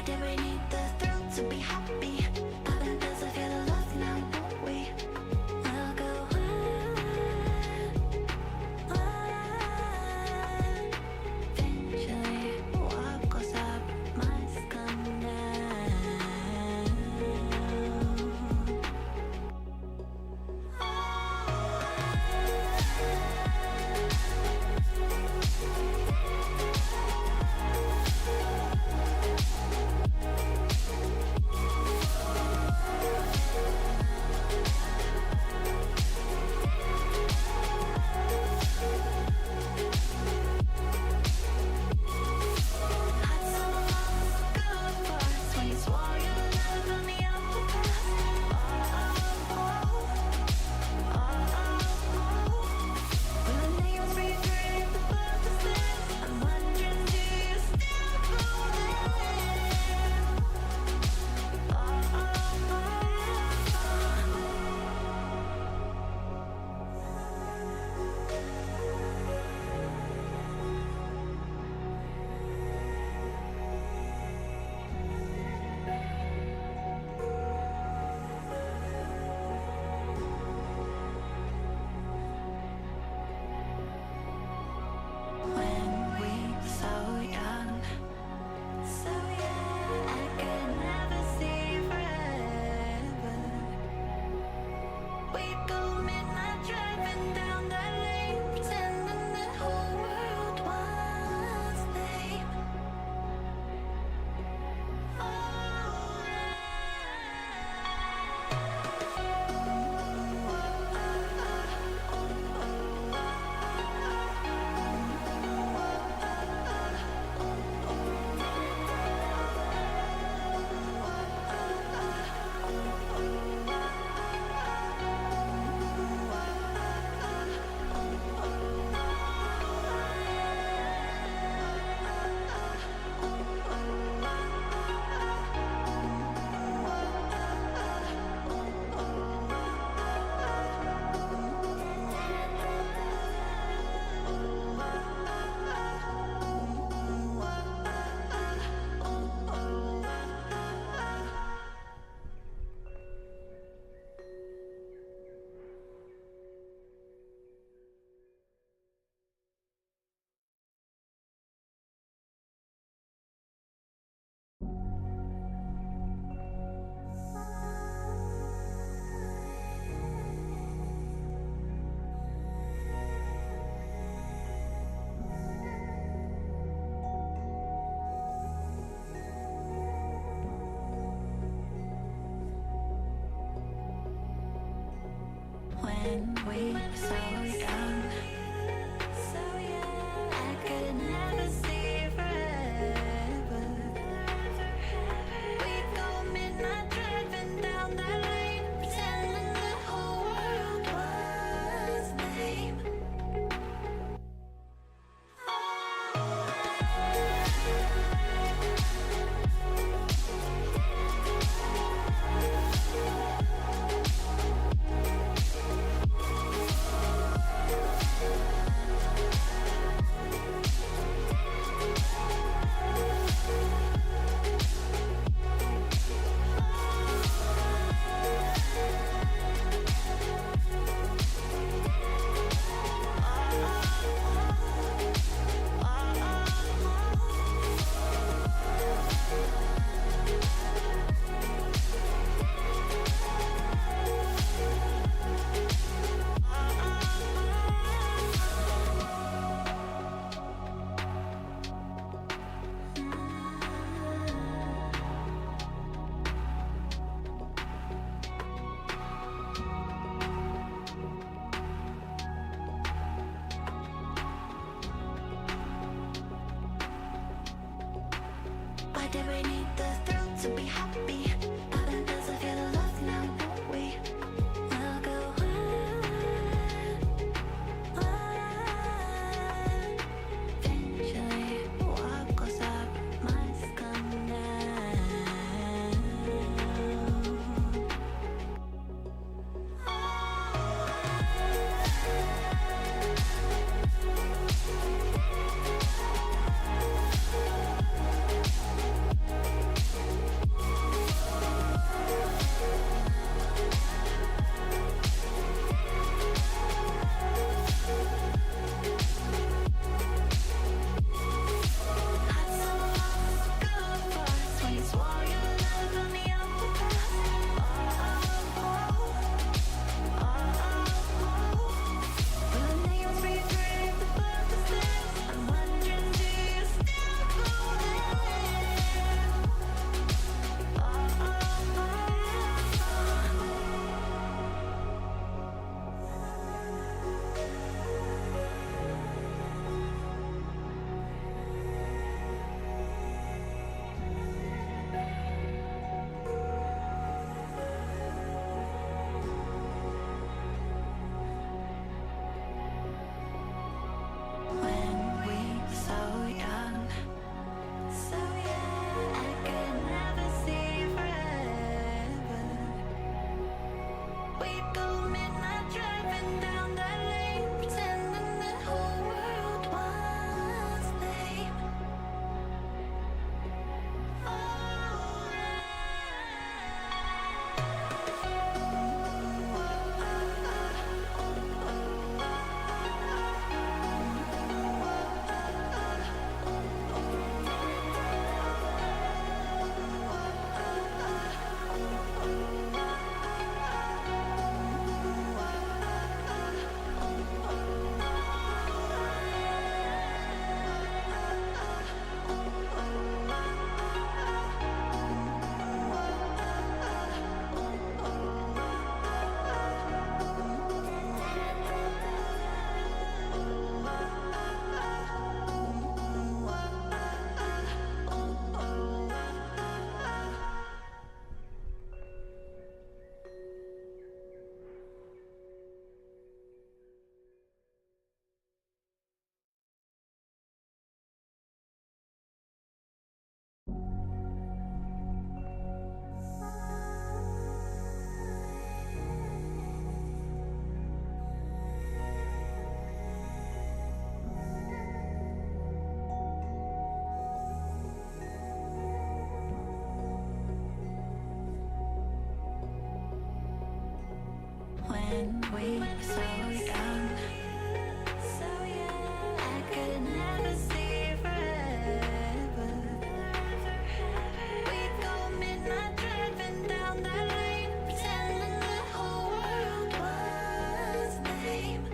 did we need the thrill to be happy? Heaven does I feel the love now, won't we? We'll go on. Eventually, what goes up must come down. When we were so young, I could never see forever. We'd go midnight driving down that lane, pretending the whole world was lame. Why did we need the thrill to be happy? Heaven does I feel the love now, won't we? We'll go on. Eventually, what goes up must come down. we were so young, so young. I could never see forever. We'd go midnight driving down that lane, pretending the whole world was lame.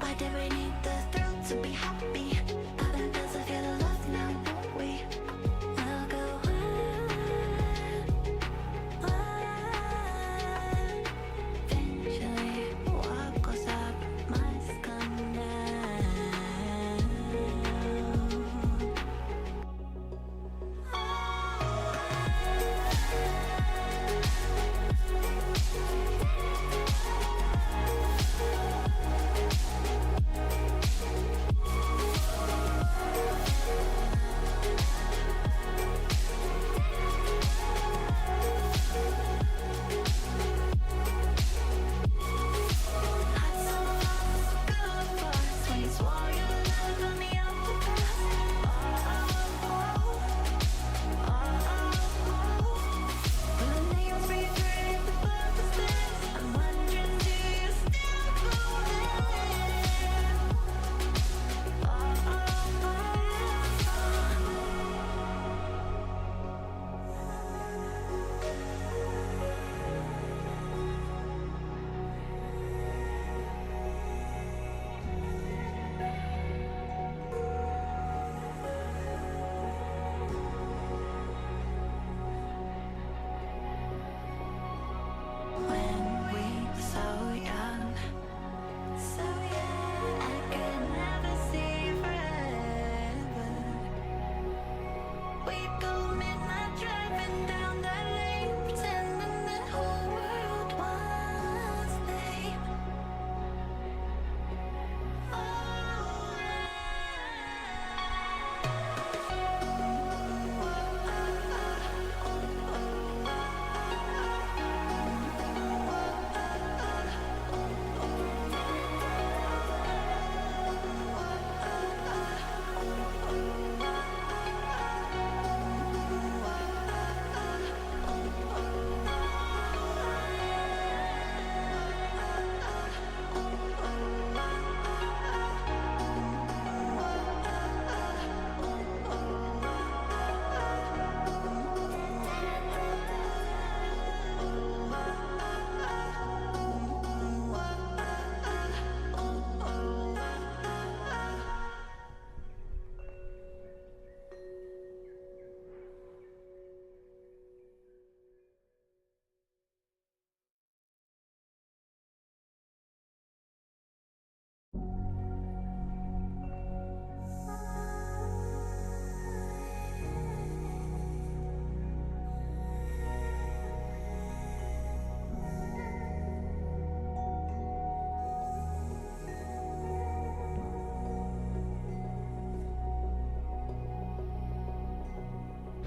Why did we need the thrill to be happy? Nothing feels like feel love now, don't we? We'll go on. Eventually, what goes up must come down. When we were so young, so young, I could never see forever. We'd go midnight driving down that lane, pretending the whole world was lame.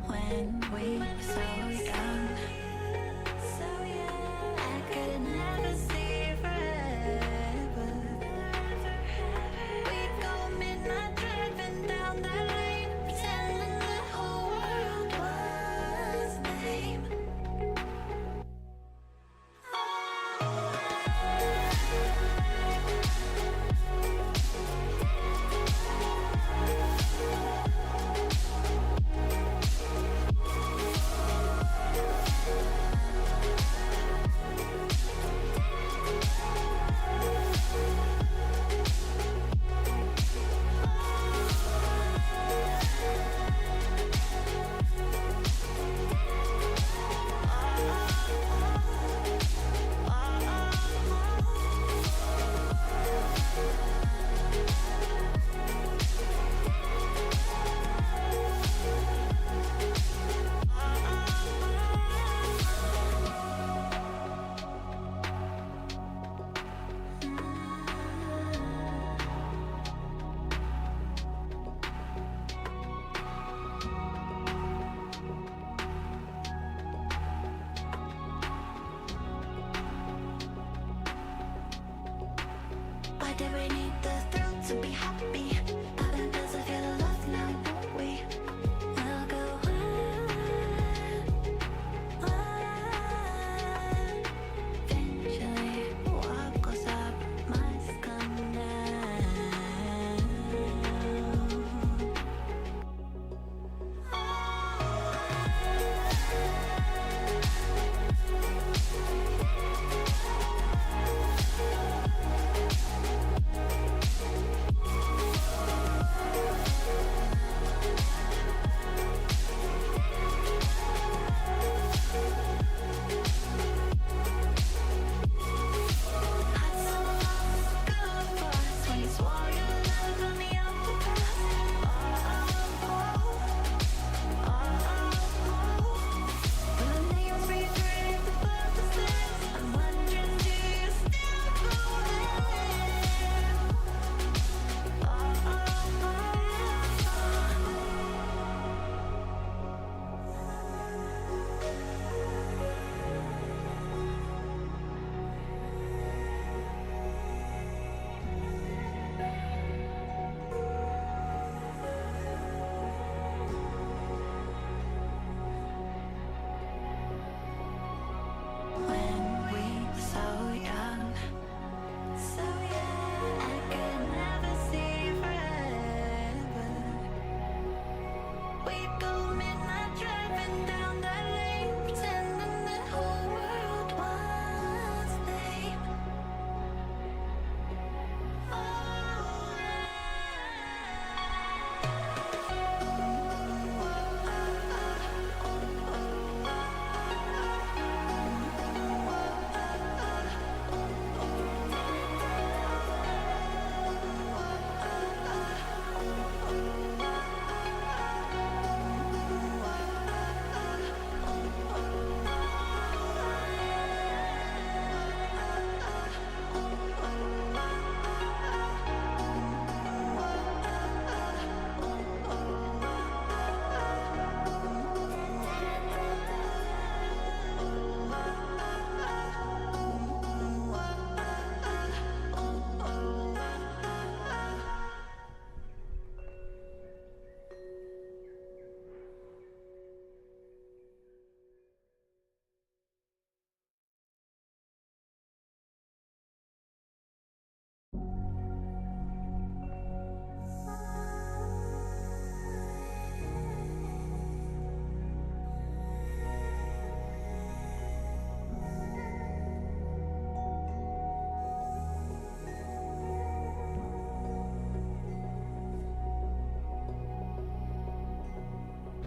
When we were so young, so young, I could never see forever. We'd go midnight driving down that lane, pretending the whole world was lame. did we need the thrill to be happy? How does it feel to love now, won't we? We'll go on. Eventually, what goes up must come down.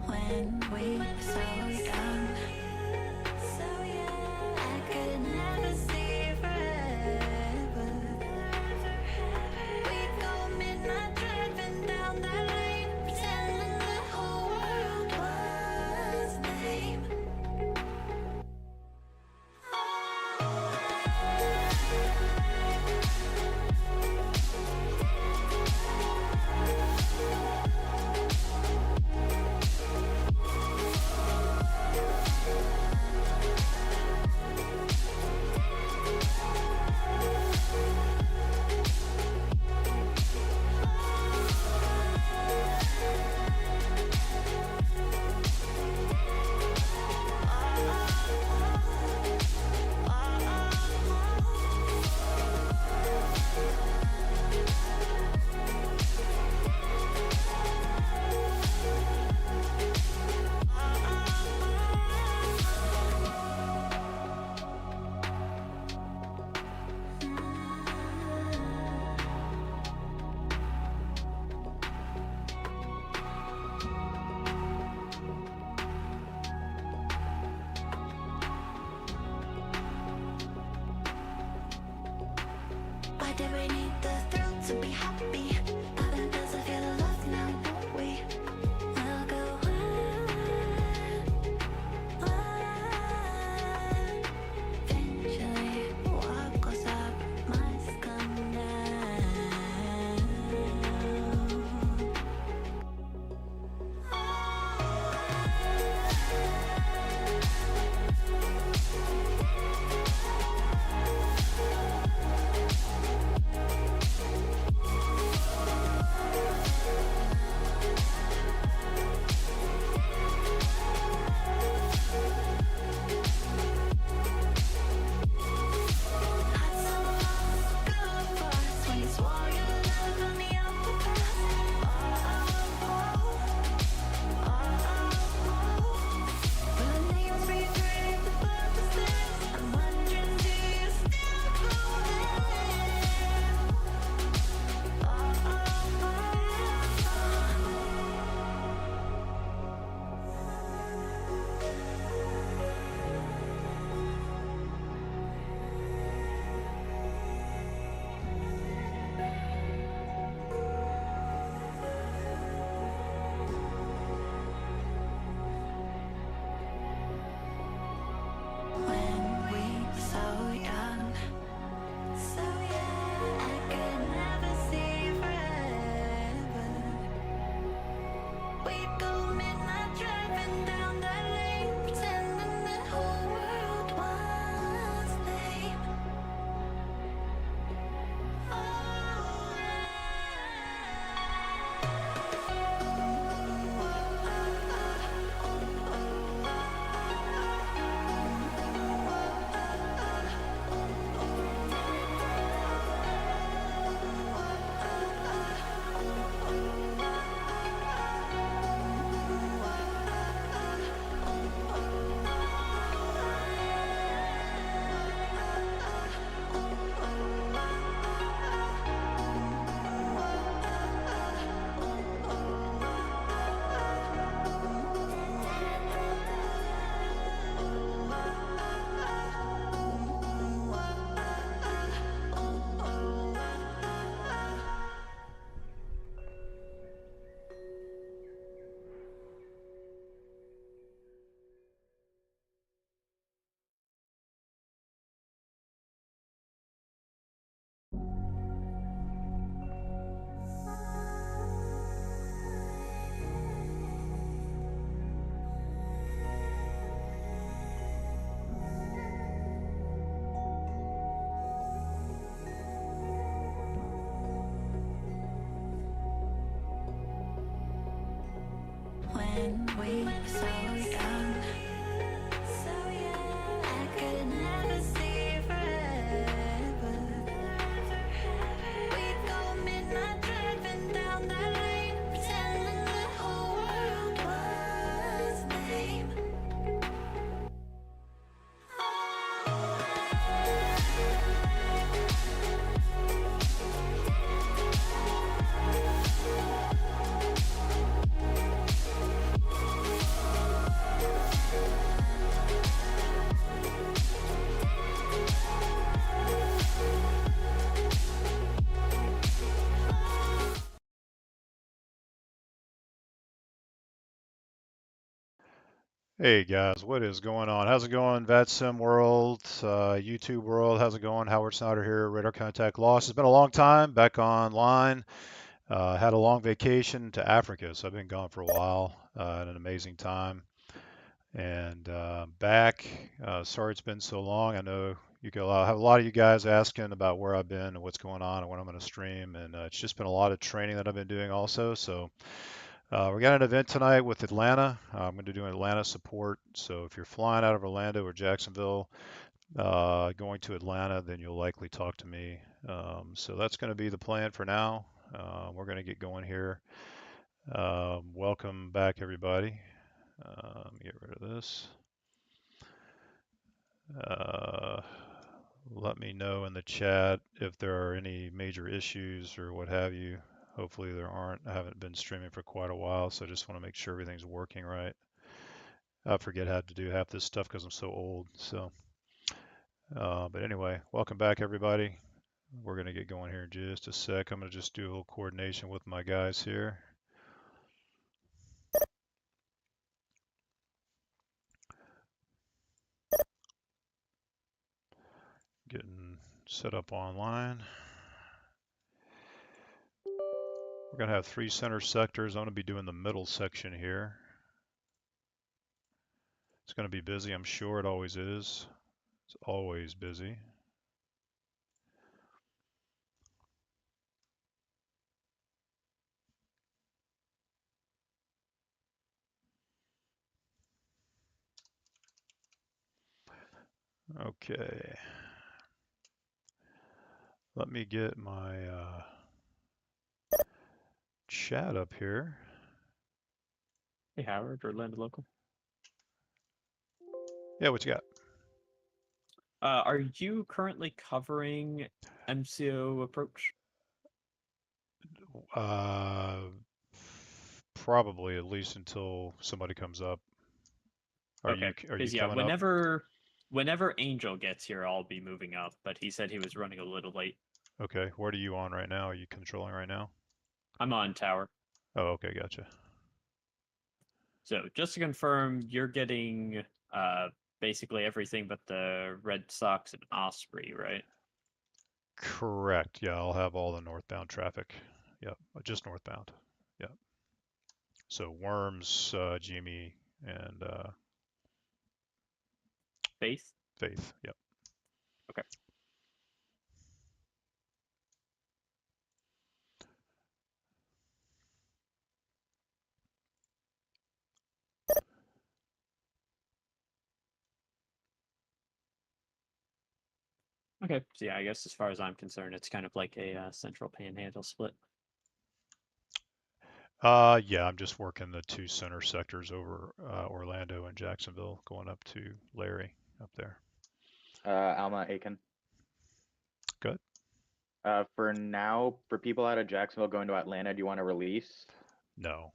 When we were so young, I could never see forever. We'd go midnight driving down that lane, pretending the whole world was lame. Why did we need the thrill to be happy? How does it feel to love now, won't we? We'll go on. Eventually, what goes up must come down. Hey guys, what is going on? How's it going, VATSIM world, YouTube world? How's it going? Howard Snyder here, Radar Contact Lost. It's been a long time, back online. Had a long vacation to Africa, so I've been gone for a while. Had an amazing time, and back. Sorry it's been so long. I know have a lot of you guys asking about where I've been and what's going on and when I'm going to stream, and it's just been a lot of training that I've been doing also. So. We got an event tonight with Atlanta. I'm going to do Atlanta support. So if you're flying out of Orlando or Jacksonville, going to Atlanta, then you'll likely talk to me. So that's going to be the plan for now. We're going to get going here. Welcome back, everybody. Get rid of this. Uh, Let me know in the chat if there are any major issues or what have you. Hopefully there aren't. I haven't been streaming for quite a while, so I just want to make sure everything's working right. I forget how to do half this stuff because I'm so old. So, but anyway, welcome back, everybody. We're going to get going here in just a sec. I'm going to just do a little coordination with my guys here. Getting set up online. We're going to have 3 center sectors. I'm going to be doing the middle section here. It's going to be busy, I'm sure. It always is. It's always busy. Okay. Let me get my chat up here. Hey, Howard, Orlando local. Yeah, what you got? Are you currently covering MCO approach? Uh, Probably at least until somebody comes up. Are Okay, you because yeah, coming up? whenever Angel gets here, I'll be moving up. But he said he was running a little late. Okay. What are you on right now? Are you controlling right now? I'm on tower. Oh, okay, gotcha. So just to confirm, you're getting uh basically everything but the Red Sox and Osprey, right? Correct. Yeah, I'll have all the northbound traffic. Yep, just northbound. Yep. So Worms, Jimmy, and Faith. Faith. Yep. Okay. Okay. So yeah, I guess as far as I'm concerned, it's kind of like a central panhandle split. Yeah, I'm just working the 2 center sectors over Orlando and Jacksonville, going up to Larry up there. Alma Aiken. Good. For now, for people out of Jacksonville going to Atlanta, do you want to release? No,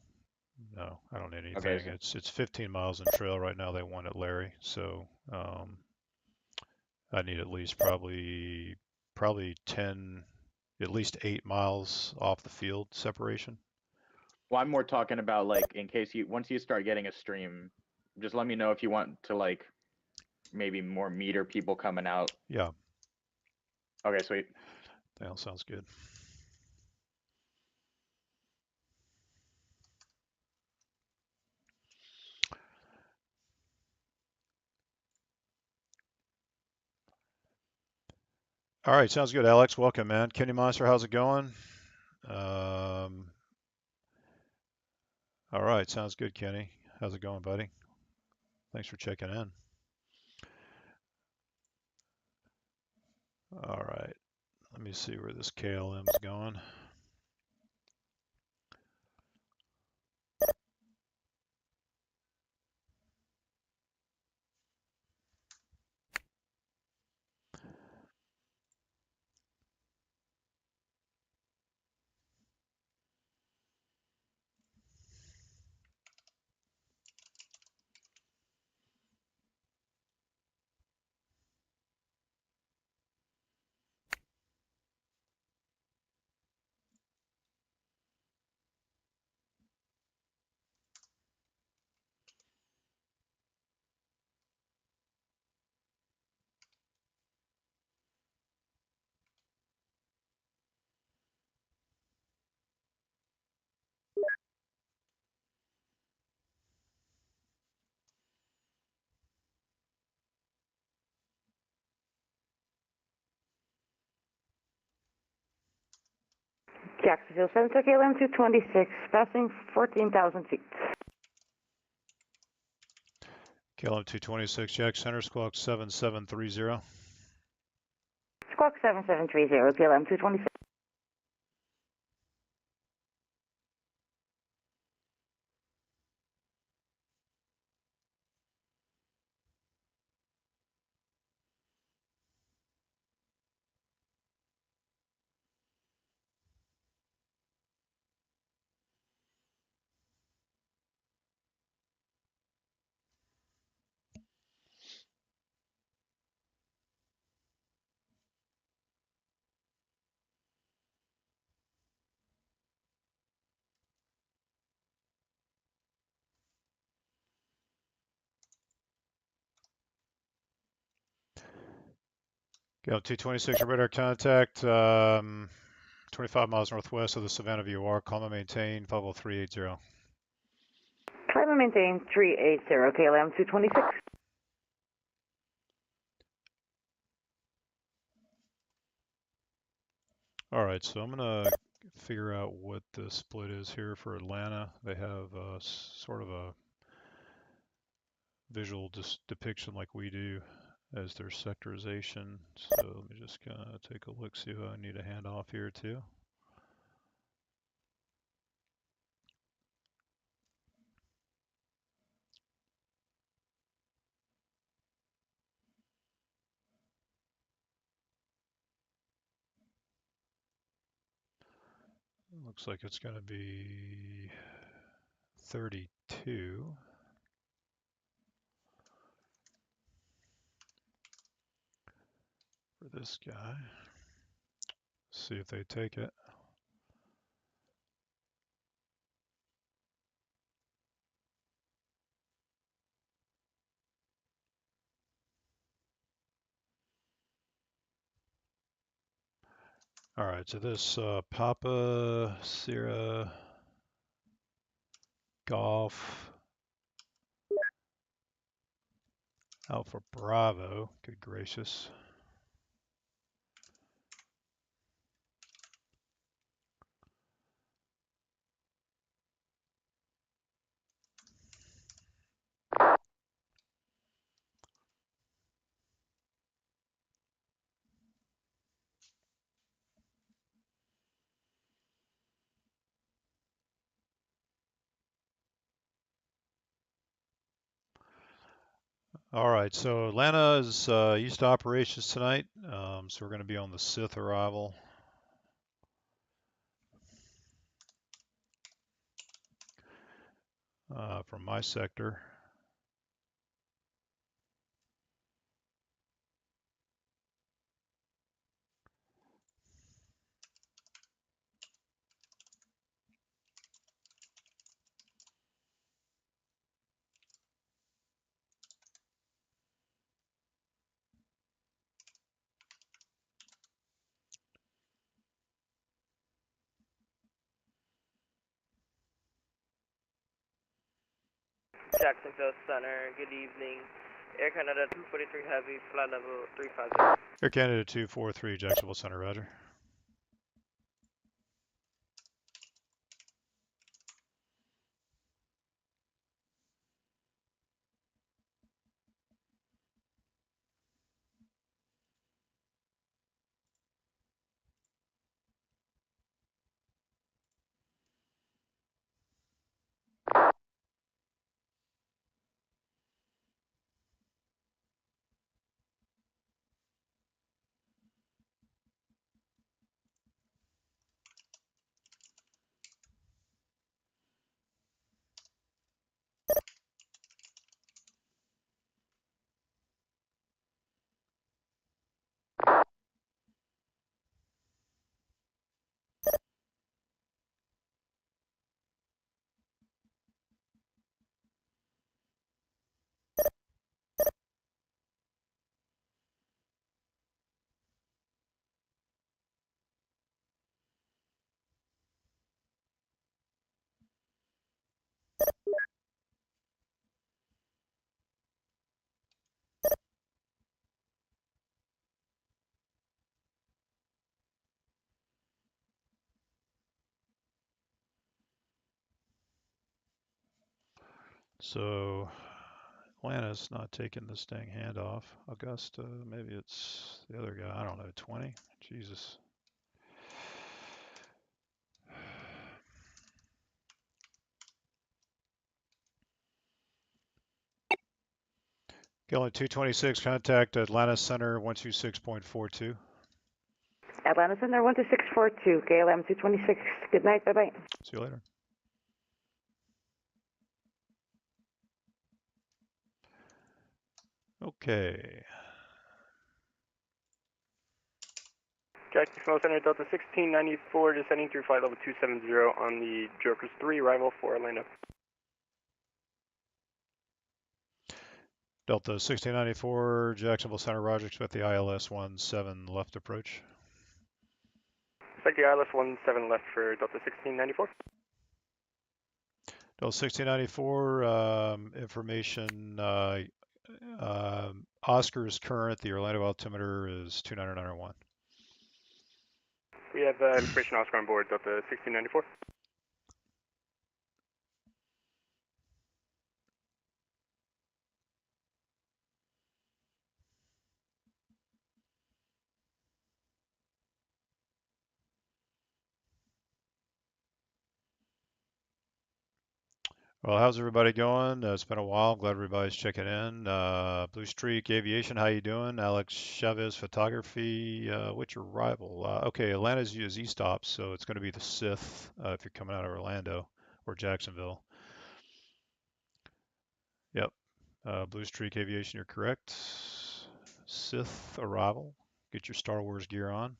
no, I don't need Okay, anything. so It's 15 miles in trail right now. They want at Larry, so I need at least probably 10, at least 8 miles off the field separation. well, I'm more talking about like in case you once you start getting a stream, just let me know if you want to like maybe more meter people coming out. Yeah, Okay, sweet. that sounds good. All right, sounds good, Alex. Welcome, man. Kenny Monster, how's it going? Um, all right, sounds good, Kenny. How's it going, buddy? Thanks for checking in. All right, let me see where this KLM is going. Jacksonville Center, KLM 226, passing 14,000 feet. KLM 226, Jack Center, squawk 7730. Squawk 7730, KLM 226. KLM 226, radar contact, 25 miles northwest of the Savannah VOR. Climb and maintain 50380. Climb and maintain 380, KLM 226. All right, so I'm gonna figure out what the split is here for Atlanta. They have sort of a visual depiction like we do as their sectorization. So let me just kind of take a look, see who I need a handoff here to. Looks like it's going to be 32. For this guy. See if they take it. All right, so this Papa Sierra Golf Alpha Bravo, good gracious. All right, so Atlanta is used to operations tonight, so we're going to be on the Sith arrival. From my sector. Jacksonville Center, good evening. Air Canada 243 Heavy, flight level 350. Air Canada 243, Jacksonville Center, roger. So Atlanta's not taking this dang handoff. Augusta, maybe it's the other guy. I don't know. 20? Jesus. Gillen 226, contact Atlanta Center 126.42. Atlanta Center 12642, KLM 226. Good night, bye-bye. See you later. Okay. Jacksonville Center Delta 1694, descending through flight level 270 on the Jokers 3, arrival for Orlando. Delta 1694, Jacksonville Center, Roger, expect the ILS 17 left approach. Expect the ILS 17 left for Delta 1694. Delta 1694, information, Oscar is current, the Orlando altimeter is 29901. We have information Oscar on board Delta 1694. Well, how's everybody going? It's been a while. Glad everybody's checking in. Blue Streak Aviation, how you doing? Alex Chavez Photography, what's your rival? Okay, Atlanta's is E-stops, so it's going to be the Sith if you're coming out of Orlando or Jacksonville. Yep. Blue Streak Aviation, you're correct. Sith arrival. Get your Star Wars gear on.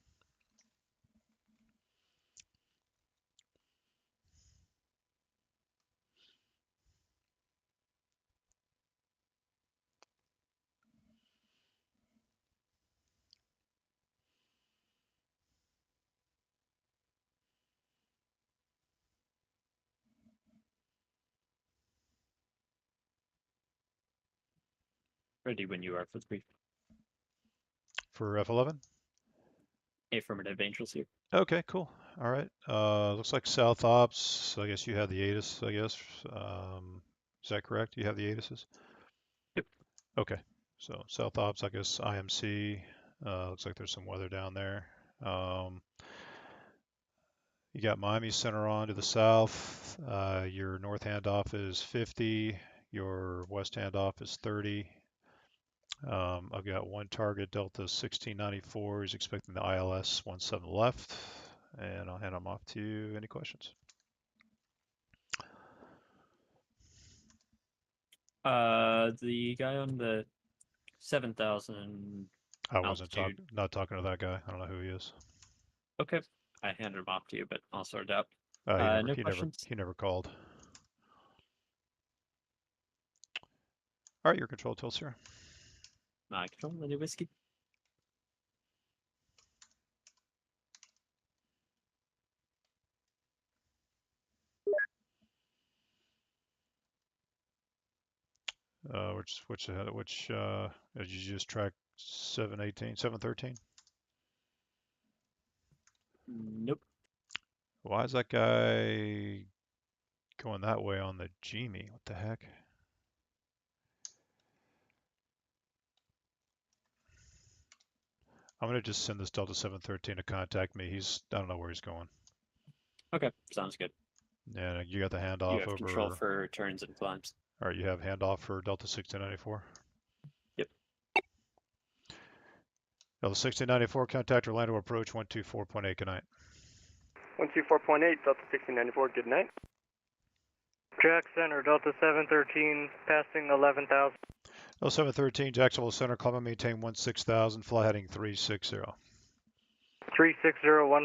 Ready when you are for the brief. For F11? Affirmative, Angels here. Okay, cool. All right. Looks like South Ops. I guess you have the ATIS, I guess. Is that correct? You have the ATISs? Yep. Okay. So South Ops, I guess IMC. Looks like there's some weather down there. You got Miami Center on to the south. Your north handoff is 50. Your west handoff is 30. I've got one target, Delta 1694. He's expecting the ILS 17 left. And I'll hand them off to you. Any questions? The guy on the 7,000 I wasn't altitude. not talking to that guy. I don't know who he is. Okay, I handed him off to you, but I'll sort it out. No He questions? never called. All right, your control tilts here. My control, the new whiskey. Which did you just track 718, 713? Nope. Why is that guy going that way on the Genie? What the heck? I'm gonna just send this Delta 713 to contact me. I don't know where he's going. Okay, sounds good. Yeah, you got the You handoff have over. control for turns and climbs. All right, you have handoff for Delta 1694. Yep. Delta 1694, contact Orlando approach 124.8. Good night. 124.8, Delta 1694, good night. Jack Center, Delta 713, passing 11,000. Delta 713, Jacksonville Center, climb and maintain 16,000, fly heading 360. 360,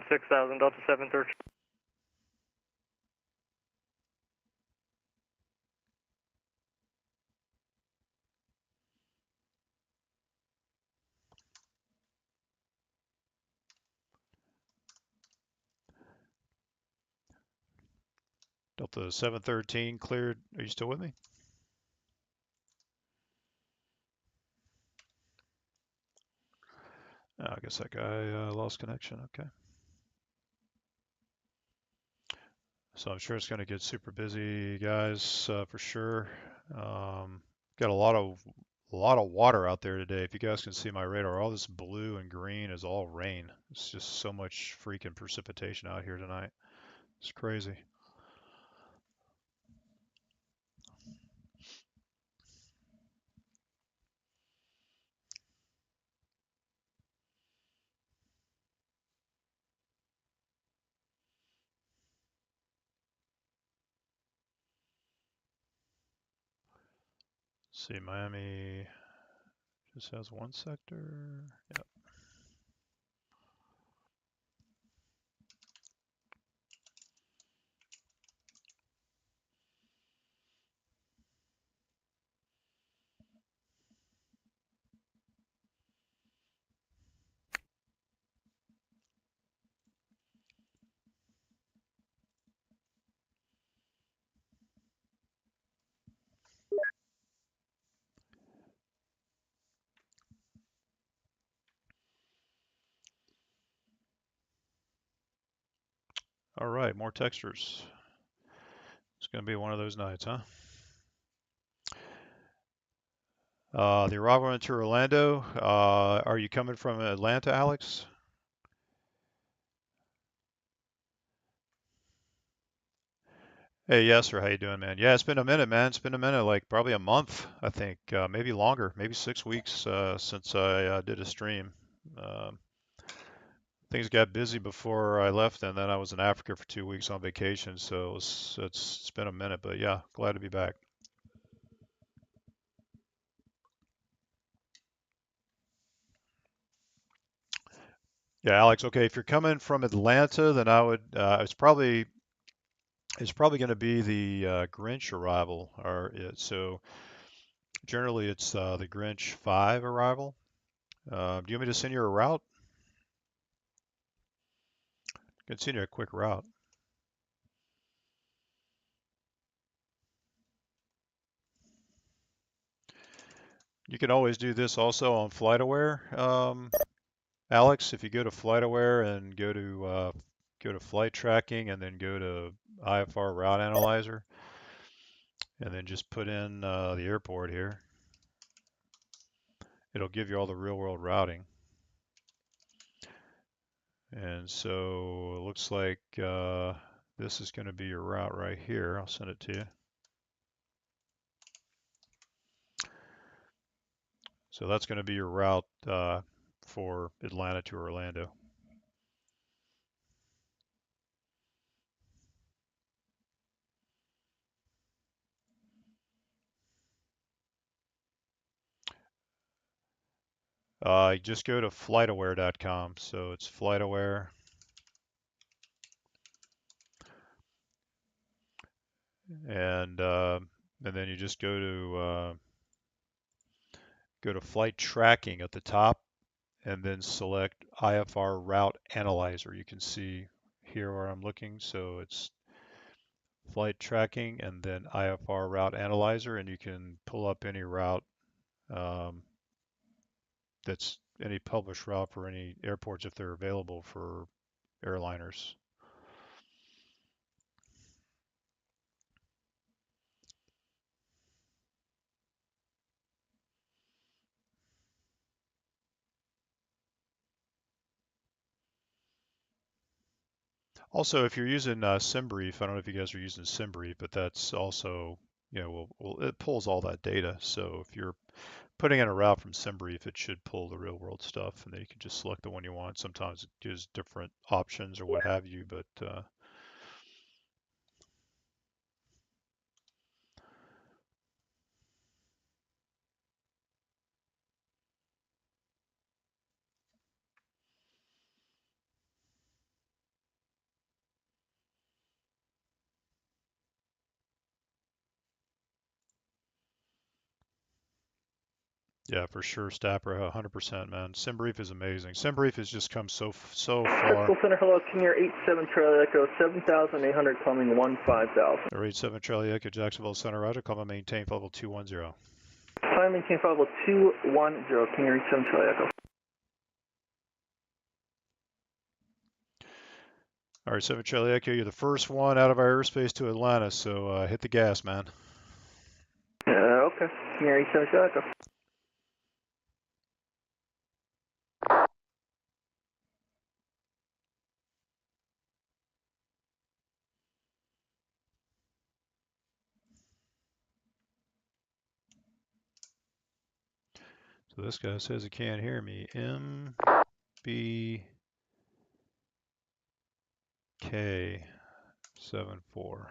16,000, Delta 713. Delta 713 cleared. Are you still with me? Oh, I guess that guy lost connection. Okay. So I'm sure it's going to get super busy, guys, for sure. Got a lot of water out there today. If you guys can see my radar, all this blue and green is all rain. It's just so much freaking precipitation out here tonight. It's crazy. Let's see, Miami just has one sector. Yep. All right, more textures. It's going to be one of those nights, huh? The arrival into Orlando. Are you coming from Atlanta, Alex? Hey, yes, sir. How you doing, man? Yeah, it's been a minute, man. It's been a minute, like probably a month, I think, maybe longer, maybe 6 weeks since I did a stream. Um, Things got busy before I left, and then I was in Africa for 2 weeks on vacation, so it's been a minute, but yeah, glad to be back. Yeah, Alex. Okay, if you're coming from Atlanta, then I would. It's probably going to be the Grinch arrival, or so generally it's the Grinch 5 arrival. Do you want me to send you a route? I can send you a quick route. You can always do this also on FlightAware, Alex. If you go to FlightAware and go to flight tracking and then go to IFR route analyzer, and then just put in the airport here, it'll give you all the real world routing. And so it looks like this is going to be your route right here. I'll send it to you. So that's going to be your route for Atlanta to Orlando. Just go to flightaware.com. So it's FlightAware. And then you just go to flight tracking at the top, and then select IFR route analyzer. You can see here where I'm looking. So it's flight tracking and then IFR route analyzer, and you can pull up any route that's any published route for any airports if they're available for airliners. Also, if you're using SimBrief, I don't know if you guys are using SimBrief, but that's also, it pulls all that data. So if you're putting in a route from SimBrief, it should pull the real world stuff, and then you can just select the one you want. Sometimes it gives different options or what have you, but yeah, for sure, Stapper, 100%, man. SimBrief is amazing. SimBrief has just come so far. Crystal Center, hello, King Air 87 Charlie Echo, 7,800 climbing 15,000. 87 Charlie Echo, Jacksonville Center, Roger. Call and maintain level 210. Climb maintain level 210, King Air 87 Charlie Echo. All right, 7 Charlie Echo, you're the first one out of our airspace to Atlanta, so hit the gas, man. Yeah, Sierra 77 Echo. So this guy says he can't hear me. MBK74.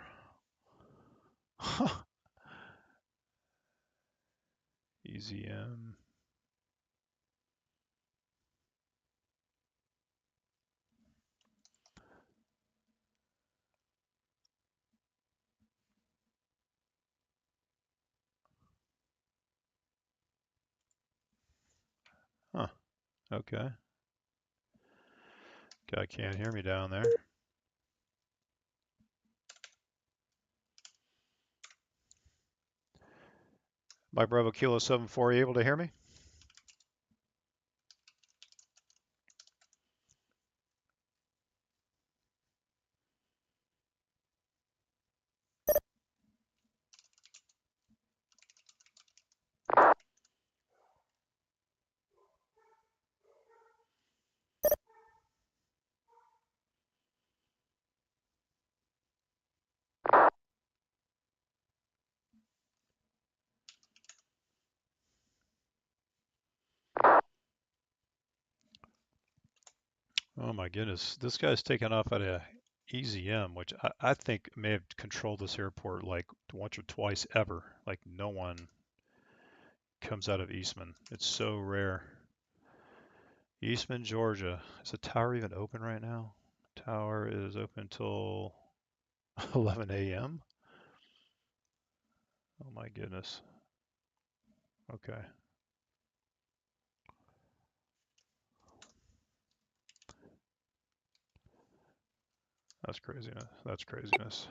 Easy M. Huh. Okay. Guy can't hear me down there. Mike Bravo Kilo 74, you able to hear me? Oh my goodness, this guy's taking off at a EZM, which I think may have controlled this airport like once or twice ever. Like no one comes out of Eastman. It's so rare. Eastman, Georgia. Is the tower even open right now? Tower is open until 11 a.m. Oh my goodness. Okay. That's craziness. That's craziness.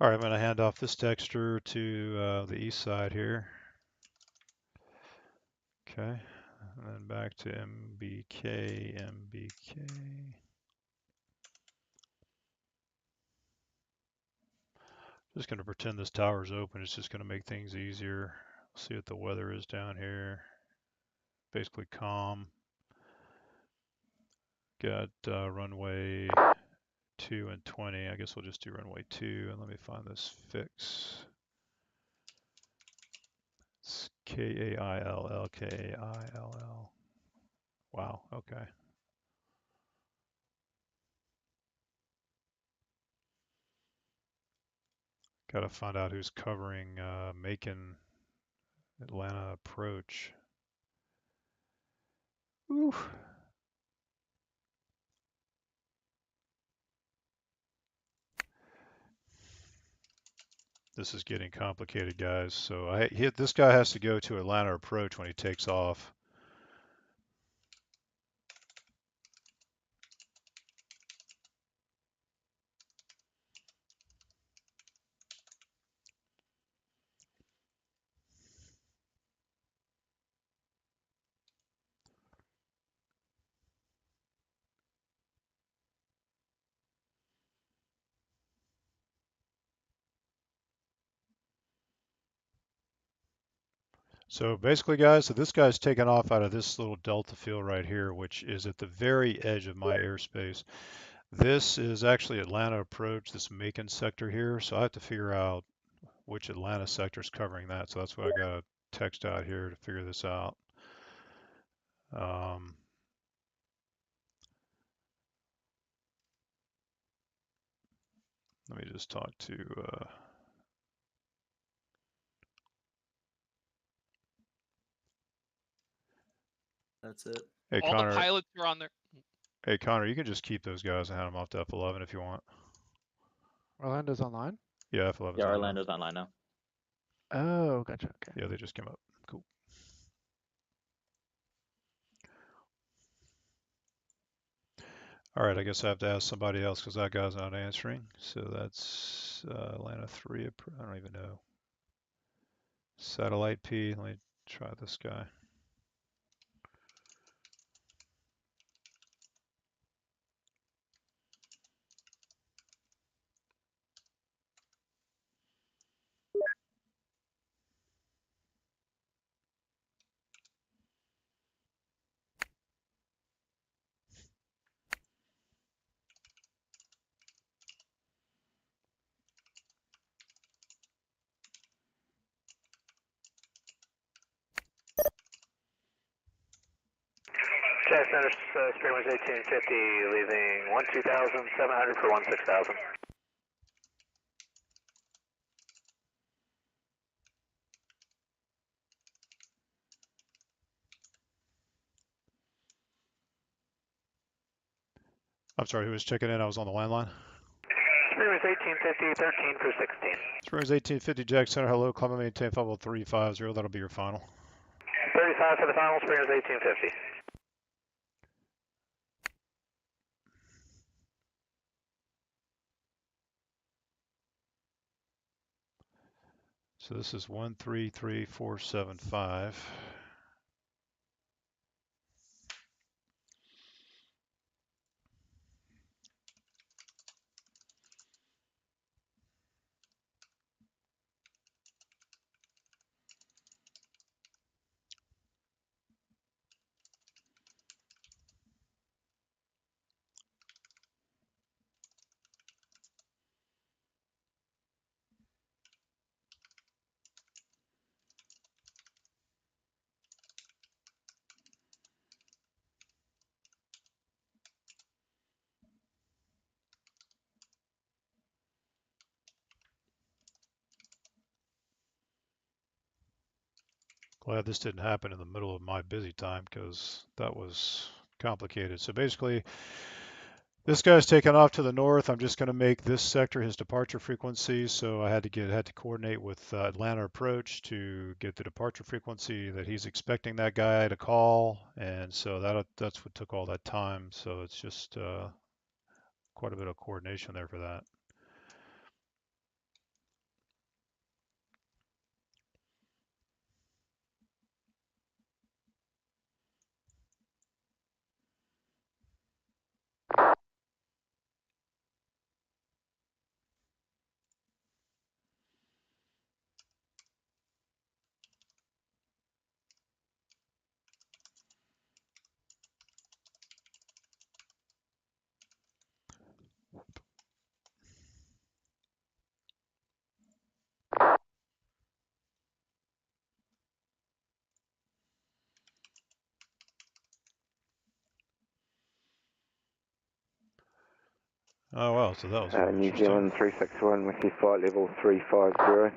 All right, I'm going to hand off this texture to the east side here. Okay, and then back to MBK. Just going to pretend this tower is open. It's just going to make things easier. See what the weather is down here. Basically calm. Got runway 2 and 20. I guess we'll just do runway 2. And let me find this fix. It's K-A-I-L-L, K-A-I-L-L. Wow, okay. Got to find out who's covering Macon, Atlanta approach. Ooh. This is getting complicated, guys. So this guy has to go to Atlanta approach when he takes off. So basically, guys, so this guy's taking off out of this little delta field right here, which is at the very edge of my airspace. This is actually Atlanta approach, this Macon sector here. So I have to figure out which Atlanta sector is covering that. So that's what I got to text out here to figure this out. Let me just talk to That's it. hey All Connor. the pilots are on there. Hey Connor, you can just keep those guys and hand them off to F11 if you want. Orlando's online? Yeah, F11's Yeah, on now. Orlando's online now. Oh, gotcha. Okay. Yeah, they just came up. Cool. All right, I guess I have to ask somebody else because that guy's not answering. So that's Atlanta 3. I don't even know. Satellite P. Let me try this guy. Center, Streamers 1850, leaving 12,700 for 16,000. I'm sorry, who was checking in? I was on the landline. Streamers 1850, 13 for 16. Springs 1850 Jack Center, hello, climb and maintain 50350. That'll be your final. 35 for the final, Streamers 1850. So this is 133475. Glad this didn't happen in the middle of my busy time because that was complicated. So basically, this guy's taking off to the north. I'm just going to make this sector his departure frequency. So I had to coordinate with Atlanta approach to get the departure frequency that he's expecting that guy to call, and so that's what took all that time. So it's just quite a bit of coordination there for that. Oh wow, so that was New Zealand 361 with you, flight level 350.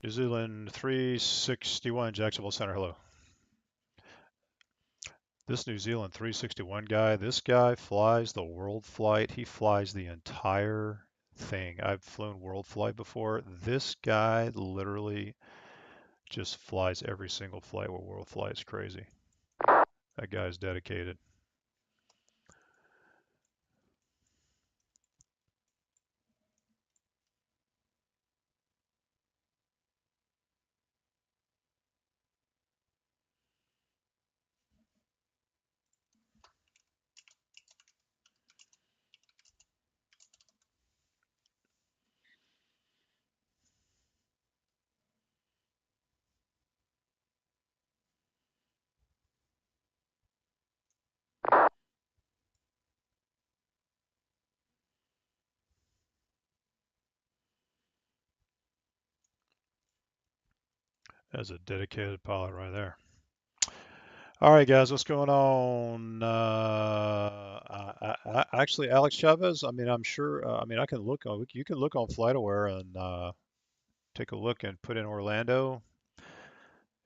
New Zealand 361, Jacksonville Center, hello. This New Zealand 361 guy, this guy flies the world flight. He flies the entire thing. I've flown world flight before. This guy literally just flies every single flight with world flight. It's crazy. That guy's dedicated. That's a dedicated pilot right there. All right, guys, what's going on? Actually, Alex Chavez. I mean, I'm sure. I mean, I can look on. You can look on FlightAware and take a look and put in Orlando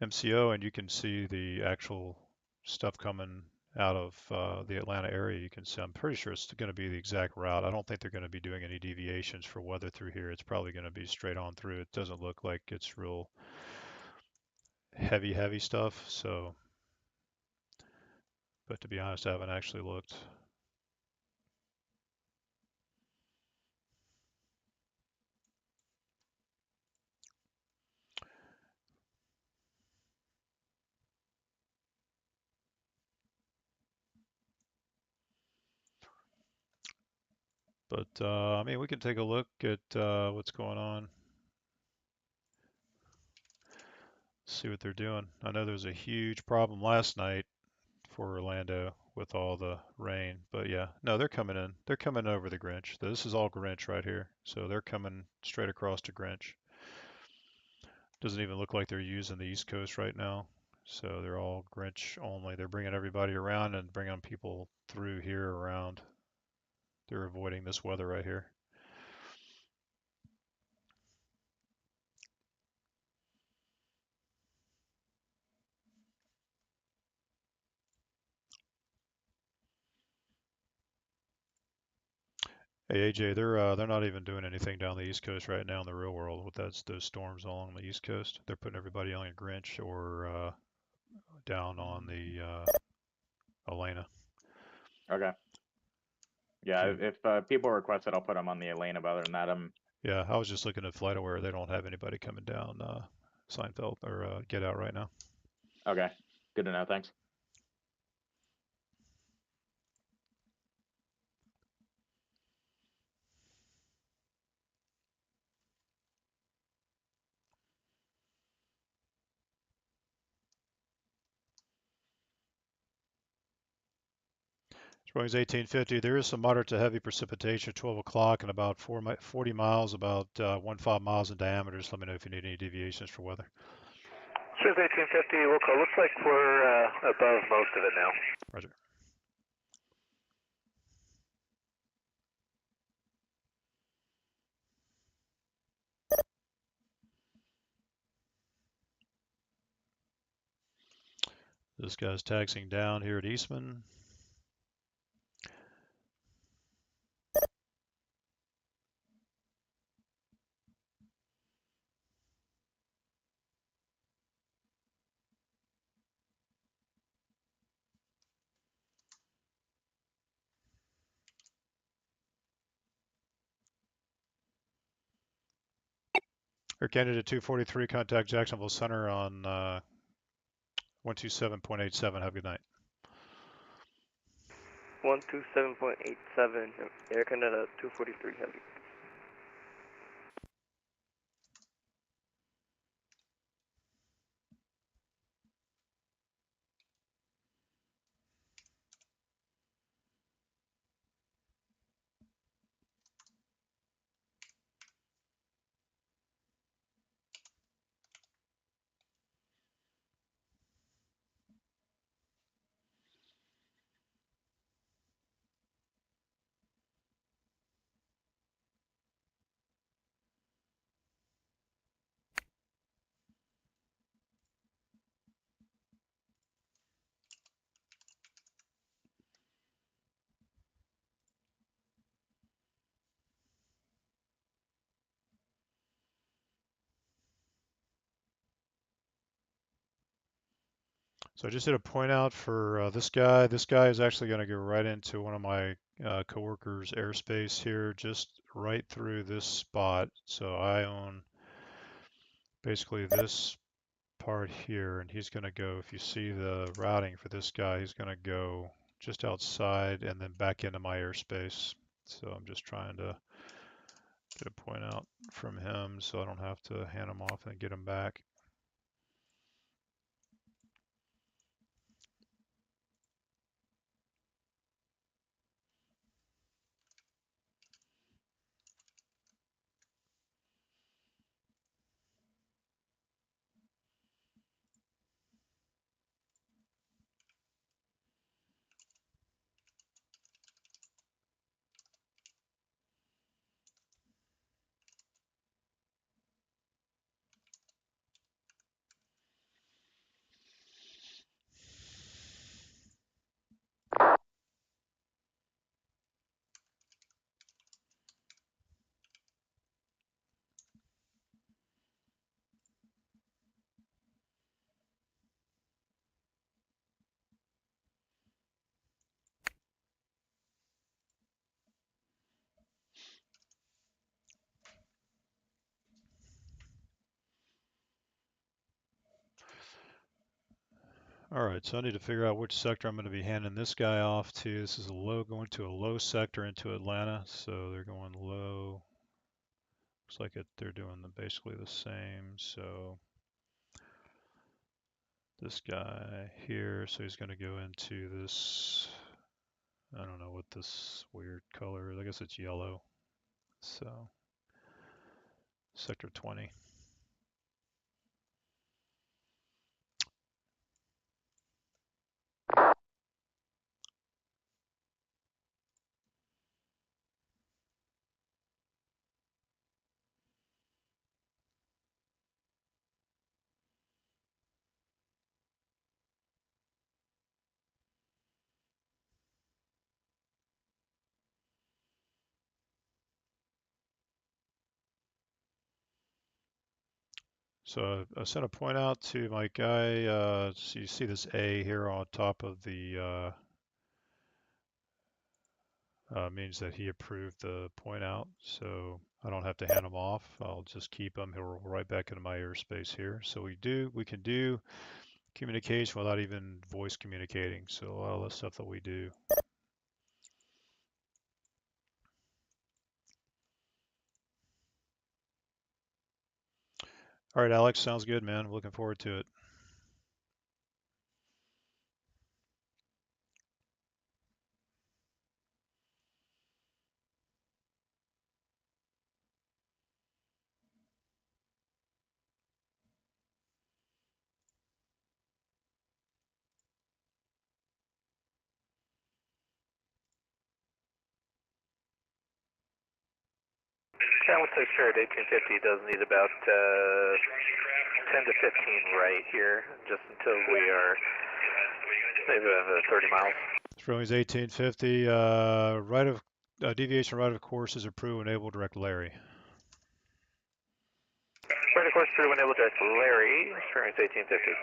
MCO, and you can see the actual stuff coming out of the Atlanta area. You can see. I'm pretty sure it's going to be the exact route. I don't think they're going to be doing any deviations for weather through here. It's probably going to be straight on through. It doesn't look like it's real heavy stuff. So. But to be honest, I haven't actually looked. But I mean, we can take a look at what's going on. See what they're doing. I know there was a huge problem last night for Orlando with all the rain, but yeah, no, they're coming in. They're coming over the Grinch. This is all Grinch right here. So they're coming straight across to Grinch. Doesn't even look like they're using the East Coast right now. So they're all Grinch only. They're bringing everybody around and bringing people through here around. They're avoiding this weather right here. Hey AJ, they're not even doing anything down the East Coast right now in the real world with those storms along the East Coast. They're putting everybody on a Grinch or down on the Elena. Okay. Yeah, Dude. if people request it, I'll put them on the Elena. But other than that, Yeah, I was just looking at FlightAware. They don't have anybody coming down Seinfeld or Get Out right now. okay. Good to know. Thanks. Springs 1850. There is some moderate to heavy precipitation at 12 o'clock and about 40 miles, about 15 miles in diameter. Just let me know if you need any deviations for weather. Springs 1850, Wilco. Looks like we're above most of it now. Roger. This guy's taxiing down here at Eastman. Air Canada 243, contact Jacksonville Center on 127.87. Have a good night. 127.87, Air Canada 243 Heavy. So I just did a point out for this guy. This guy is actually going to go right into one of my coworkers' airspace here, just right through this spot. So I own basically this part here, and he's going to go, if you see the routing for this guy, he's going to go just outside and then back into my airspace. So I'm just trying to get a point out from him so I don't have to hand him off and get him back. All right, so I need to figure out which sector I'm going to be handing this guy off to. This is a low, going to a low sector into Atlanta, so they're going low. Looks like they're doing basically the same. So this guy here, so he's going to go into this, I don't know what this weird color is. I guess it's yellow. So sector 20. So I sent a point out to my guy. So you see this A here on top of the means that he approved the point out. So I don't have to hand him off. I'll just keep him. He'll roll right back into my airspace here. So we can do communication without even voice communicating. So a lot of the stuff that we do. All right, Alex, sounds good, man. Looking forward to it. That looks like sure, 1850 does need about 10 to 15 right here, just until we are maybe 30 miles. Throwing's 1850. Deviation right of course is approved. Enable direct Larry. Right, of course, through enable direct Larry, Sherman's 1850.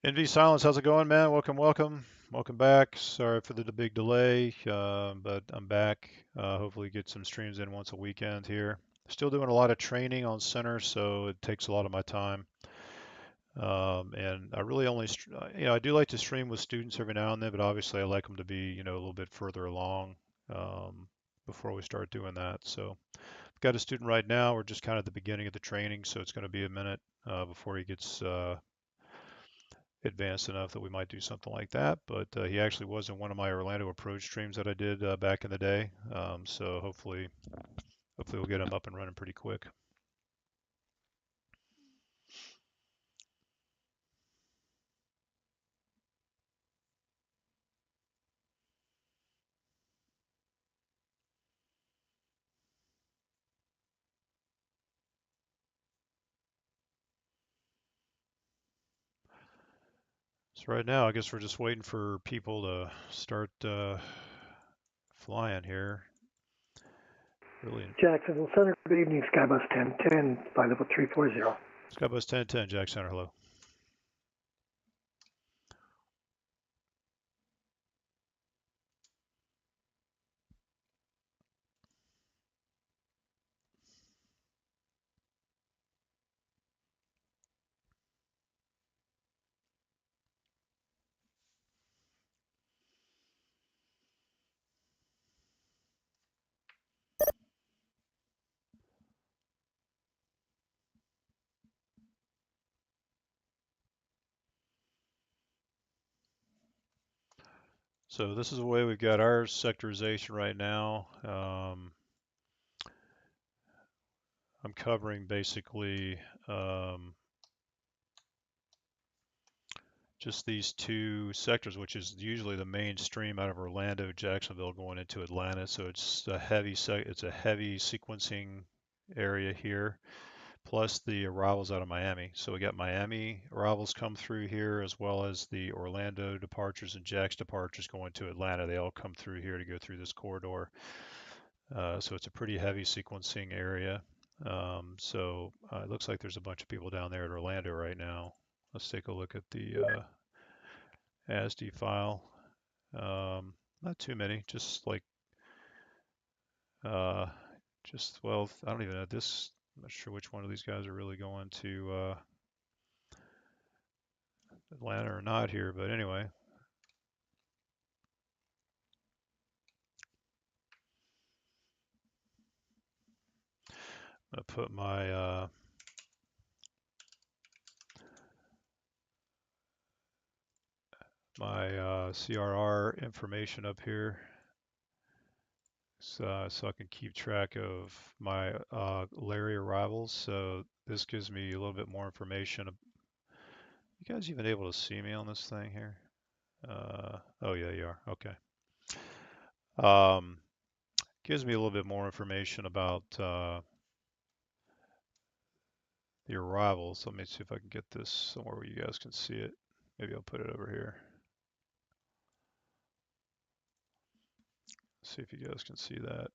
NV Silence, how's it going, man? Welcome back. Sorry for the big delay, but I'm back. Hopefully get some streams in once a weekend here. Still doing a lot of training on center, so it takes a lot of my time. And I really only, I do like to stream with students every now and then, but obviously I like them to be, a little bit further along before we start doing that. So I've got a student right now. We're just kind of at the beginning of the training, so it's going to be a minute before he gets advanced enough that we might do something like that. But he actually was in one of my Orlando approach streams that I did back in the day. So hopefully we'll get him up and running pretty quick. So right now, I guess we're just waiting for people to start flying here. Really. Jacksonville Center, good evening, Skybus 1010, flight level 340. Skybus 1010, Jack Center, hello. So this is the way we've got our sectorization right now. I'm covering basically just these two sectors, which is usually the main stream out of Orlando, Jacksonville, going into Atlanta. So it's a heavy sequencing area here, plus the arrivals out of Miami. So we got Miami arrivals come through here, as well as the Orlando departures and Jax departures going to Atlanta. They all come through here to go through this corridor. So it's a pretty heavy sequencing area. So it looks like there's a bunch of people down there at Orlando right now. Let's take a look at the ASD file. Not too many, just like, well, I don't even know this. I'm not sure which one of these guys are really going to Atlanta or not here, but anyway. I'm gonna put my CRR information up here, so I can keep track of my Larry arrivals. So this gives me a little bit more information. You guys even able to see me on this thing here? Oh yeah, you are. Okay. Gives me a little bit more information about the arrivals. Let me see if I can get this somewhere where you guys can see it. Maybe I'll put it over here. See if you guys can see that.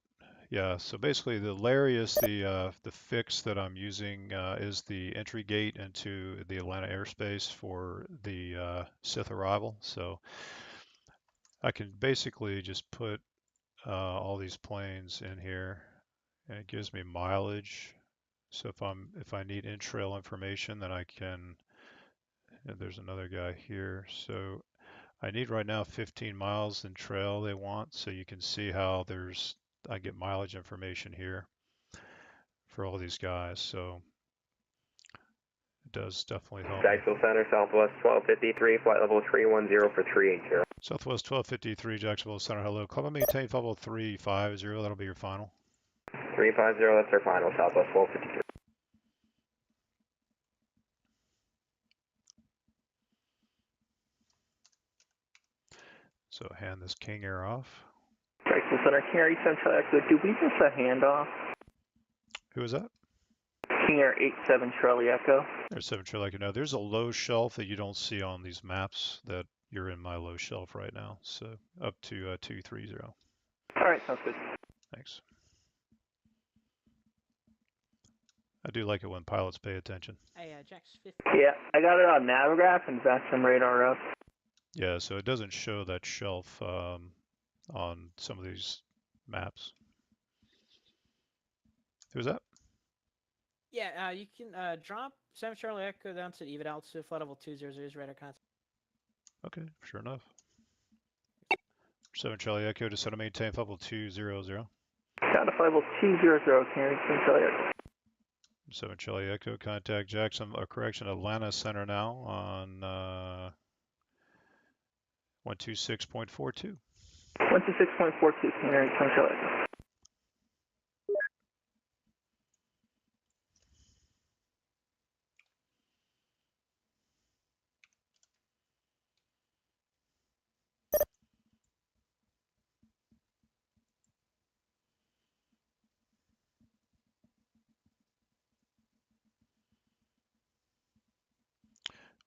Yeah, so basically the Larry is the fix that I'm using is the entry gate into the Atlanta airspace for the Sith arrival. So I can basically just put all these planes in here, and it gives me mileage. So if I need in-trail information, then I can. And there's another guy here. So I need right now 15 miles in trail they want. So you can see how I get mileage information here for all these guys. So it does definitely help. Jacksonville Center, Southwest 1253, flight level 310 for 380. Southwest 1253, Jacksonville Center, hello. Climb and maintain flight level 350, that'll be your final. 350, that's our final, Southwest 1253. So hand this King Air off. Jacksonville Center, King Air 87 Charlie Echo, do we miss a handoff? Who is that? King Air 87 Charlie Echo. There's 7 Charlie Echo. No, there's a low shelf that you don't see on these maps that you're in my low shelf right now. So up to 230. All right, sounds good. Thanks. I do like it when pilots pay attention. Hey, Jax 50. Yeah, I got it on Navigraph and VATSIM radar up. Yeah, so it doesn't show that shelf on some of these maps. Who's that? Yeah, you can drop 7 Charlie Echo down to even altitude, flight level 200 is radar contact. Okay, sure enough. 7 Charlie Echo to center maintain flight level 200. Down to flight level 200, King Air 87 Charlie Echo. 7 Charlie Echo, contact Jackson, Atlanta Center now on 126.42. 126.42, King Air 87 Charlie Echo.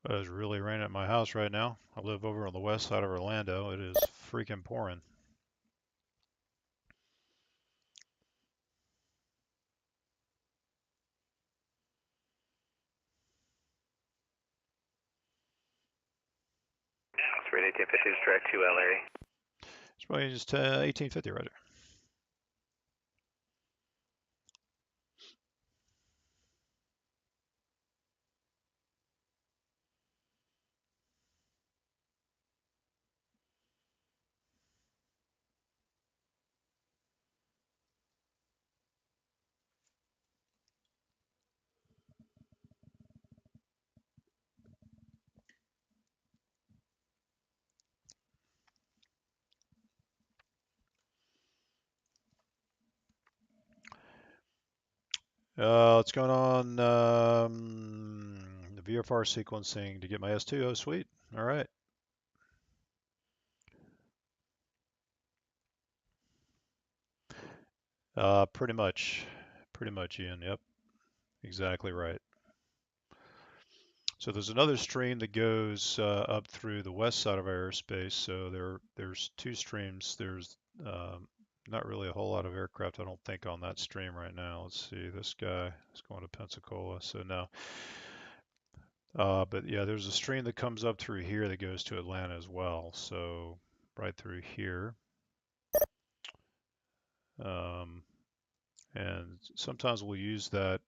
It's really raining at my house right now. I live over on the west side of Orlando. It is freaking pouring. It's 1850 is direct to Larry. It's probably just 1850, Roger. What's going on? The VFR sequencing to get my S2. Oh, sweet. All right. Pretty much, Ian. Yep, exactly right. So there's another stream that goes up through the west side of our airspace. So there's two streams. There's not really a whole lot of aircraft, I don't think, on that stream right now. Let's see, this guy is going to Pensacola, so no. But yeah, there's a stream that comes up through here that goes to Atlanta as well. So right through here. And sometimes we'll use that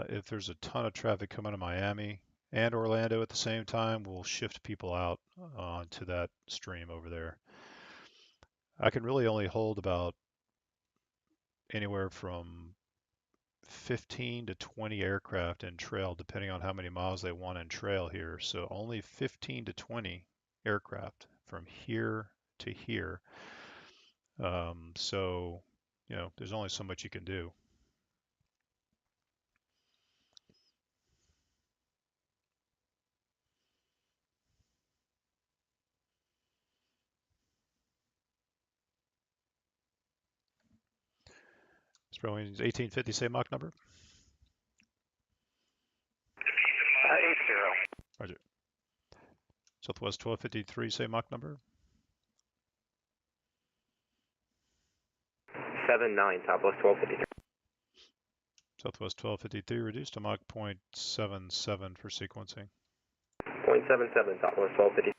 if there's a ton of traffic coming to Miami and Orlando at the same time, we'll shift people out onto that stream over there. I can really only hold about anywhere from 15 to 20 aircraft in trail, depending on how many miles they want in trail here. So only 15 to 20 aircraft from here to here. So, you know, there's only so much you can do. Mr. Owens, 1850, say Mach number. 80. Roger. Southwest 1253, say Mach number. 79, Southwest 1253. Southwest 1253, reduced to Mach 0.77 for sequencing. 0.77, Southwest 1253.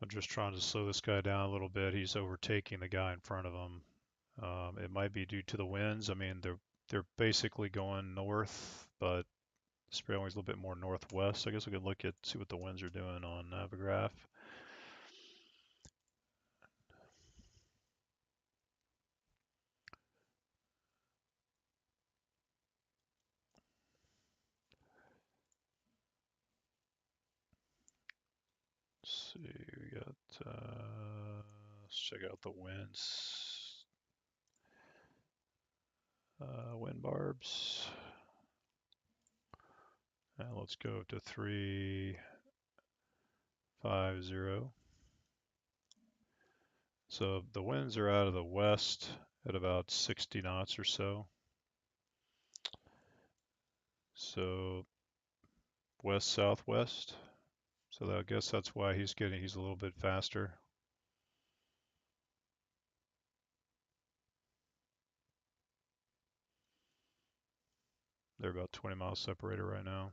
I'm just trying to slow this guy down a little bit. He's overtaking the guy in front of him. It might be due to the winds. I mean, they're basically going north, but Spray Wing's a little bit more northwest. I guess we could look at see what the winds are doing on Navigraph. Let's see, we got. Let's check out the winds. Wind barbs. And let's go to 350. So the winds are out of the west at about 60 knots or so. So west southwest. So I guess that's why he's a little bit faster. They're about 20 miles separated right now.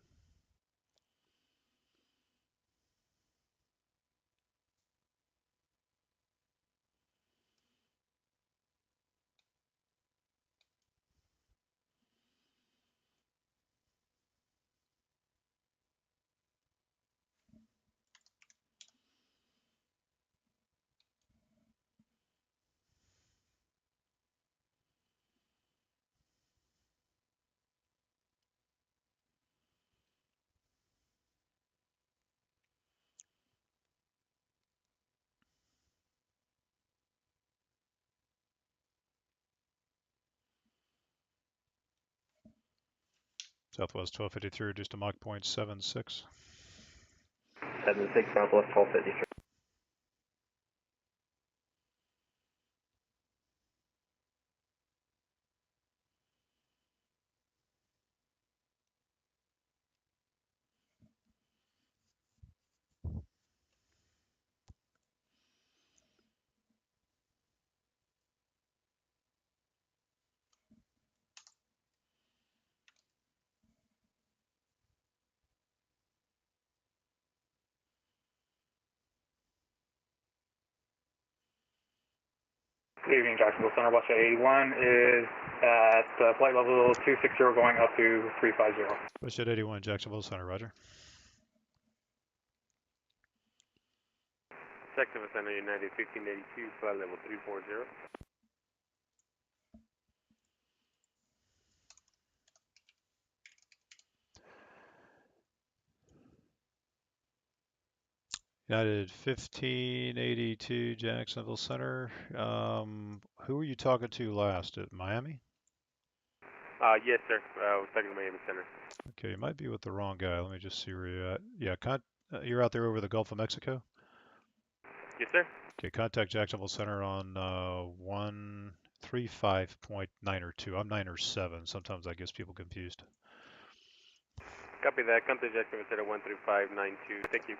Southwest 1253 reduced to Mach 0.76. 76, Southwest 1253. Evening, Jacksonville Center, West 81 is at flight level 260 going up to 350. Westjet 81, Jacksonville Center, roger. Jacksonville Center, United 1582, flight level 340. United 1582, Jacksonville Center. Who were you talking to last at Miami? Yes, sir. We're talking to Miami Center. Okay, you might be with the wrong guy. Let me just see where you're at. Yeah, you're out there over the Gulf of Mexico? Yes, sir. Okay, contact Jacksonville Center on 135.9 or 2. I'm 9 or 7. Sometimes that gets people confused. Copy that. Contact Jacksonville Center 13592. Thank you.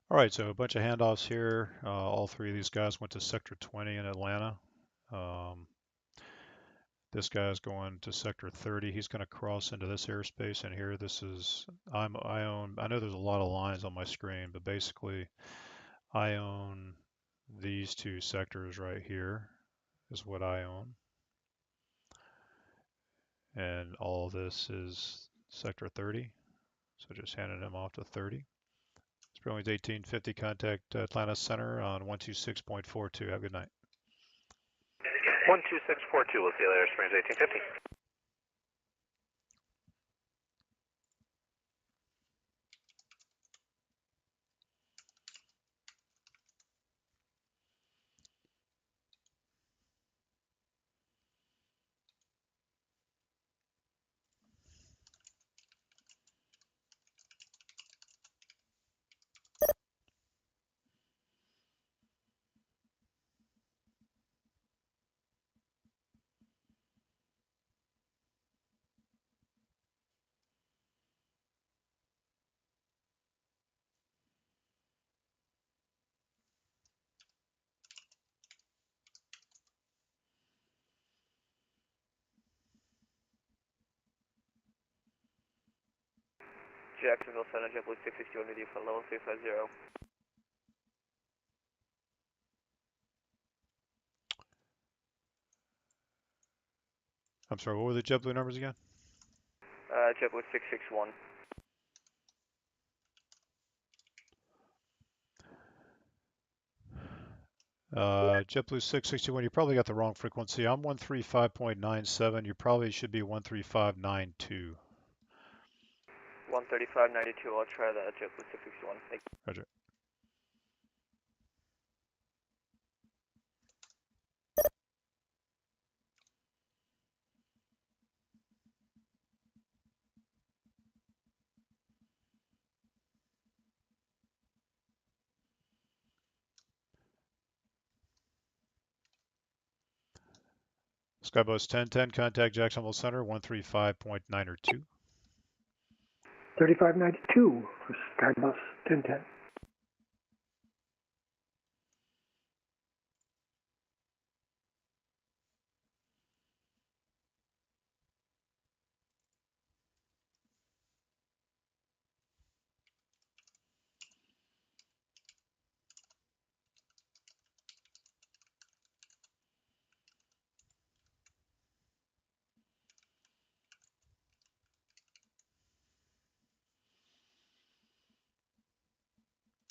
All right, so a bunch of handoffs here. All three of these guys went to Sector 20 in Atlanta. This guy's going to Sector 30. He's going to cross into this airspace, and here this is, I know there's a lot of lines on my screen, but basically I own these two sectors right here is what I own. And all this is Sector 30. So just handing him off to 30. Springs 1850, contact Atlanta Center on 126.42. Have a good night. 12642, we'll see you later, Springs 1850. Jacksonville Center, JetBlue 661 with you for level 350. I'm sorry, what were the JetBlue numbers again? JetBlue 661. JetBlue 661, you probably got the wrong frequency. I'm 135.97. You probably should be 135.92. 135.92, I'll try that, JetBlue 661. Thank you. Roger. Skybus 1010, contact Jacksonville Center, 135.9 or 2. 3592 for Skybus 1010.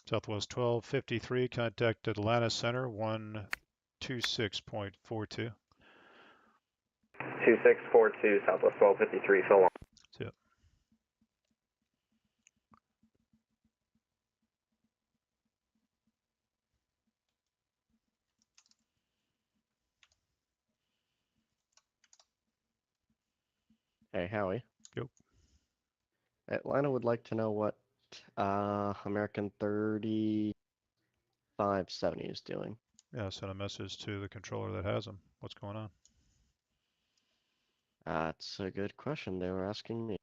Southwest 1253, contact Atlanta Center, 126.42. 2642, Southwest 1253, so long. That's it. Hey, Howie. Yep. Atlanta would like to know what American 3570 is doing. Yeah, send a message to the controller that has them. What's going on? That's a good question. They were asking me.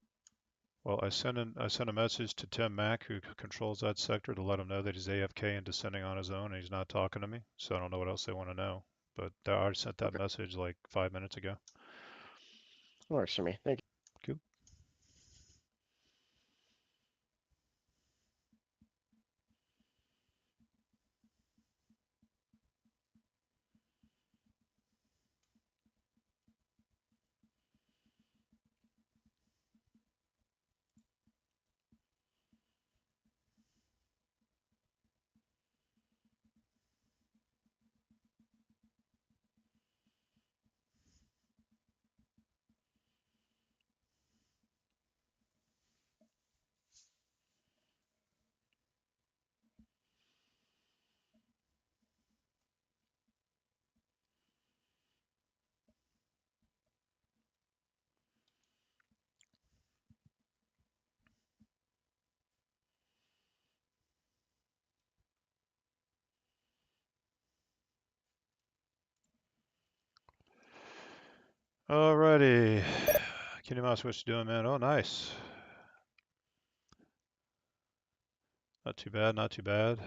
Well, I sent a message to Tim Mack, who controls that sector, to let him know that he's AFK and descending on his own, and he's not talking to me. So I don't know what else they want to know. But I already sent that message like 5 minutes ago. Works for me. Thank you. Cool. Alrighty. Kitty Mouse, what you doing, man? Oh, nice. Not too bad, not too bad.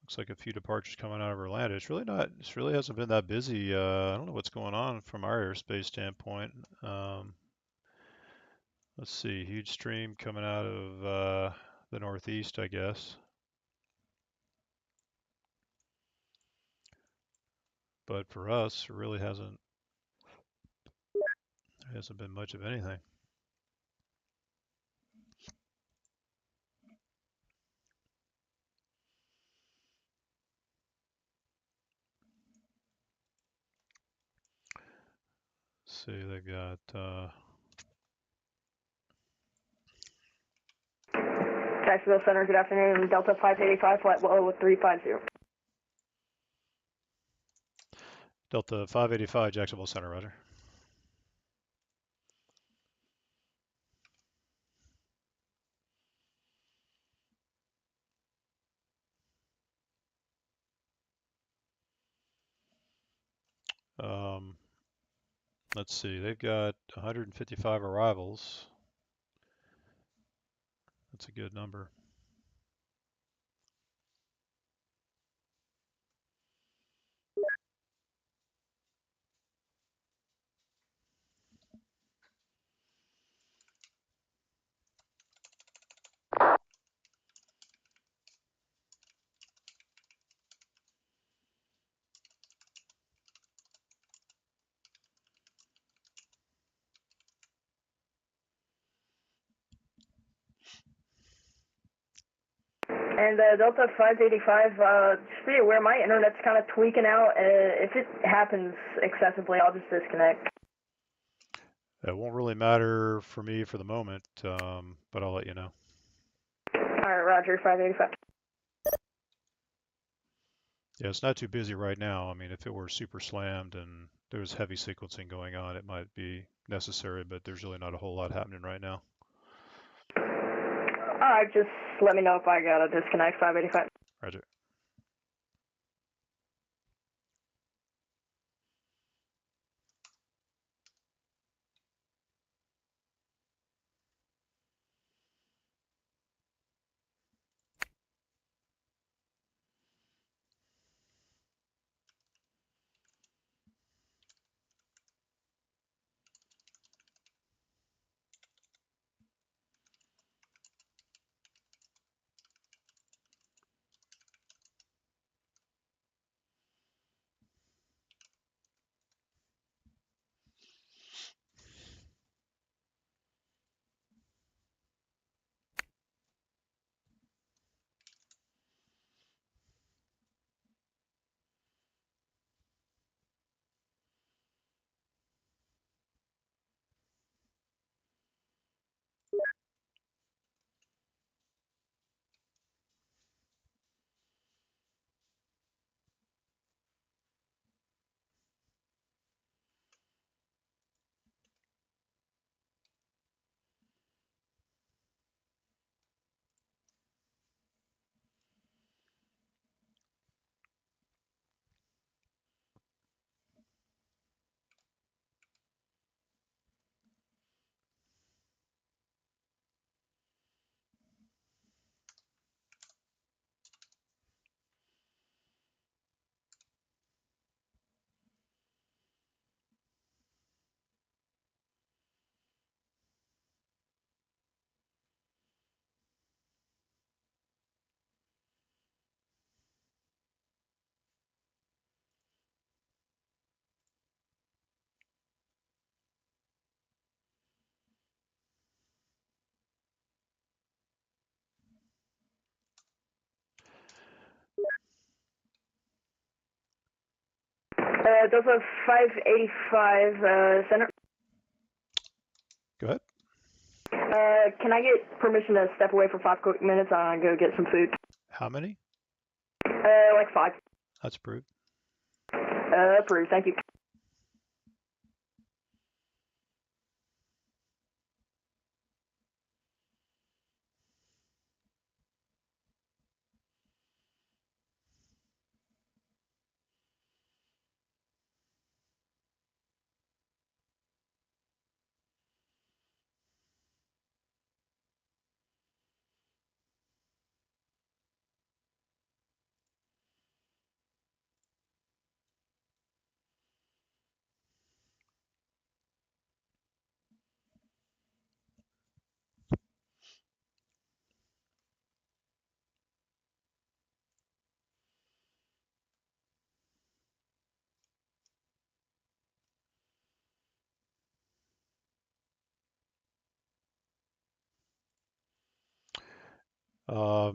Looks like a few departures coming out of Orlando. It's really hasn't been that busy. I don't know what's going on from our airspace standpoint. Let's see, huge stream coming out of the Northeast, I guess. But for us, it really hasn't been much of anything. Let's see, they've got Jacksonville Center, good afternoon. Delta 585, flight level 350. Delta 585, Jacksonville Center, roger. Let's see, they've got 155 arrivals. That's a good number. And Delta 585, just be aware my internet's kind of tweaking out. If it happens excessively, I'll just disconnect. It won't really matter for me for the moment, but I'll let you know. Alright, roger, 585. Yeah, it's not too busy right now. I mean, if it were super slammed and there was heavy sequencing going on, it might be necessary, but there's really not a whole lot happening right now. Alright, just let me know if I gotta disconnect, 585. Roger. Delta 585, center. Go ahead. Can I get permission to step away for 5 quick minutes and go get some food? How many? Like 5. That's approved. Approved, thank you.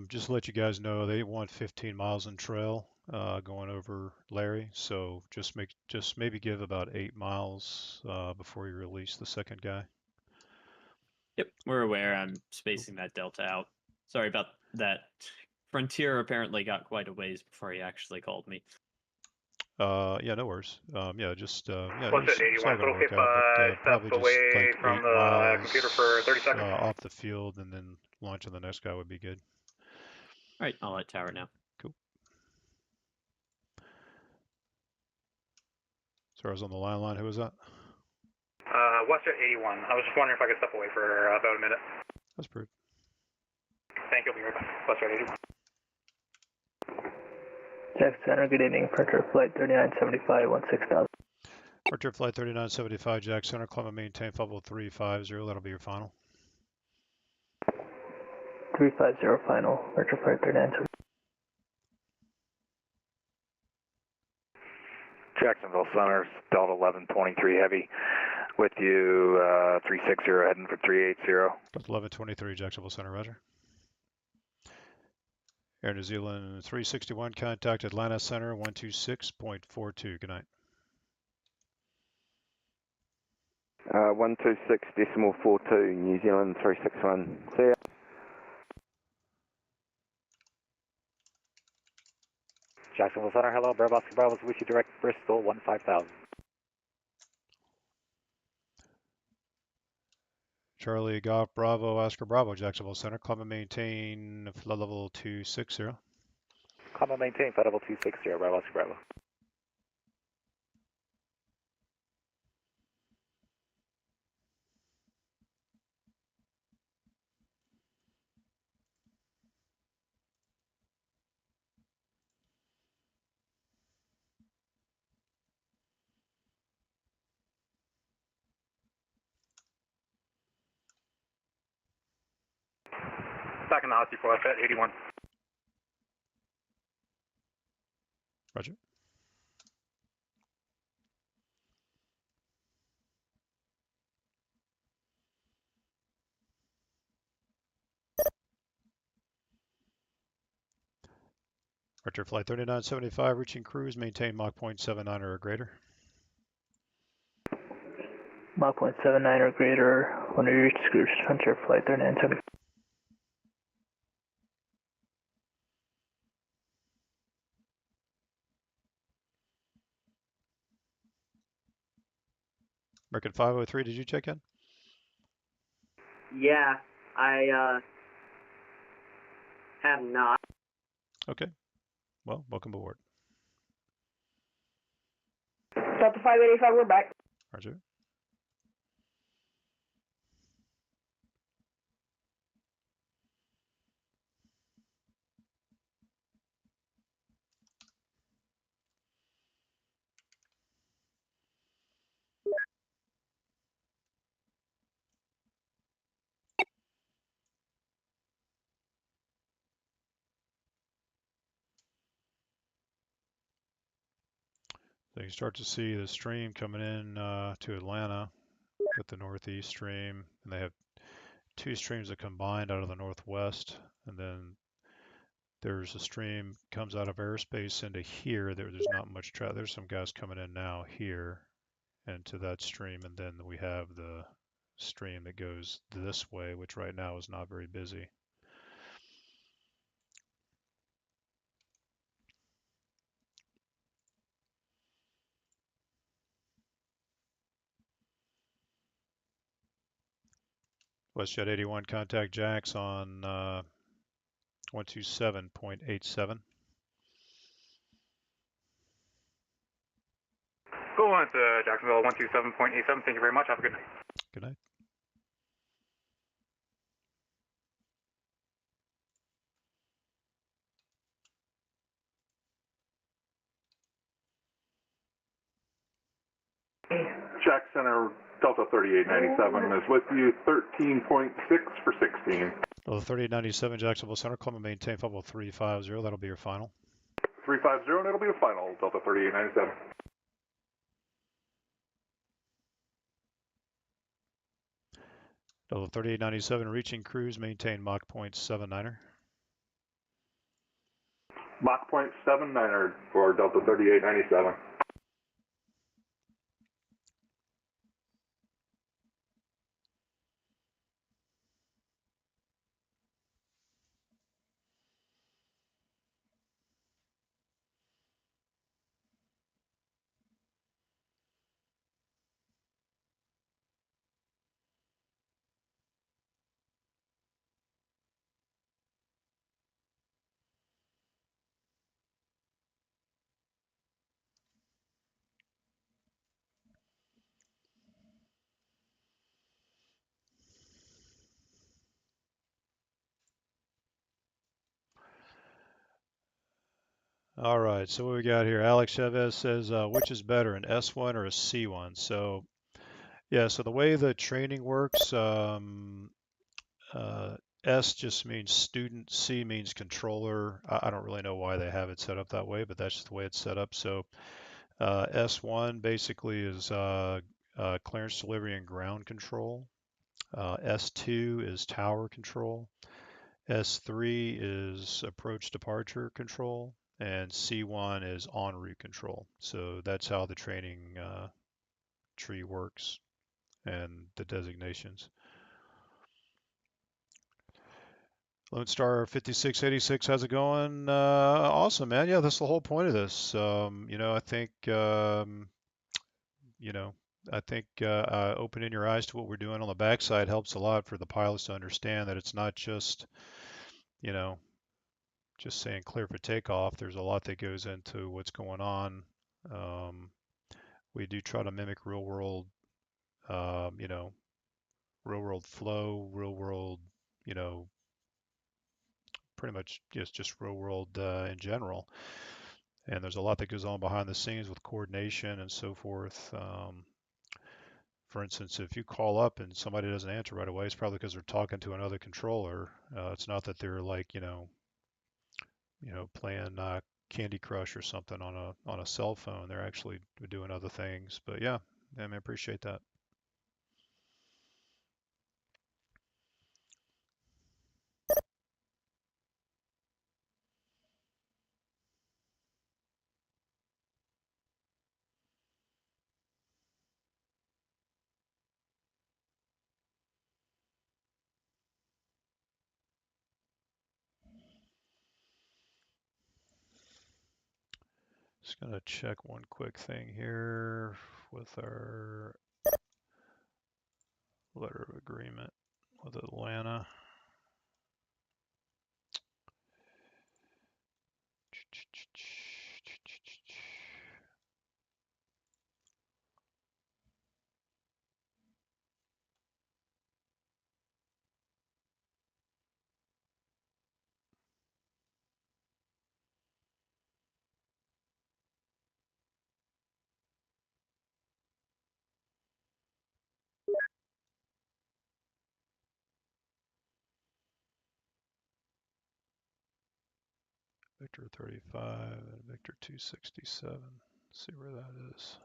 Just to let you guys know, they want 15 miles in trail going over Larry, so just maybe give about 8 miles before you release the second guy. Yep, we're aware. I'm spacing that delta out. Sorry about that. Frontier apparently got quite a ways before he actually called me. Yeah, no worries. Yeah, just yeah, What's it, it's all 81? gonna work Keep out, but step probably just away like from 8 the miles computer for 30 seconds. off the field, and then launching the next guy would be good. All right, I'll let tower now. Cool. So I was on the line. Who was that? Western 81. I was just wondering if I could step away for about a minute. That's approved. Thank you. I'll be right back. Western 81. Jack Center, good evening. Printer flight 3975, 16,000. Archer flight 3975, Jack Center, climb and maintain flight level 350. That'll be your final. 350 final. Printer flight 3975. Jacksonville Center, Delta 1123 Heavy. With you, 360 heading for 380. Delta 1123, Jacksonville Center, roger. Air New Zealand 361, contact Atlanta Center 126.42. Good night. 126.42, New Zealand 361. See ya. Jacksonville Center, hello. Bravo, Bravo's with you direct Bristol 15000. Charlie Golf Bravo, Oscar Bravo, Jacksonville Center, climb and maintain flight level 260. Climb and maintain flight level 260, Bravo, Bravo. Back in the house before I set 81. Roger. Archer flight 3975, reaching cruise, maintain Mach 0.79 or greater. Mach 0.79 or greater when we reach cruise. Frontier flight 3975. American 503, did you check in? Yeah, I have not. Okay. Well, welcome aboard. Delta 585, we're back. Roger. So you start to see the stream coming in to Atlanta with the northeast stream, and they have 2 streams that combined out of the northwest, and then there's a stream comes out of airspace into here. There's not much traffic. There's some guys coming in now here into that stream, and then we have the stream that goes this way, which right now is not very busy. WestJet 81, contact Jax on 127.87. Go on to Jacksonville 127.87. Thank you very much. Have a good night. Good night. Jack Center Delta 3897 is with you, 13.6 for 16. Well, 3897 Jacksonville Center, Columbia maintain flight level 350. That'll be your final. 350, and it'll be the final, Delta 3897. Delta 3897 reaching cruise, maintain Mach point 79er. Mach point 79er for Delta 3897. All right, so what we got here? Alex Chavez says, which is better, an S1 or a C1? So, yeah, so the way the training works, S just means student, C means controller. I don't really know why they have it set up that way, but that's just the way it's set up. So, S1 basically is clearance, delivery, and ground control. S2 is tower control. S3 is approach departure control. And C1 is en route control. So that's how the training tree works and the designations. Lone Star 5686, how's it going? Awesome, man. Yeah, that's the whole point of this. You know, I think, you know, I think opening your eyes to what we're doing on the backside helps a lot for the pilots to understand that it's not just, you know, just saying clear for takeoff. There's a lot that goes into what's going on. We do try to mimic real world, you know, real world flow, real world, you know, pretty much just real world in general. And there's a lot that goes on behind the scenes with coordination and so forth. For instance, if you call up and somebody doesn't answer right away, it's probably because they're talking to another controller. It's not that they're like, you know, playing Candy Crush or something on a cell phone. They're actually doing other things. But yeah, I appreciate that. Just gonna check one quick thing here with our letter of agreement with Atlanta. Victor 35 and Victor 267. Let's see where that is.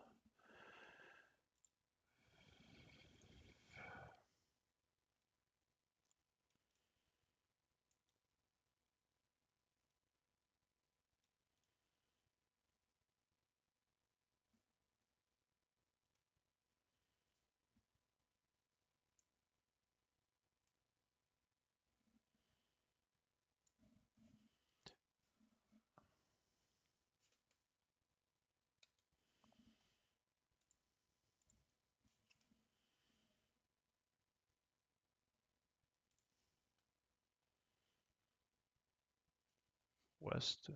West 2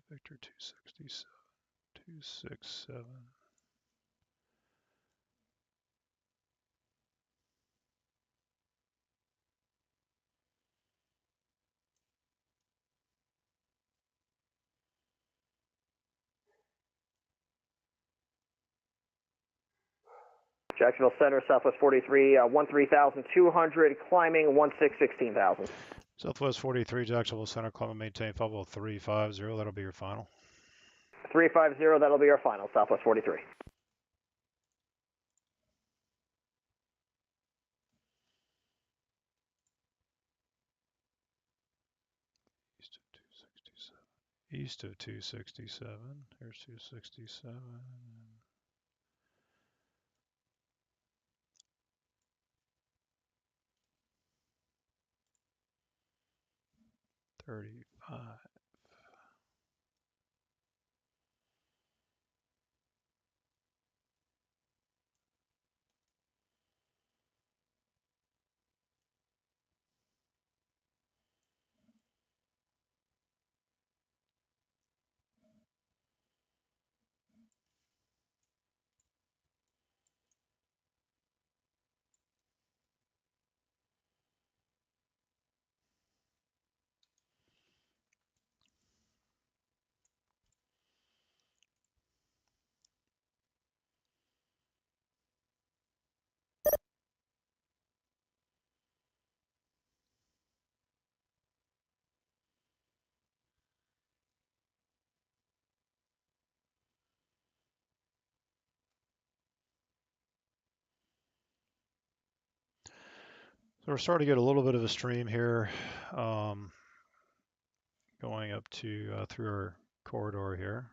Victor 267 267. Jacksonville Center, Southwest 43, 13,200, climbing 16,000. Southwest 43, Jacksonville Center, climb and maintain 50350. That'll be your final. 350, that'll be our final, Southwest 43. East of 267. Here's 267. 35. So we're starting to get a little bit of a stream here, going up to through our corridor here.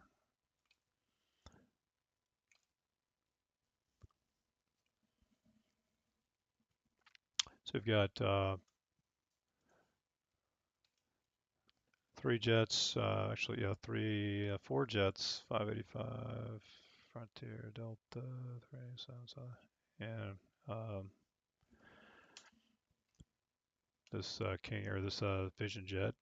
So we've got 3 jets, actually, yeah, 4 jets, 585, Frontier, Delta, 377, and this King, or this Vision jet.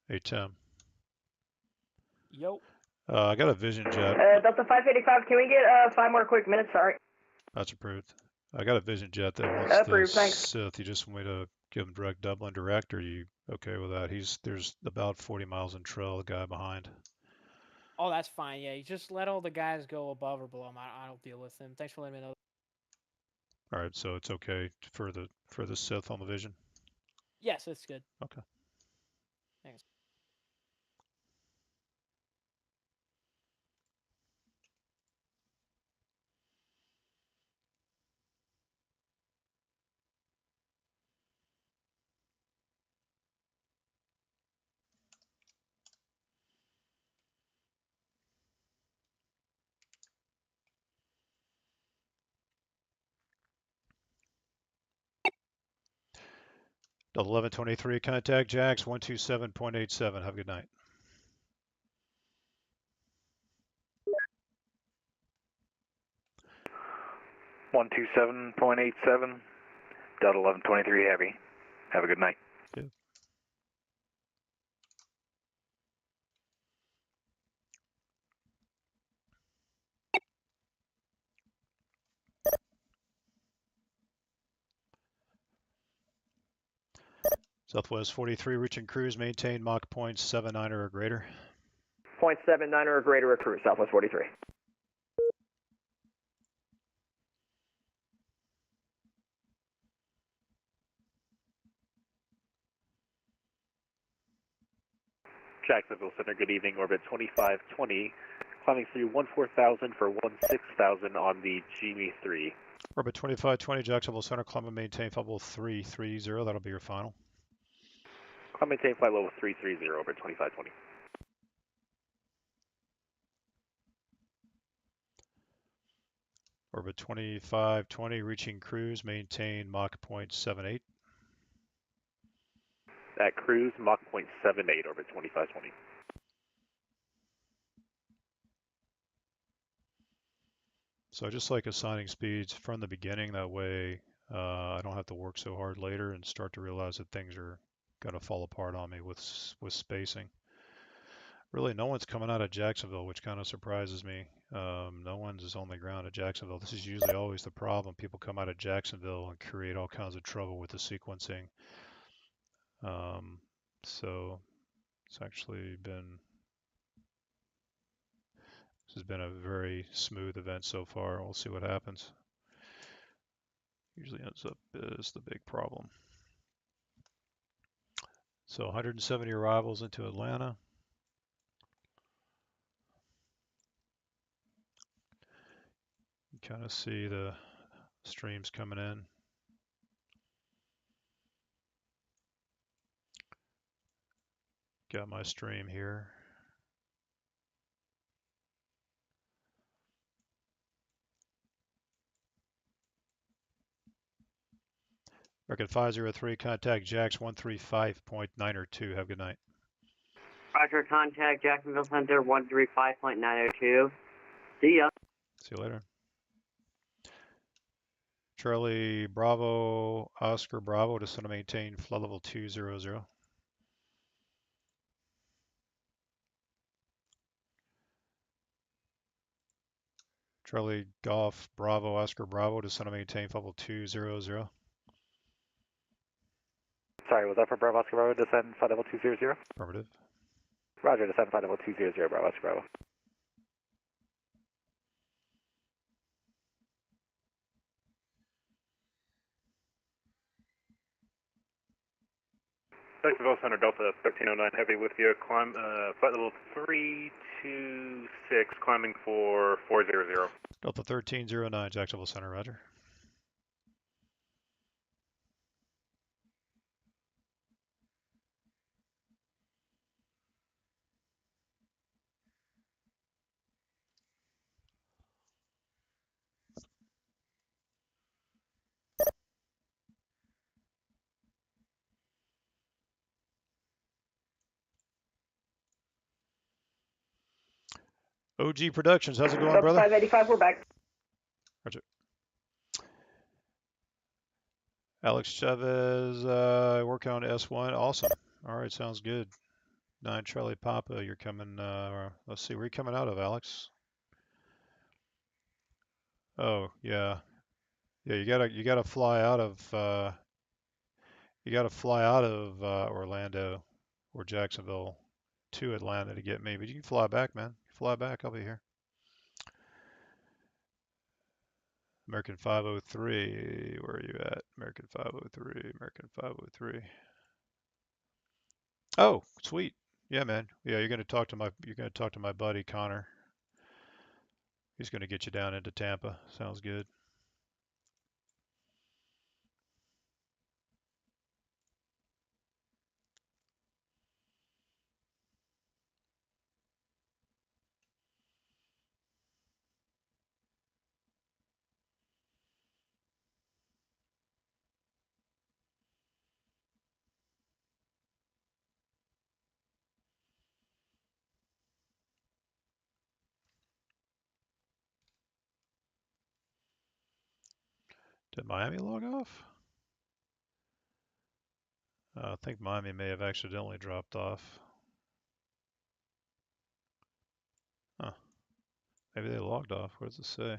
Hey, Tim. Yo. I got a Vision jet. Delta 585, can we get 5 more quick minutes? Sorry. That's approved. I got a Vision jet that wants Approved, the thanks. Sith. You just want me to give him direct Dublin direct, or are you okay with that? There's about 40 miles in trail, the guy behind. Oh, that's fine. Yeah, you just let all the guys go above or below him. I don't deal with them. Thanks for letting me know. All right, so it's okay for the Sith on the Vision? Yes, it's good. Okay. Thanks. Delta 1123, contact Jax 127.87. Have a good night. One 127.87, Delta 1123 Heavy. Have a good night. Good. Southwest 43, reaching cruise, maintain Mach points 79 or greater. 0.79 or greater at cruise, Southwest 43. Jacksonville Center, good evening, orbit 2520, climbing through 14,000 for 16,000 on the Genie 3. Orbit 2520, Jacksonville Center, climb and maintain flight level 330. That'll be your final. Climb maintain flight level 330, orbit 2520. Orbit 2520, reaching cruise, maintain Mach 0.78. at cruise, Mach 0.78 orbit 2520. So I just like assigning speeds from the beginning. That way I don't have to work so hard later and start to realize that things are going to fall apart on me with spacing. Really, no one's coming out of Jacksonville, which kind of surprises me. No one's on the ground at Jacksonville. This is usually always the problem. People come out of Jacksonville and create all kinds of trouble with the sequencing. So it's actually been, this has been a very smooth event so far. We'll see what happens. Usually ends up as the big problem. So 170 arrivals into Atlanta. You kind of see the streams coming in. Got my stream here. American 503, contact Jax 135.902. Have a good night. Roger, contact Jacksonville Center 135.902. See ya. See you later. Charlie Bravo, Oscar Bravo, descend to maintain flight level 200. Charlie Golf Bravo, Oscar Bravo, descend to maintain flight level 200. Sorry, was that for Bravo Oscar Bravo, descend flight level 200? Affirmative. Roger, descend flight level 200, Bravo Oscar Bravo. Jacksonville Center Delta 1309 Heavy with you, climb, flight level 326, climbing for 400. Delta 1309, Jacksonville Center, roger. OG Productions, how's it going, brother? 585, we're back. Roger. Alex Chavez, working on S1. Awesome. All right, sounds good. 9 Charlie Papa, you're coming, let's see, where are you coming out of, Alex? Oh, yeah. Yeah, you gotta fly out of, Orlando or Jacksonville to Atlanta to get me, but you can fly back, man. Fly back, I'll be here. American 503, where are you at? American 503, American 503. Oh, sweet. Yeah, man. Yeah, you're gonna talk to my buddy Connor. He's gonna get you down into Tampa. Sounds good. Did Miami log off? I think Miami may have accidentally dropped off. Huh. Maybe they logged off. What does it say?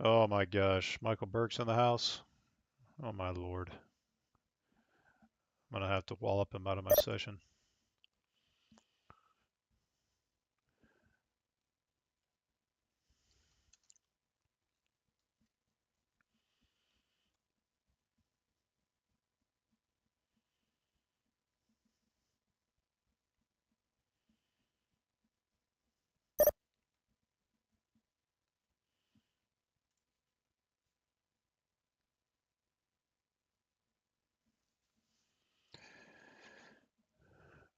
Oh my gosh, Michael Burke's in the house. Oh my lord. I'm gonna have to wallop him out of my session.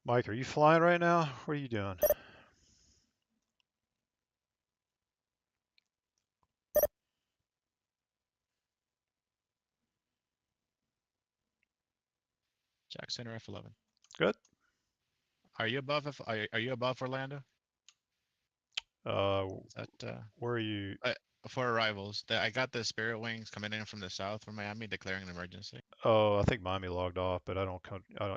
Mike, are you flying right now? What are you doing? Jack Center F11. Good. Are you above are you above Orlando? Where are you? For arrivals, I got the Spirit Wings coming in from the south from Miami declaring an emergency. Oh, I think Miami logged off, but I don't.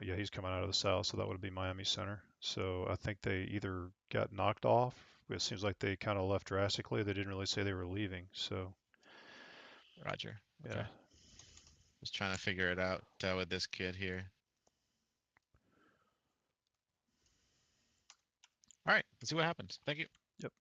Yeah, he's coming out of the south, so that would be Miami Center. So I think they either got knocked off. It seems like they kind of left drastically. They didn't really say they were leaving. So. Roger. Okay. Yeah. Just trying to figure it out with this kid here. All right, let's see what happens. Thank you. Yep.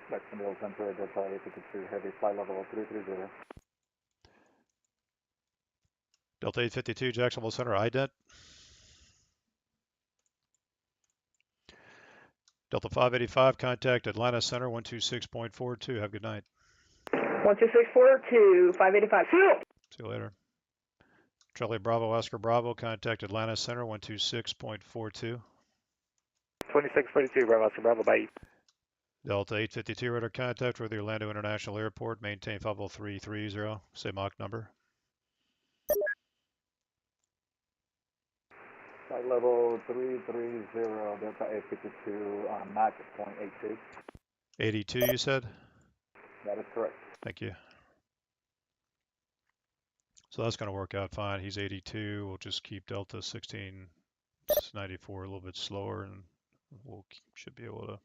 Jacksonville Center, Delta 852 Heavy, flight level 330. Delta 852, Jacksonville Center, ident. Delta 585, contact Atlanta Center 126.42. Have a good night. 12642, 585. See you later. Charlie Bravo, Oscar Bravo, contact Atlanta Center 126.42. 2642, Bravo, Oscar Bravo, bye. Delta 852, radar contact with the Orlando International Airport, maintain 50330. Say Mach number. Flight level 330, Delta 852, Mach .82. 82, you said? That is correct. Thank you. So that's going to work out fine. He's 82. We'll just keep Delta 1694 a little bit slower, and should be able to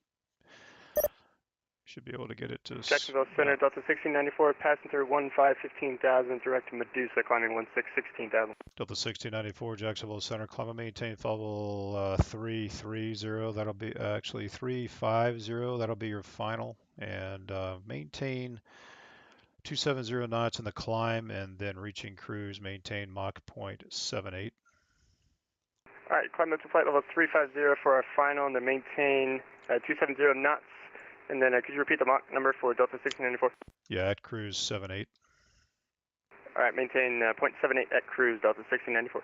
get it to. Jacksonville Center, Delta 1694, passing through 1515,000, direct to Medusa, climbing 1616,000. Delta 1694, Jacksonville Center, climb and maintain level 330. That'll be actually 350. That'll be your final, and maintain 270 knots in the climb, and then reaching cruise, maintain Mach 0.78. All right, climb up to flight level 350 for our final, and then maintain 270 knots. And then could you repeat the Mach number for Delta 1694? Yeah, at cruise 78. All right, maintain 0.78 at cruise, Delta 1694.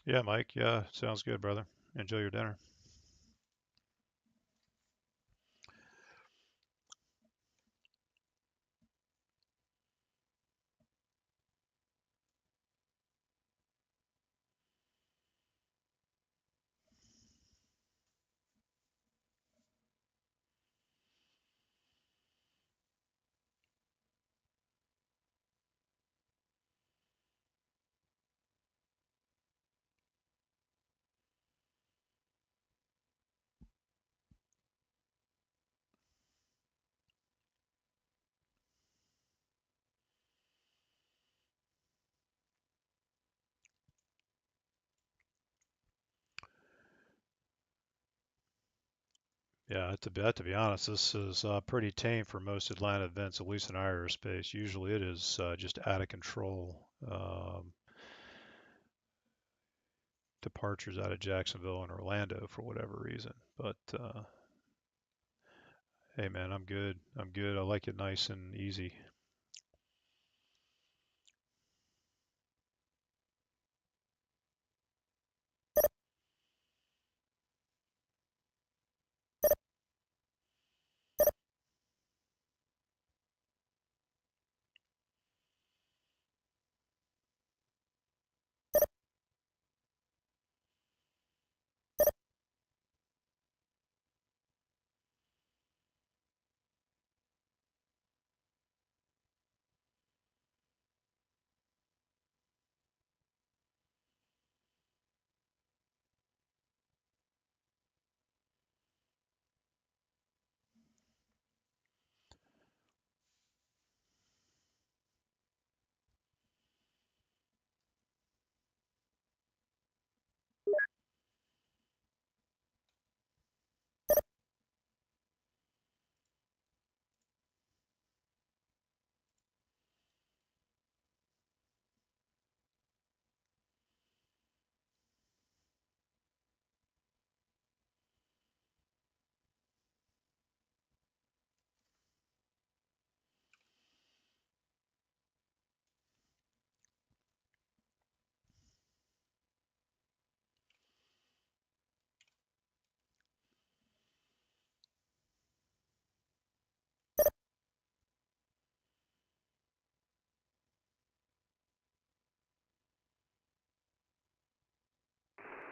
Yeah, Mike. Yeah, sounds good, brother. Enjoy your dinner. Yeah, to be honest, this is pretty tame for most Atlanta events, at least in our airspace. Usually it is just out of control. Departures out of Jacksonville and Orlando for whatever reason. But hey, man, I'm good. I'm good. I like it nice and easy.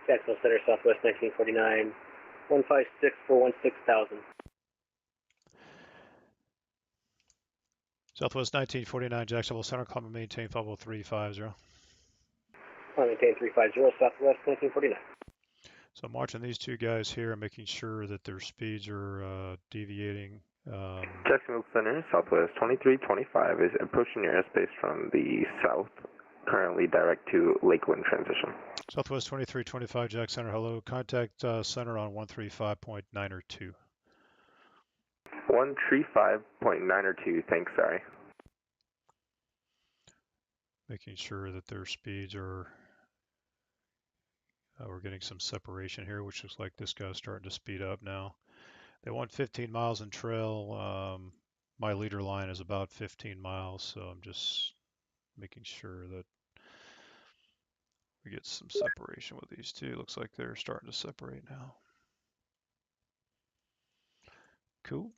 Jacksonville Center, Southwest 1949, 156 for 16,000. Southwest 1949, Jacksonville Center, climb and maintain 50350. Maintain 350, Southwest 1949. So I'm watching these two guys here and making sure that their speeds are deviating. Jacksonville Center, Southwest 2325 is approaching your airspace from the south, currently direct to Lakeland transition. Southwest 2325, Jack Center, hello. Contact center on 135.902. 135.902, thanks, sorry. Making sure that their speeds are, we're getting some separation here, which looks like this guy's starting to speed up now. They want 15 miles in trail. My leader line is about 15 miles, so I'm just making sure that we get some separation with these two. Looks like they're starting to separate now. Cool.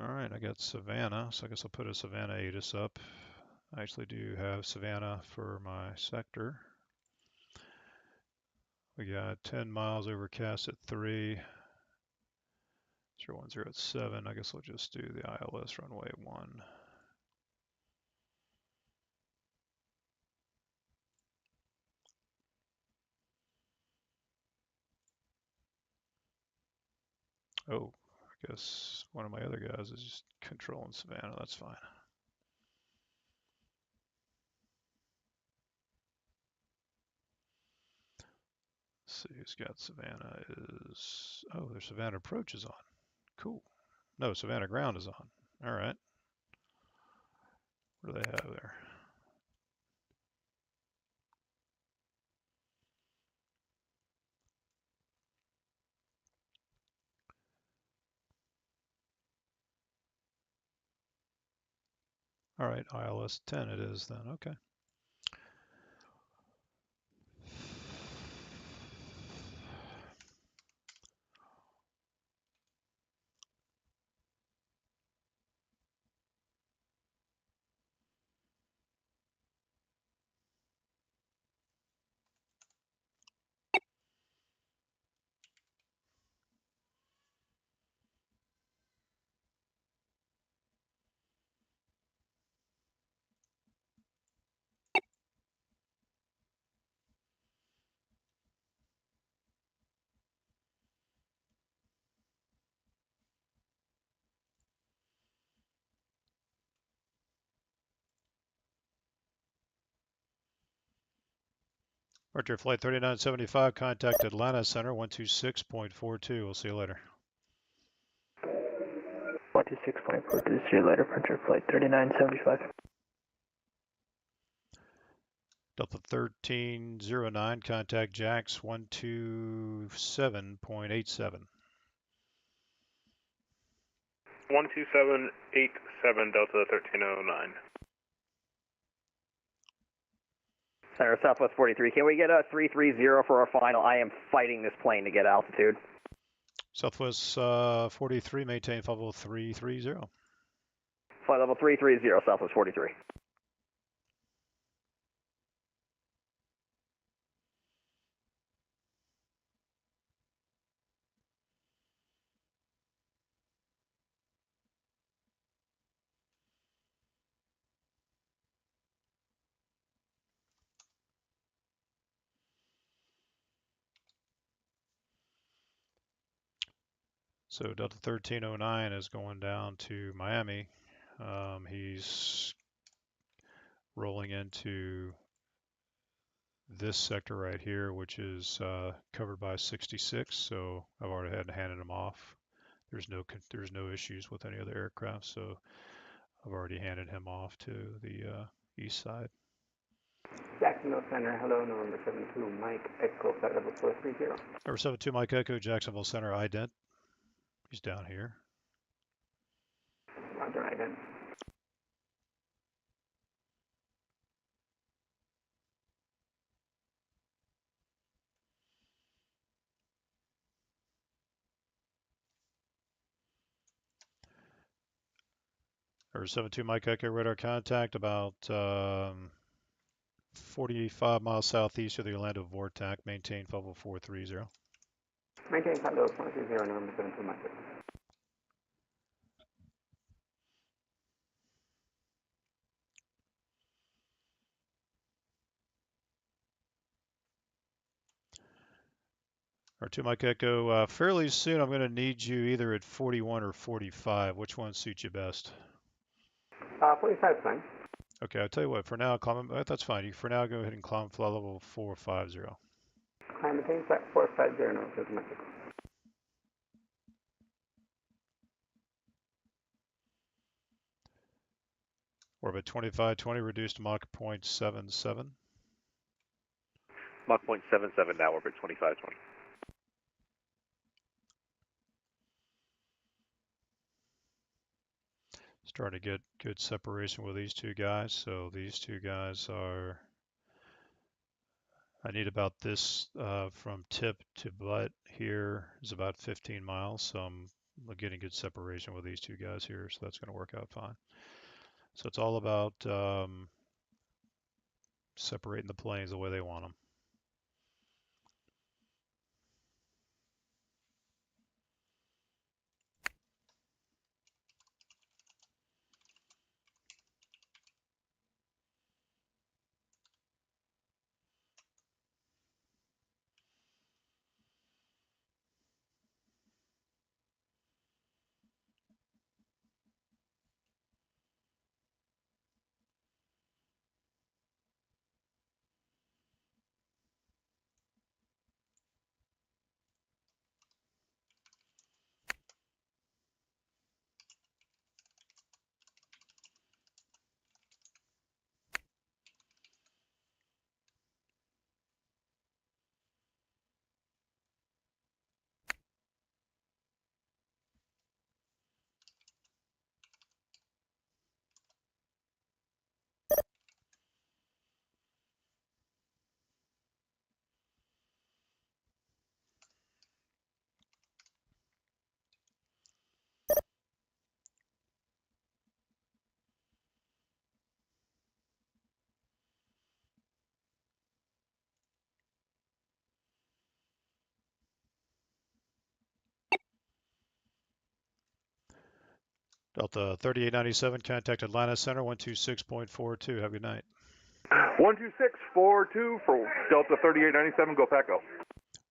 All right, I got Savannah, so I guess I'll put a Savannah ATIS up. I actually do have Savannah for my sector. We got 10 miles overcast at 3. 010 at 7. I guess we'll just do the ILS runway 1. Oh, I guess one of my other guys is just controlling Savannah. That's fine. Let's see who's got Savannah is, oh, their Savannah approach is on. Cool. No, Savannah ground is on. All right. What do they have there? All right, ILS 10 it is then. Okay. Roger, flight 3975, contact Atlanta Center 126.42. We'll see you later. 126.42, see you later, Printer flight 3975. Delta 1309, contact JAX 127.87. 12787 Delta 1309. Center Southwest 43, can we get a 330 for our final? I am fighting this plane to get altitude. Southwest 43, maintain flight level 330. Flight level 330, Southwest 43. So Delta 1309 is going down to Miami. He's rolling into this sector right here, which is covered by 66. So I've already handed him off. There's no issues with any other aircraft, so I've already handed him off to the east side. Jacksonville Center, hello, November 72, Mike Echo, flight level 430. Number 72, Mike Echo, Jacksonville Center, ident. He's down here. Roger, ident. Number 72, Mike Echo, radar contact about 45 miles southeast of the Orlando Vortac. Maintain flight level 430. Maintain flight level 430, November 72, Mike Echo. R2 Mike Echo, fairly soon I'm going to need you either at 41 or 45. Which one suits you best? 45 fine. Okay, I'll tell you what, for now, that's fine. For now, go ahead and climb flight level 450. Climb maintain flight 450, November 72, Mike Echo. Orbit 2520, reduced to Mach 0.77. Mach 0.77 now, orbit 2520. Starting to get good separation with these two guys. So these two guys are, I need about this from tip to butt here is about 15 miles. So I'm getting good separation with these two guys here. So that's going to work out fine. So it's all about separating the planes the way they want them. Delta 3897, contact Atlanta Center 126.42. Have a good night. 12642 for Delta 3897, go Paco.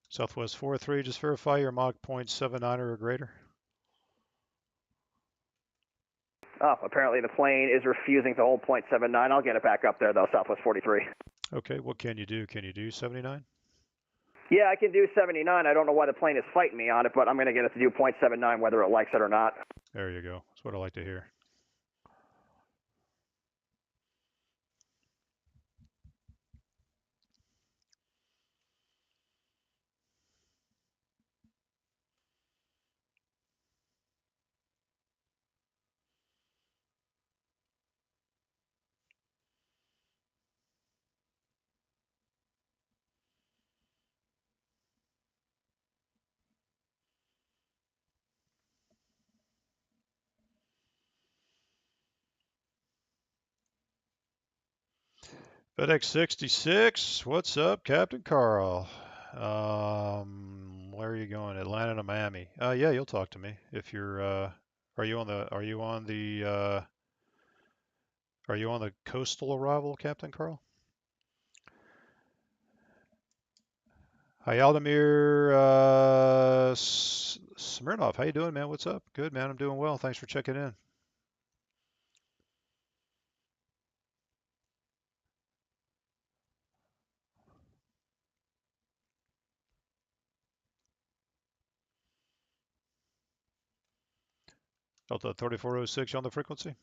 Southwest 43, just verify your Mach 0.79 or greater. Oh, apparently the plane is refusing to hold 0.79. I'll get it back up there though, Southwest 43. Okay, what can you do? Can you do 79? Yeah, I can do 79. I don't know why the plane is fighting me on it, but I'm going to get it to do 0.79 whether it likes it or not. There you go. That's what I like to hear. FedEx 66, what's up, Captain Carl? Where are you going? Atlanta to Miami. Yeah, you'll talk to me if you're. Are you on the coastal arrival, Captain Carl? Hi, Aldemir Smirnov. How you doing, man? What's up? Good, man. I'm doing well. Thanks for checking in. Delta 3406 on the frequency.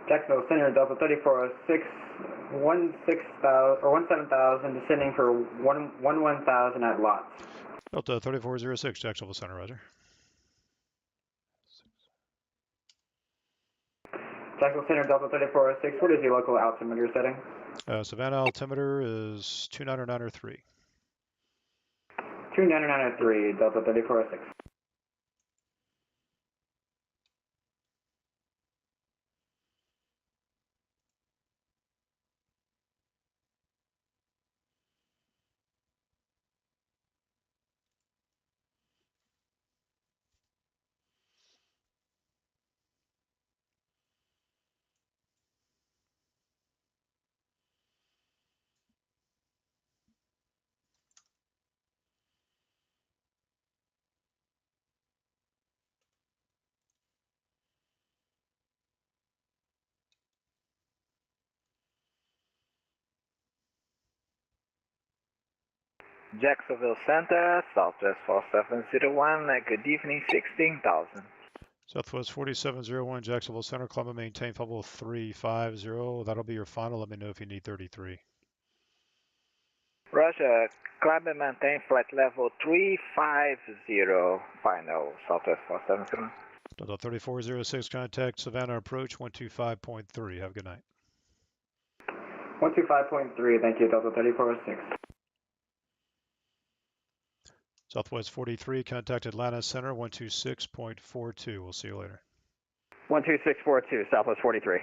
Jacksonville Center, Delta 3406, 17,000, descending for 11,000 at lots. Delta 3406, Jacksonville Center, roger. Jacksonville Center, Delta 3406, what is your local altimeter setting? Savannah altimeter is 29903. 29903, Delta 3406. Jacksonville Center, Southwest 4701, good evening, 16,000. Southwest 4701, Jacksonville Center, climb and maintain flight level 350. That'll be your final. Let me know if you need 33. Roger, climb and maintain flight level 350, final, Southwest 4701. Delta 3406, contact Savannah approach 125.3. Have a good night. 125.3, thank you, Delta 3406. Southwest 43, contact Atlanta Center 126.42. We'll see you later. 12642, Southwest 43.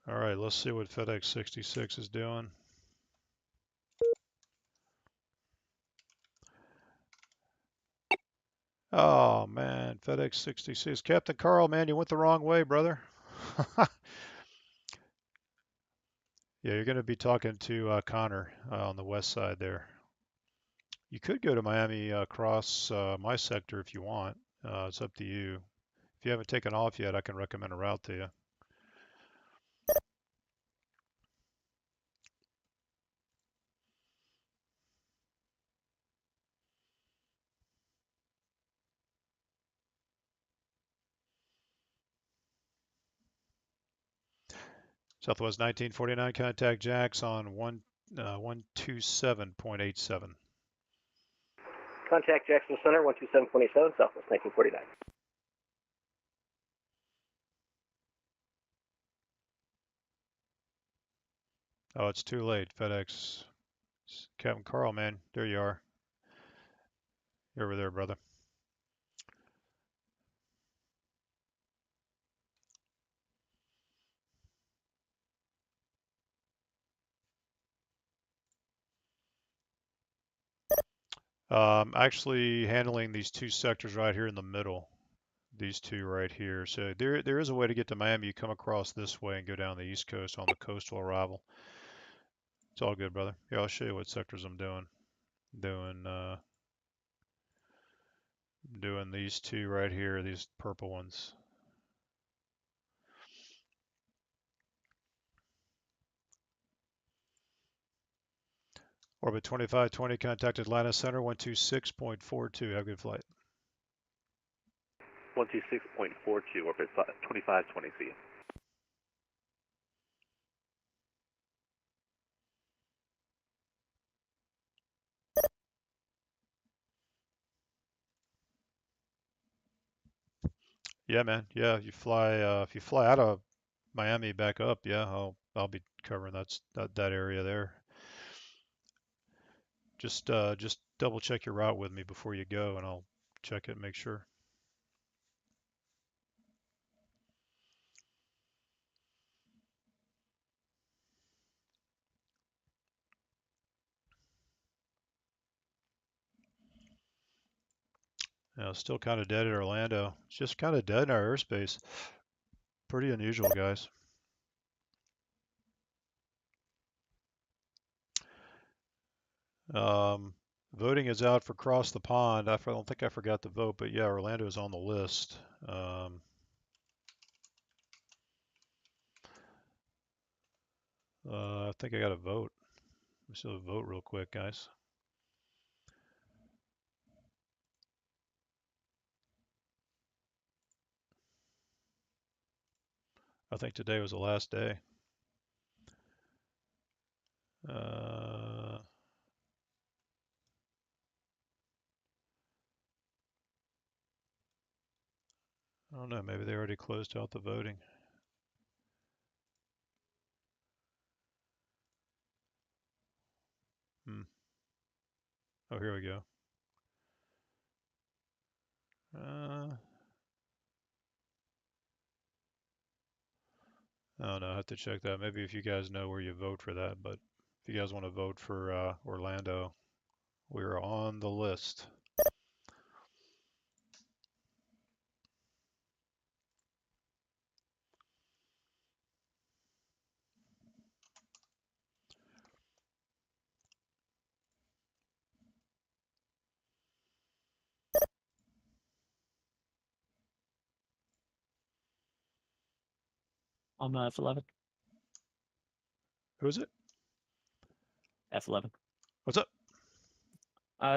All right, let's see what FedEx 66 is doing. Oh, man, FedEx 66. Captain Carl, man, you went the wrong way, brother. Yeah, you're going to be talking to Connor on the west side there. You could go to Miami across my sector if you want. It's up to you. If you haven't taken off yet, I can recommend a route to you. Southwest 1949, contact Jax on 127.87. Contact Jacksonville Center, 127.87, Southwest 1949. Oh, it's too late. FedEx. Captain Carl, man, there you are. You're over there, brother. Actually handling these two sectors right here in the middle. These two right here. So there is a way to get to Miami. You come across this way and go down the East Coast on the coastal arrival. It's all good, brother. Yeah, I'll show you what sectors I'm doing. Doing these two right here, these purple ones. Orbit 2520, contact Atlanta Center, 126.42. Have a good flight. 126.42, orbit 2520, see you. Yeah, man. Yeah, you fly. If you fly out of Miami back up, yeah, I'll be covering that area there. Just double check your route with me before you go, and I'll check it and make sure. Yeah, it's still kind of dead at Orlando. It's just kind of dead in our airspace. Pretty unusual, guys. Voting is out for Cross the Pond. I don't think I forgot to vote, but yeah, Orlando is on the list. I think I got to vote. Let's do a vote real quick, guys. I think today was the last day. I don't know, maybe they already closed out the voting. Oh, here we go. Oh no, I have to check that. Maybe if you guys know where you vote for that, but if you guys want to vote for Orlando, we're on the list. On F11. Who is it? F11. What's up?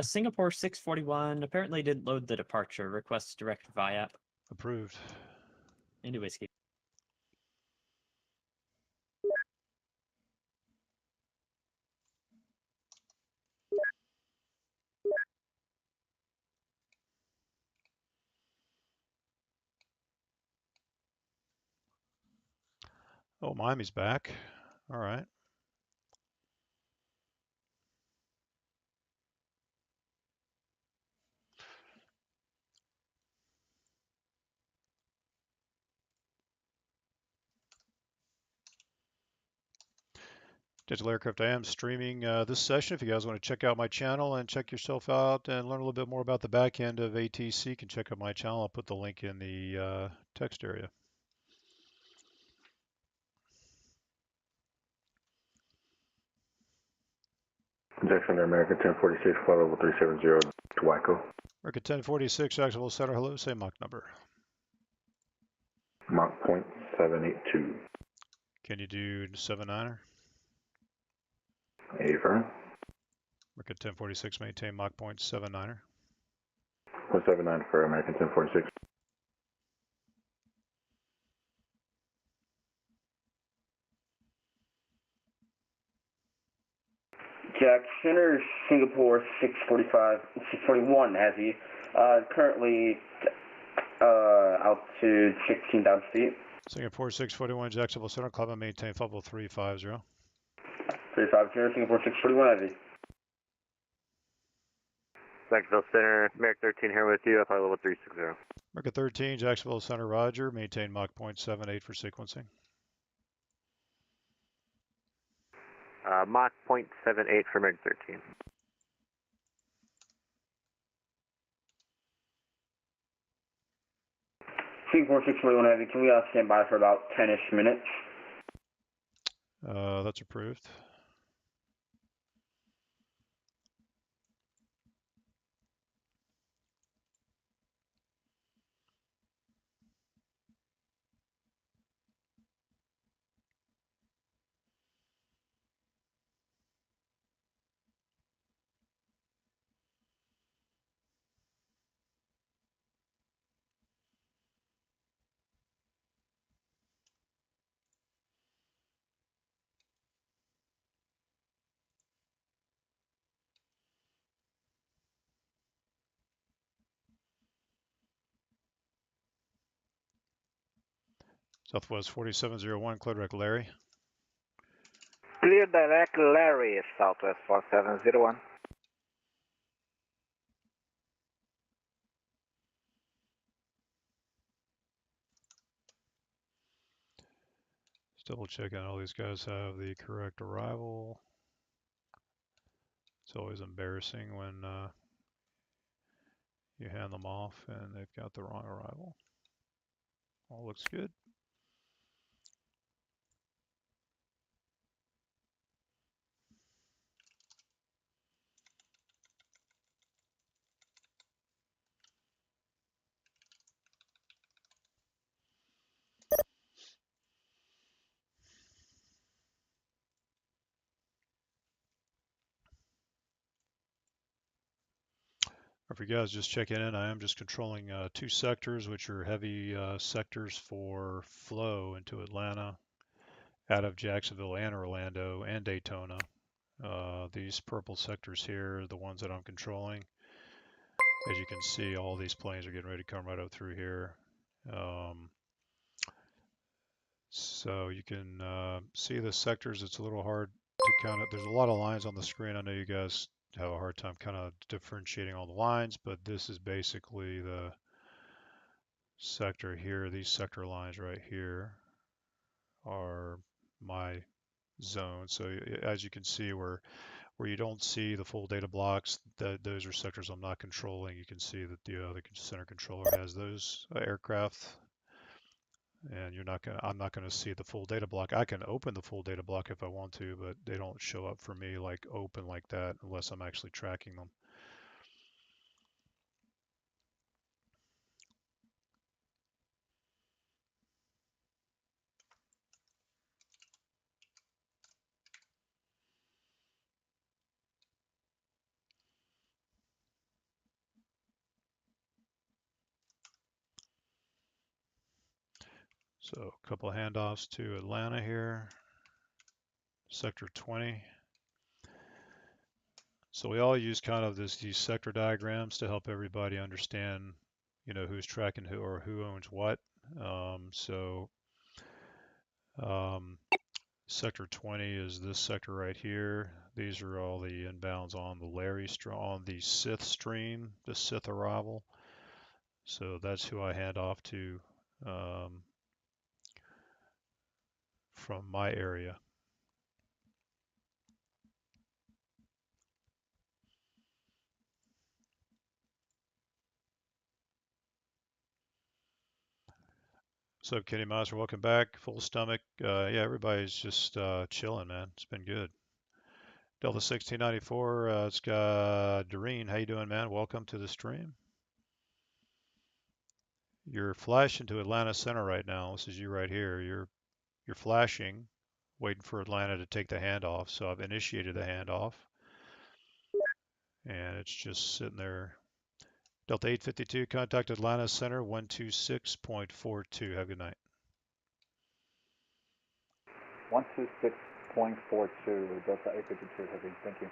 Singapore 641 apparently didn't load the departure. Requests direct via. Approved. Into whiskey. Oh, Miami's back. All right. Digital Aircraft, I am streaming this session. If you guys want to check out my channel and check yourself out and learn a little bit more about the back end of ATC, you can check out my channel. I'll put the link in the text area. Jackson, American 1046, flight level 370 to Waco. American 1046, Jacksonville Center. Hello, say Mach number. Mach 0.782. Can you do 79er? Affirm. American 1046, maintain Mach 0.79er. 0.79 for American 1046. Jack, Center Singapore 641 has you. Currently altitude 16,000 feet. Singapore 641, Jacksonville Center, climb and maintain flight level 350. 350, Singapore 641 Heavy. Jacksonville Center, Merrick 13 here with you, FI level 360. America 13, Jacksonville Center, Roger. Maintain Mach 0.78 for sequencing. Mach 0.78 for Merrick 13. Singapore 641 Heavy, can we stand by for about 10-ish minutes? That's approved. Southwest 4701, clear direct Larry. Clear direct Larry, Southwest 4701. Just double checking all these guys have the correct arrival. It's always embarrassing when you hand them off and they've got the wrong arrival. All looks good. If you guys just checking in, I am just controlling 2 sectors, which are heavy sectors for flow into Atlanta, out of Jacksonville and Orlando and Daytona. These purple sectors here are the ones that I'm controlling. As you can see, all these planes are getting ready to come right up through here. So you can see the sectors. It's a little hard to kind of, there's a lot of lines on the screen. I know you guys have a hard time kind of differentiating all the lines, but this is basically the sector here. These sector lines right here are my zone. So as you can see, where you don't see the full data blocks, those are sectors I'm not controlling. You can see that the center controller has those aircraft, and I'm not gonna see the full data block. I can open the full data block if I want to, but they don't show up for me like open like that unless I'm actually tracking them. So a couple of handoffs to Atlanta here, sector 20. So we all use kind of these sector diagrams to help everybody understand, who's tracking who or who owns what. Sector 20 is this sector right here. These are all the inbounds on the Sith stream, the Sith arrival. So that's who I hand off to from my area. So Kenny Master, welcome back. Full stomach. Yeah, everybody's just chilling, man. It's been good. Delta 1694, it's got Doreen. How you doing, man? Welcome to the stream. You're flashing to Atlanta Center right now. This is you right here. You're flashing, waiting for Atlanta to take the handoff. So I've initiated the handoff, and it's just sitting there. Delta 852, contact Atlanta Center 126.42. Have a good night. 126.42, Delta 852 Heavy. Thank you.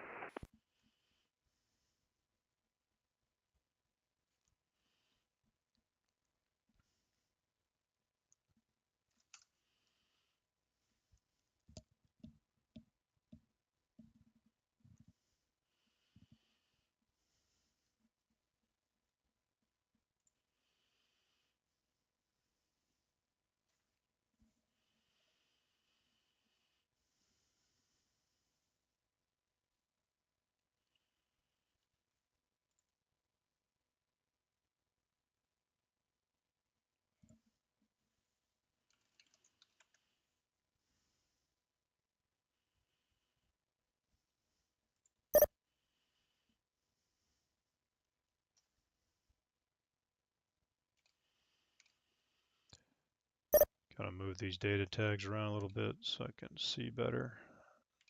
Kind of move these data tags around a little bit so I can see better.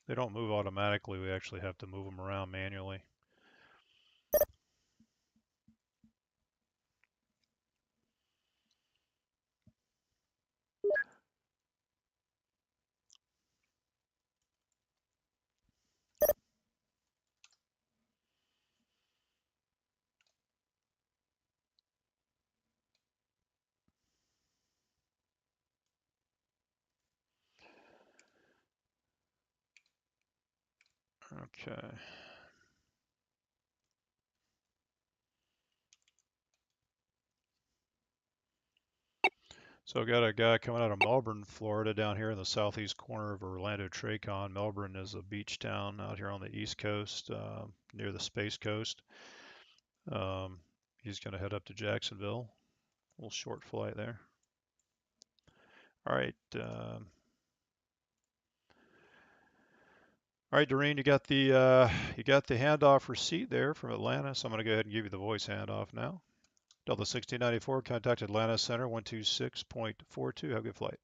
They don't move automatically. We actually have to move them around manually. Okay. So I got a guy coming out of Melbourne, Florida, down here in the southeast corner of Orlando Tracon. Melbourne is a beach town out here on the east coast, near the Space Coast. He's going to head up to Jacksonville. A little short flight there. All right. All right, Doreen, you got the handoff receipt there from Atlanta, so I'm going to go ahead and give you the voice handoff now. Delta 1694, contact Atlanta Center 126.42. Have a good flight.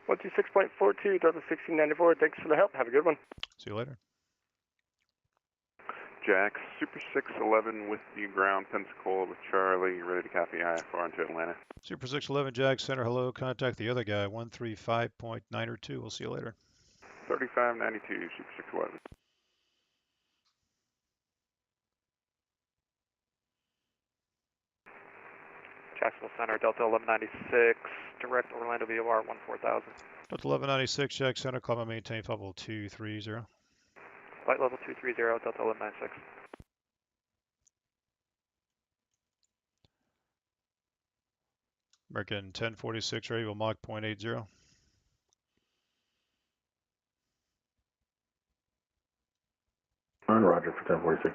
126.42, Delta 1694. Thanks for the help. Have a good one. See you later. Jack, Super 611 with you, ground Pensacola with Charlie. You ready to copy IFR into Atlanta? Super 611, Jag Center, hello. Contact the other guy, 135.902. We'll see you later. 3592, Super 611. Jacksonville Center, Delta 1196, direct Orlando VOR 14000. Delta 1196, Jag Center, climb and maintain flight level 230. Flight level 230, Delta 1196. American 1046, ready, will Mach 0.80. On Roger for 1046.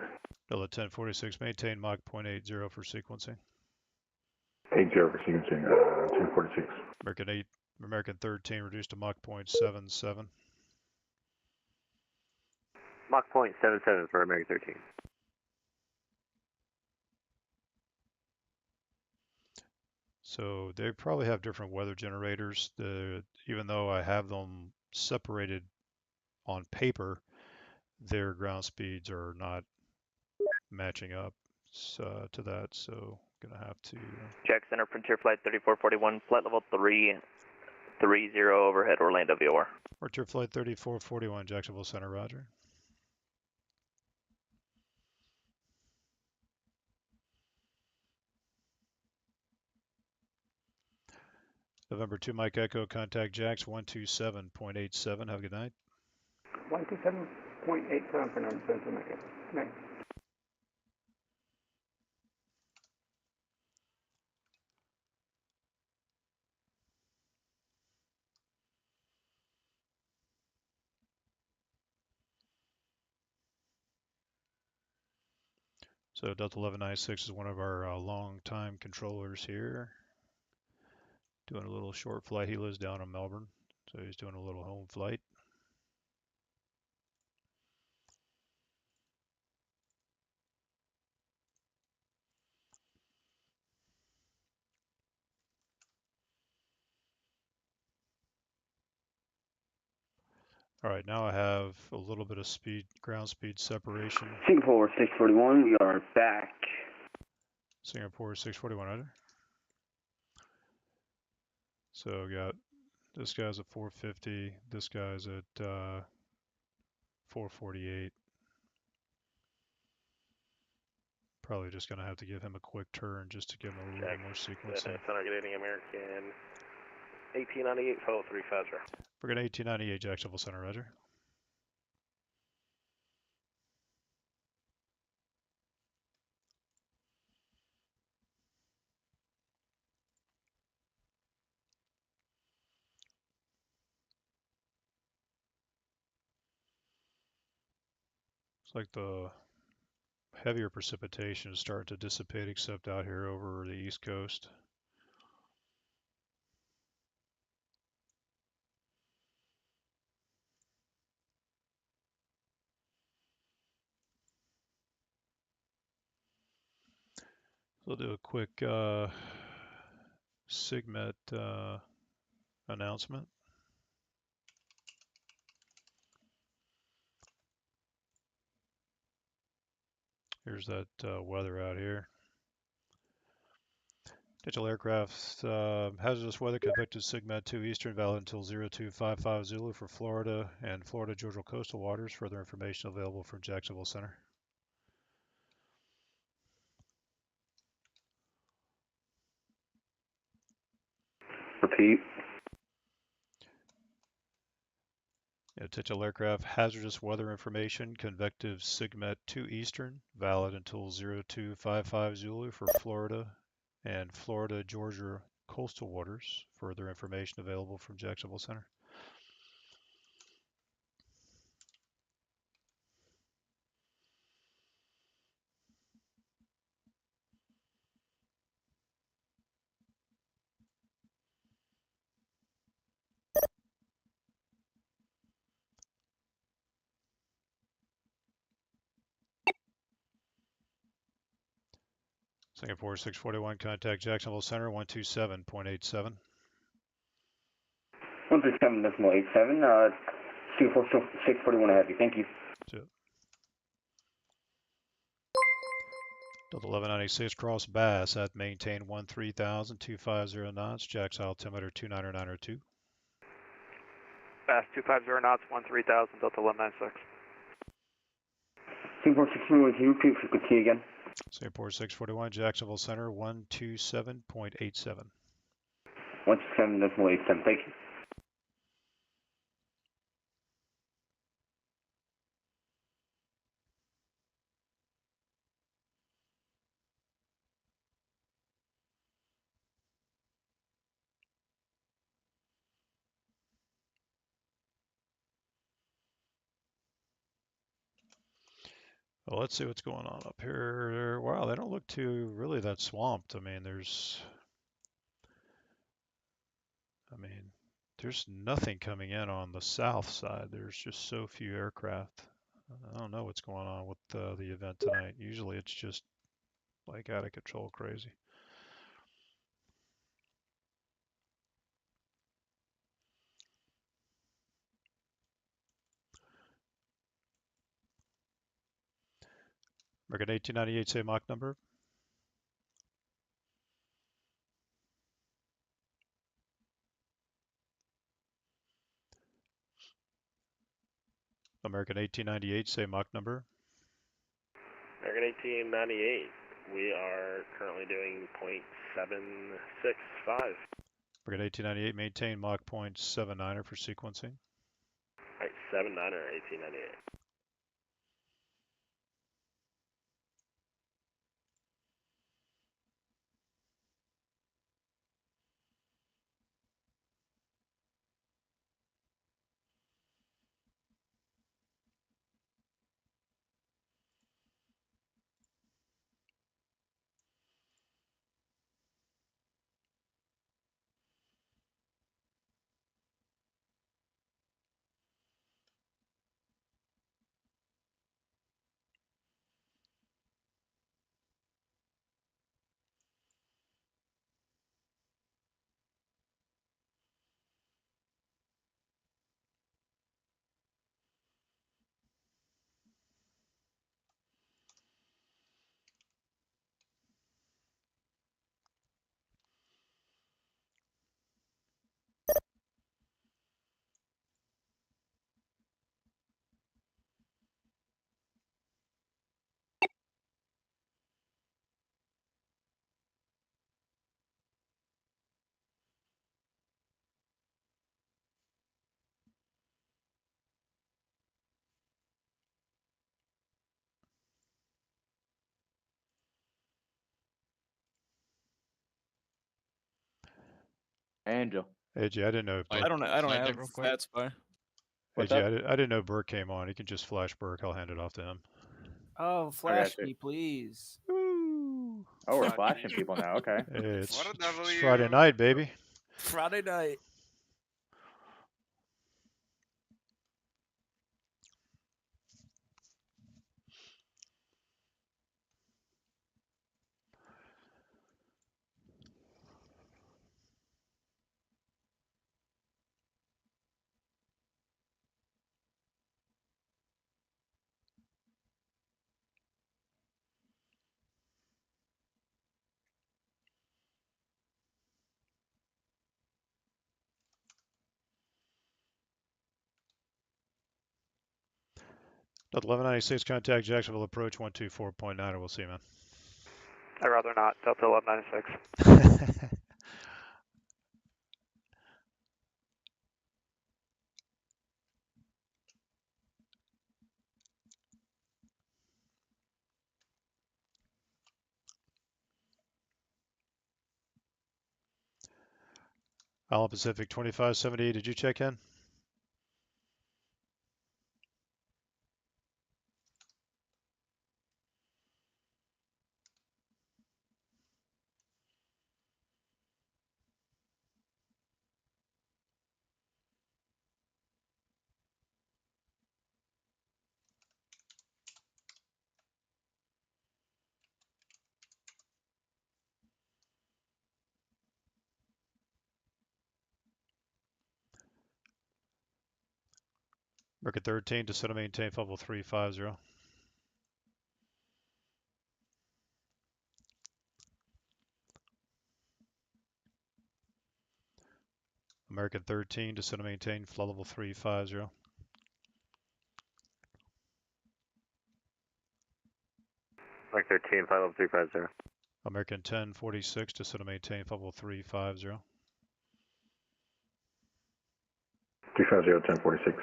Delta 1046, maintain Mach 0.80 for sequencing. 80 for sequencing, 1046. American 13, reduced to Mach 0.77. Mach 0.77 for American 13. So they probably have different weather generators. Even though I have them separated on paper, their ground speeds are not matching up to that. So I'm gonna have to. Jack Center, Frontier Flight 3441, flight level 330 overhead Orlando VOR. Frontier Flight 3441, Jacksonville Center, Roger. November 2 Mike Echo, contact Jax 127.87. Have a good night. 127.87 for November 2 Mike Echo. Night. So Delta 1196 is one of our long-time controllers here. Doing a little short flight. He lives down in Melbourne, so he's doing a little home flight. All right, now I have a little bit of ground speed separation. Singapore 641, we are back. Singapore 641, Roger. So we got this guy's at 450, this guy's at 448. Probably just gonna have to give him a quick turn just to give him a little bit more sequencing. Center getting American 1898, follow 350. We're gonna 1898, Jacksonville Center, Roger. It's like the heavier precipitation is starting to dissipate, except out here over the East Coast. We'll do a quick SIGMET announcement. Here's that weather out here. Digital aircraft, hazardous weather convective SIGMET 2 Eastern, valid until 0255 Zulu for Florida and Florida Georgia coastal waters. Further information available from Jacksonville Center. Repeat. Digital aircraft, hazardous weather information, convective SIGMET 2 Eastern, valid until 0255 Zulu for Florida and Florida Georgia coastal waters. Further information available from Jacksonville Center. Singapore 641, contact Jacksonville Center 127.87. 137.87, Singapore 641 Heavy, thank you. That's it. Delta 1196 cross Bass at maintain 13,000, 250 knots, Jack's altimeter 29902. Bass 250 knots, 13,000, Delta 1196. Singapore 641, can you repeat frequency again? Singapore 641, Jacksonville Center 127.87. 127.87, thank you. Well, let's see what's going on up here. Wow, they don't look too really that swamped. I mean, there's nothing coming in on the south side. There's just so few aircraft. I don't know what's going on with the event tonight. Usually it's just like out of control crazy. American 1898, say Mach number. American 1898, say Mach number. American 1898, we are currently doing 0.765. American 1898, maintain Mach 0.79er for sequencing. Alright, 79er 1898. Angel. AJ, I didn't know. Slide- I don't have that real quick. that spy. What's AJ, I didn't know Burke came on. He can just flash Burke. I'll hand it off to him. Oh, flash you. me, please. Oh, we're flashing people now, okay. Hey, it's Friday night, baby. Friday night. Delta 1196, contact Jacksonville approach 124.9, we'll see you, man. I'd rather not. Delta 1196. Island Pacific 2578, did you check in? American 13, descend and maintain level 350. American 13, descend and maintain flight level 350. American 13, flight level 350. American 1046, descend and maintain flight level 350. 350, 1046.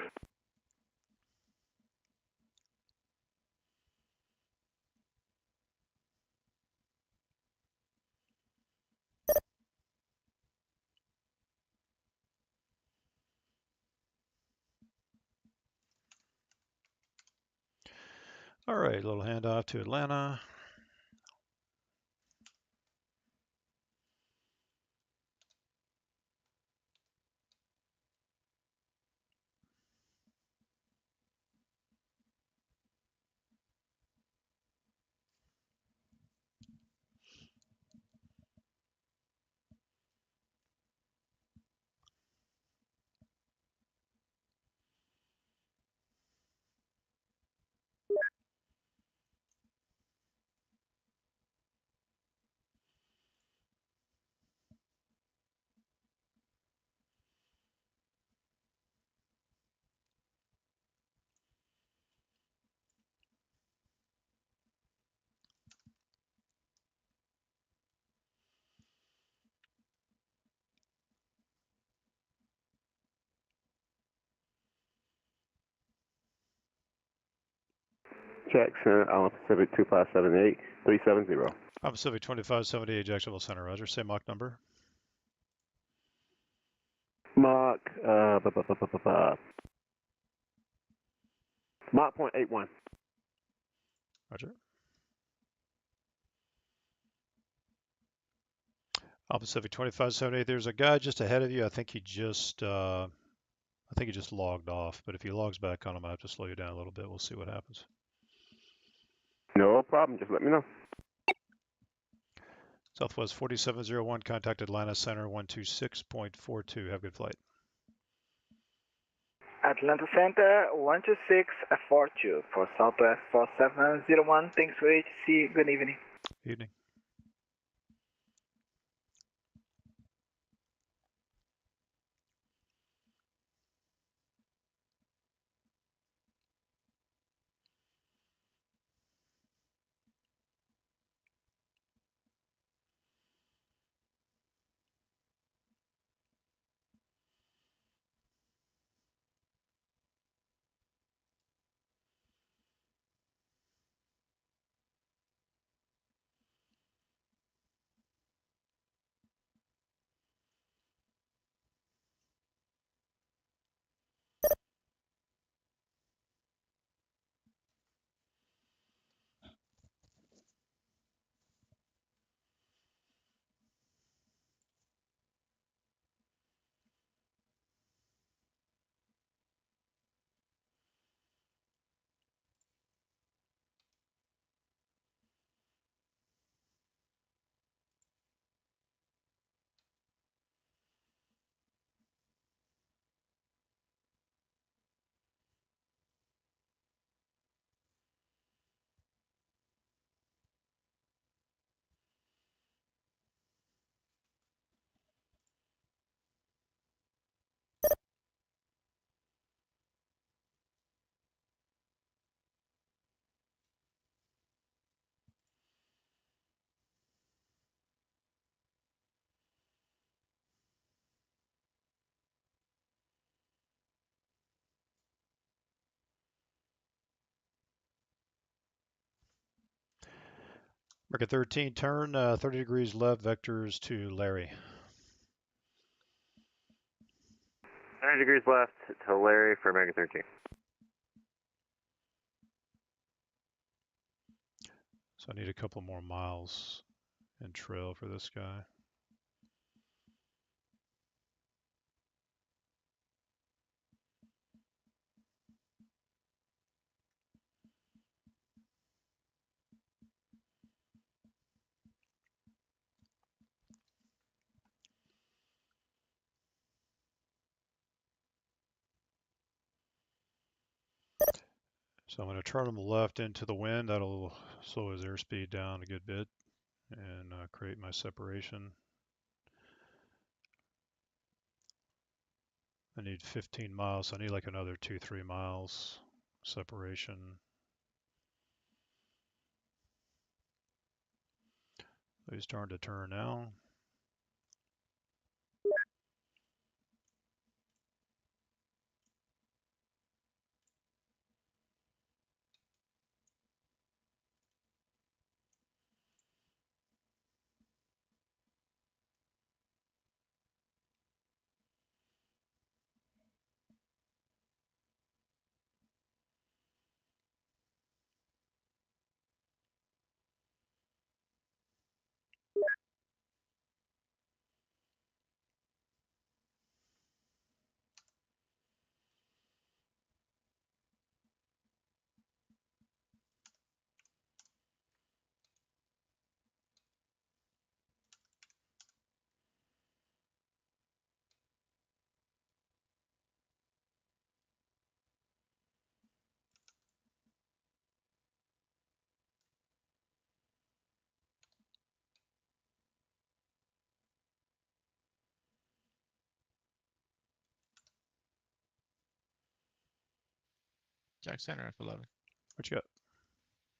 All right, a little handoff to Atlanta. Jackson, Island Pacific 2578, 370. Island Pacific 2578, Jacksonville Center, roger. Say Mach number. Mach, Mach .81. Roger. Island Pacific 2578, there's a guy just ahead of you. I think he just logged off, but if he logs back on, I might have to slow you down a little bit. We'll see what happens. No problem, just let me know. Southwest 4701, contact Atlanta Center 126.42. Have a good flight. Atlanta Center 12642 for Southwest 4701. Thanks for ATC. Good evening. Evening. Market 13, turn 30 degrees left, vectors to Larry. 30 degrees left to Larry for American 13. So I need a couple more miles in trail for this guy. So I'm going to turn him left into the wind. That'll slow his airspeed down a good bit and create my separation. I need 15 miles, so I need like another 2-3 miles separation. He's starting to turn now. Jack Center F11. What you got?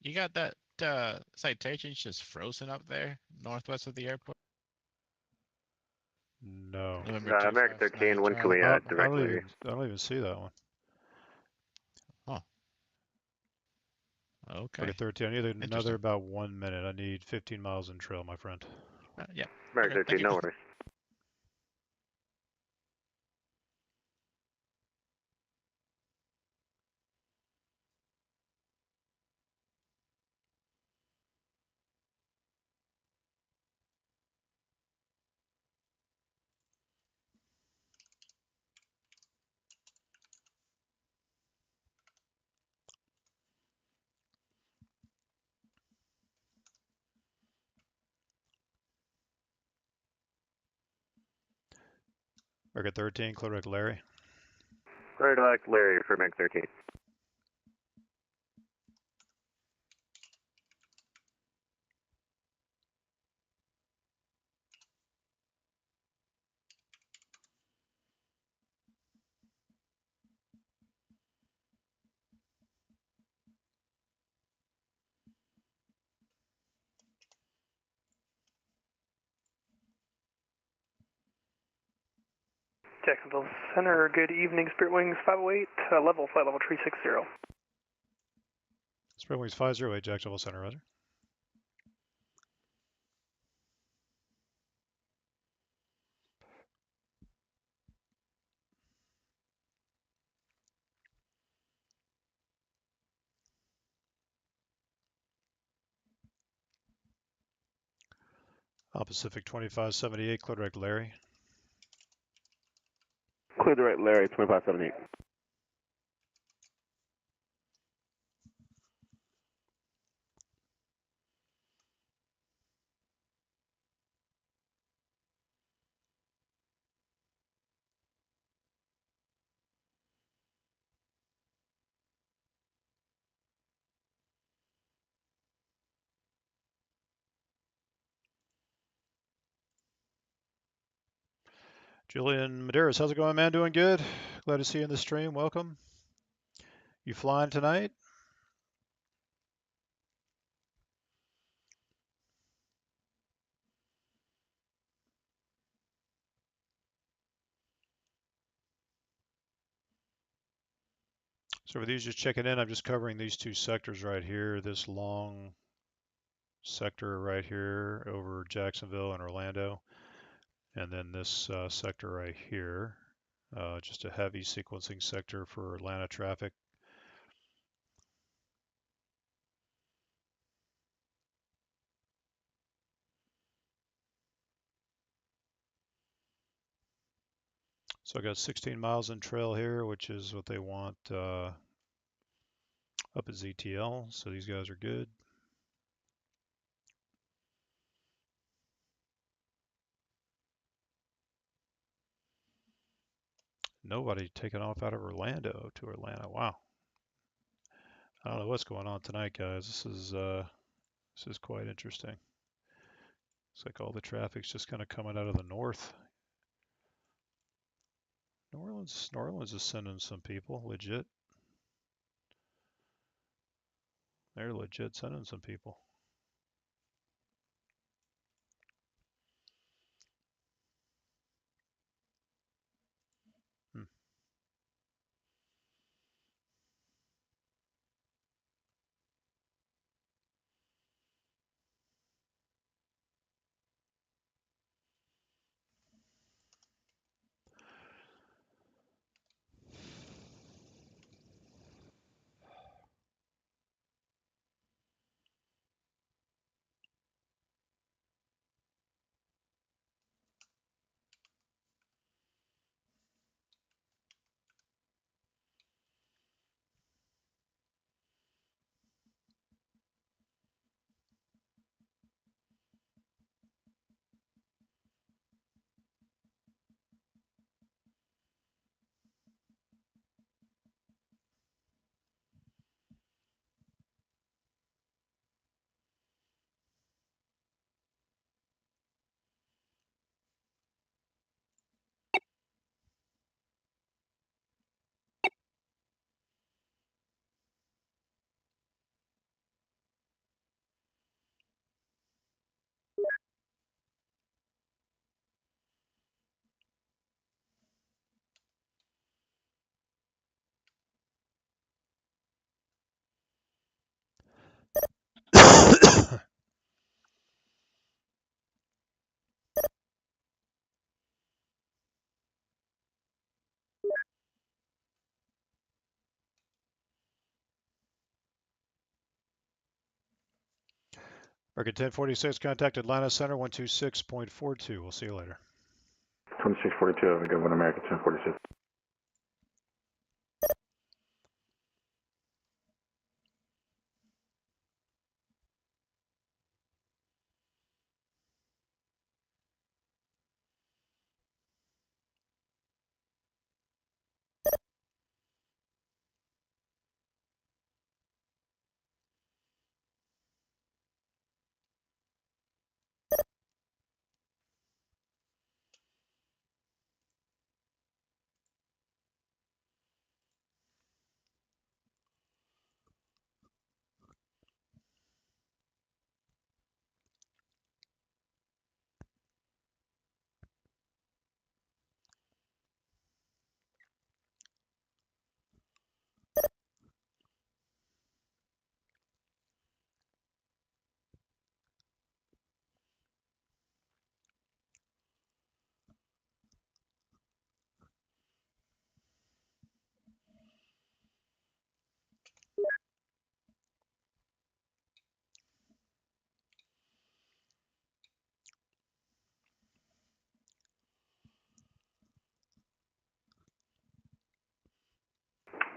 You got that citation just frozen up there, northwest of the airport? No. American 13, when can we direct Larry? I don't even see that one. Oh. Okay. Market 13, I need another about 1 minute. I need 15 miles in trail, my friend. Yeah. American 13, no worries. Market 13, clear direct Larry. Clear direct Larry for American 13. Jacksonville Center, good evening, Spirit Wings 508, flight level 360. Spirit Wings 508, Jacksonville Center, roger. Pacific 2578, clear direct Larry. Clear direct Larry, 2578. Julian Medeiros, how's it going, man? Doing good? Glad to see you in the stream. Welcome. You flying tonight? So for these just checking in, I'm just covering these two sectors right here, this long sector right here over Jacksonville and Orlando, and then this sector right here, just a heavy sequencing sector for Atlanta traffic. So I got 16 miles in trail here, which is what they want up at ZTL, so these guys are good. Nobody taking off out of Orlando to Atlanta. Wow. I don't know what's going on tonight, guys. This is quite interesting. It's like all the traffic's just kind of coming out of the north. New Orleans is sending some people, legit. They're legit sending some people. American 1046, contact Atlanta Center 126.42. We'll see you later. 2642, have a good one, American 1046.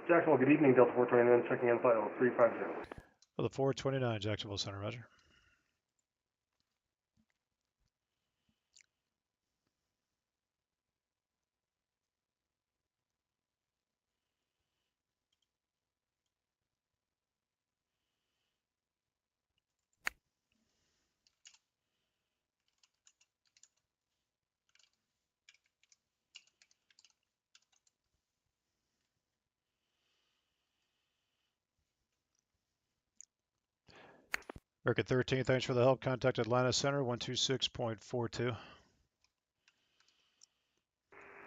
Jacksonville, good evening, Delta 429, checking in flight level 350. Well, the 429, Jacksonville Center, roger. American 13, thanks for the help. Contact Atlanta Center 126.42.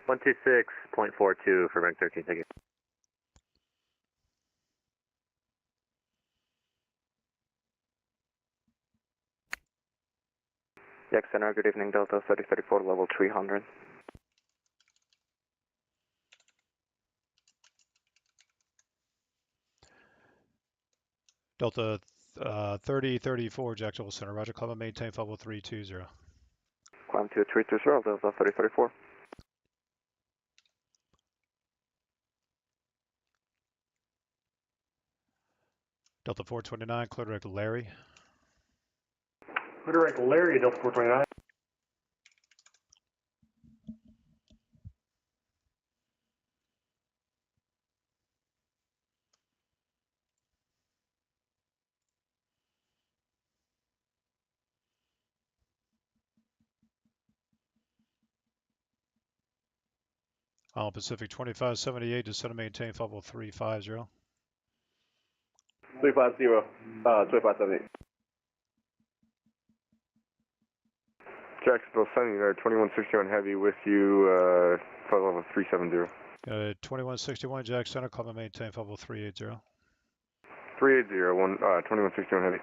126.42 for American 13, thank you. Jack Center, good evening, Delta 3034, level 300. Delta 3034, Jacksonville Center, roger, climb and maintain level 320. Climb to 320, Delta 3034. Delta 429, clear direct Larry. Clear direct Larry, Delta 429. Island Pacific 2578, descend and maintain level 350. 350, 2578. Jacksonville Sunny there, 2161 Heavy with you, flight level 370. 2161, Jack Center, climb and maintain level 380. 380, 2161 Heavy.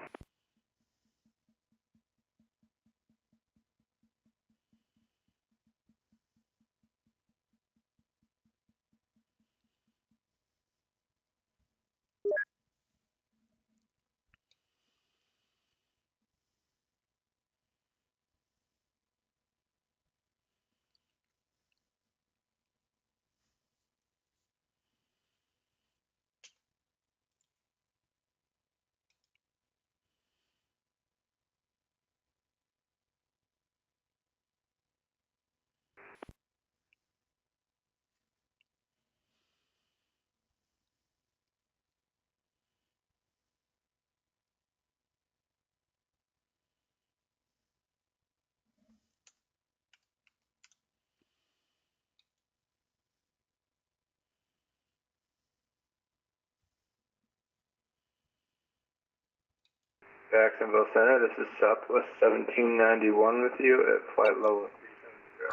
Jacksonville Center, this is Southwest 1791 with you at flight level 370.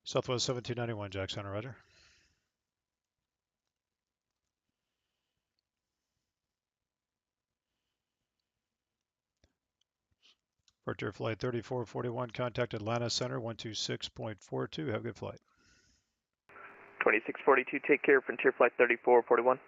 Southwest 1791, Jack Center, roger. Frontier Flight 3441, contact Atlanta Center 126.42. Have a good flight. 2642, take care, Frontier Flight 3441.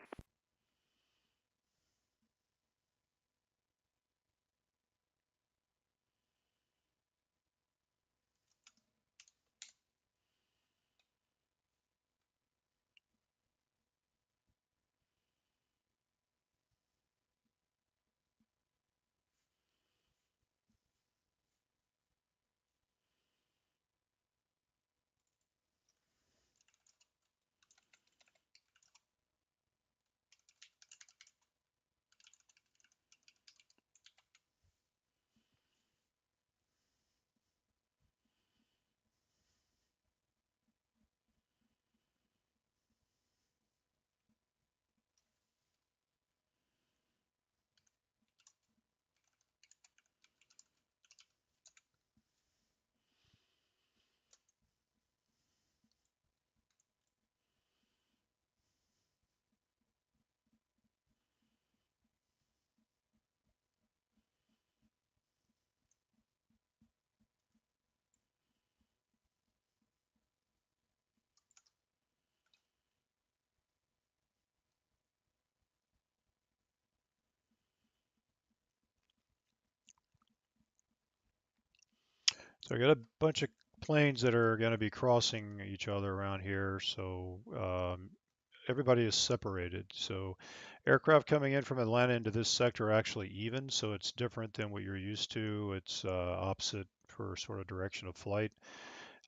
So I got a bunch of planes that are going to be crossing each other around here. So everybody is separated. So aircraft coming in from Atlanta into this sector are actually even. So it's different than what you're used to. It's opposite for sort of direction of flight.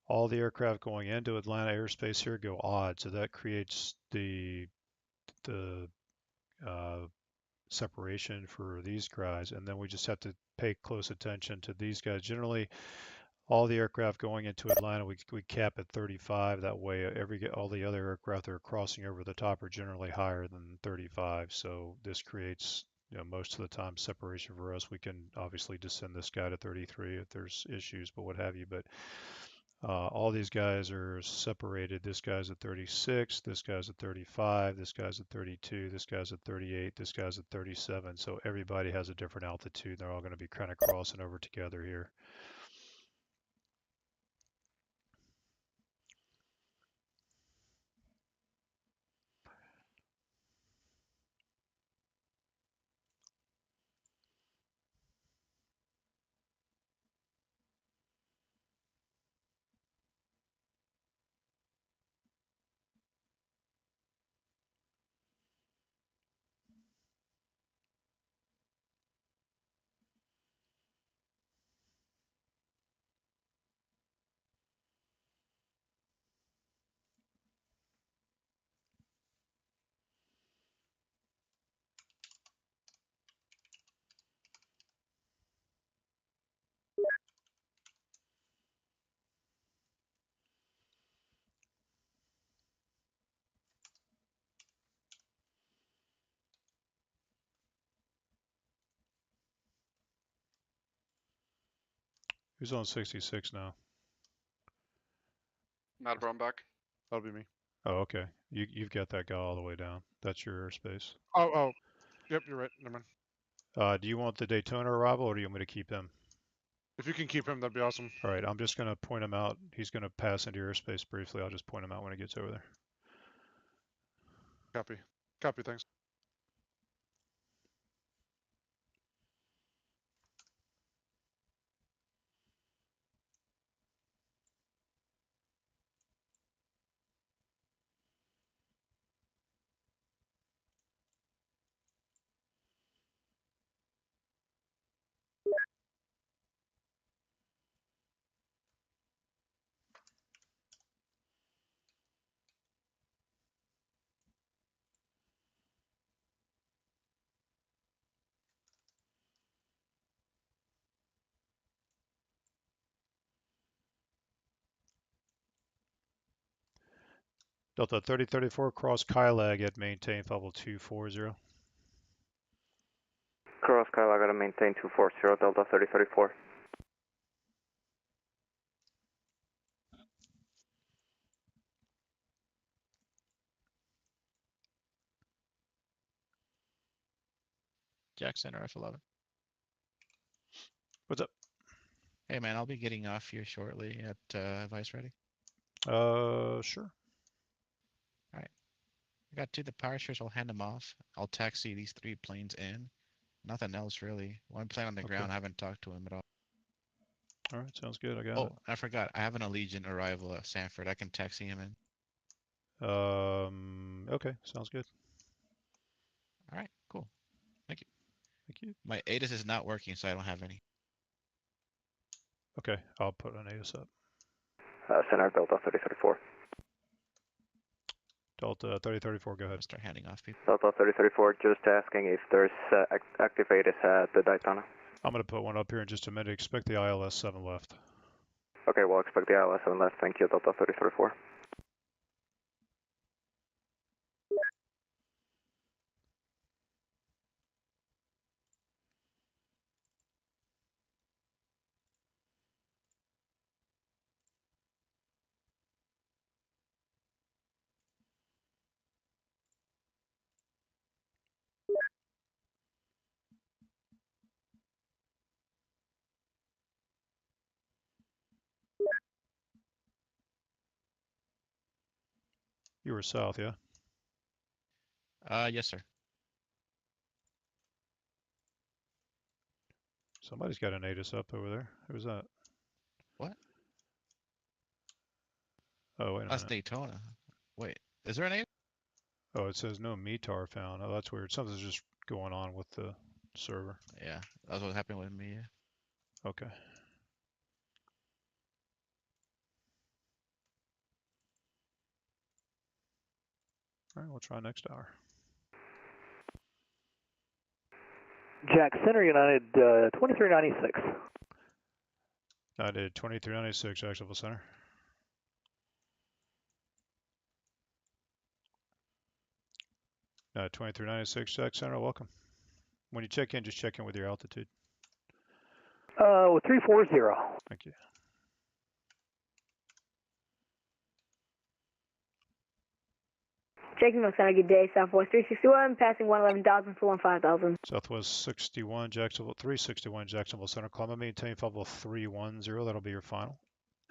All the aircraft going into Atlanta airspace here go odd. So that creates the separation for these guys. And then we just have to pay close attention to these guys. Generally, all the aircraft going into Atlanta, we cap at 35. That way, all the other aircraft that are crossing over the top are generally higher than 35. So this creates, most of the time separation for us. We can obviously descend this guy to 33 if there's issues, but what have you. But all these guys are separated. This guy's at 36. This guy's at 35. This guy's at 32. This guy's at 38. This guy's at 37. So everybody has a different altitude. They're all going to be kind of crossing over together here. Who's on 66 now? Matt Brumback. That'll be me. Oh, okay. You've got that guy all the way down. That's your airspace. Oh. Yep, you're right. Never mind. Do you want the Daytona arrival, or do you want me to keep him? If you can keep him, that'd be awesome. All right, I'm just going to point him out. He's going to pass into your airspace briefly. I'll just point him out when he gets over there. Copy. Copy, thanks. Delta 3034, cross Kylag at maintain level 240. Cross Kyle, I gotta maintain 240, Delta 3034. Jack Center F11. What's up? Hey man, I'll be getting off here shortly at Vice Ready. Sure. Alright. I got 2 departures, I'll hand them off. I'll taxi these 3 planes in. Nothing else really. One plane on the ground, I haven't talked to him at all. Alright, sounds good. I got it. Oh, I forgot. I have an Allegiant arrival at Sanford. I can taxi him in. Okay, sounds good. Alright, cool. Thank you. Thank you. My ATIS is not working, so I don't have any. Okay, I'll put an ATIS up. Center Delta 3034. Delta 3034, go ahead. Start handing off people. Delta 3034, just asking if there's active ATIS at the Daytona. I'm going to put one up here in just a minute. Expect the ILS 7 left. Okay, we'll expect the ILS 7 left. Thank you, Delta 3034. You were south, yeah? Yes, sir. Somebody's got an ATIS up over there. Who's that? What? Oh, wait a That's minute. Daytona. Wait, is there an ATIS? Oh, it says no METAR found. Oh, that's weird. Something's just going on with the server. Yeah, that's what happened with me. Yeah. Okay. All right, we'll try next hour. Jack Center United 2396. I did 2396, Jacksonville Center. Uh, 2396, Jack Center, welcome. When you check in, just check in with your altitude. 340. Thank you. Jacksonville Center, good day. Southwest 361, passing 111,000 for 15,000. Southwest 61, Jacksonville 361, Jacksonville Center. Climb and maintain level 310. That'll be your final.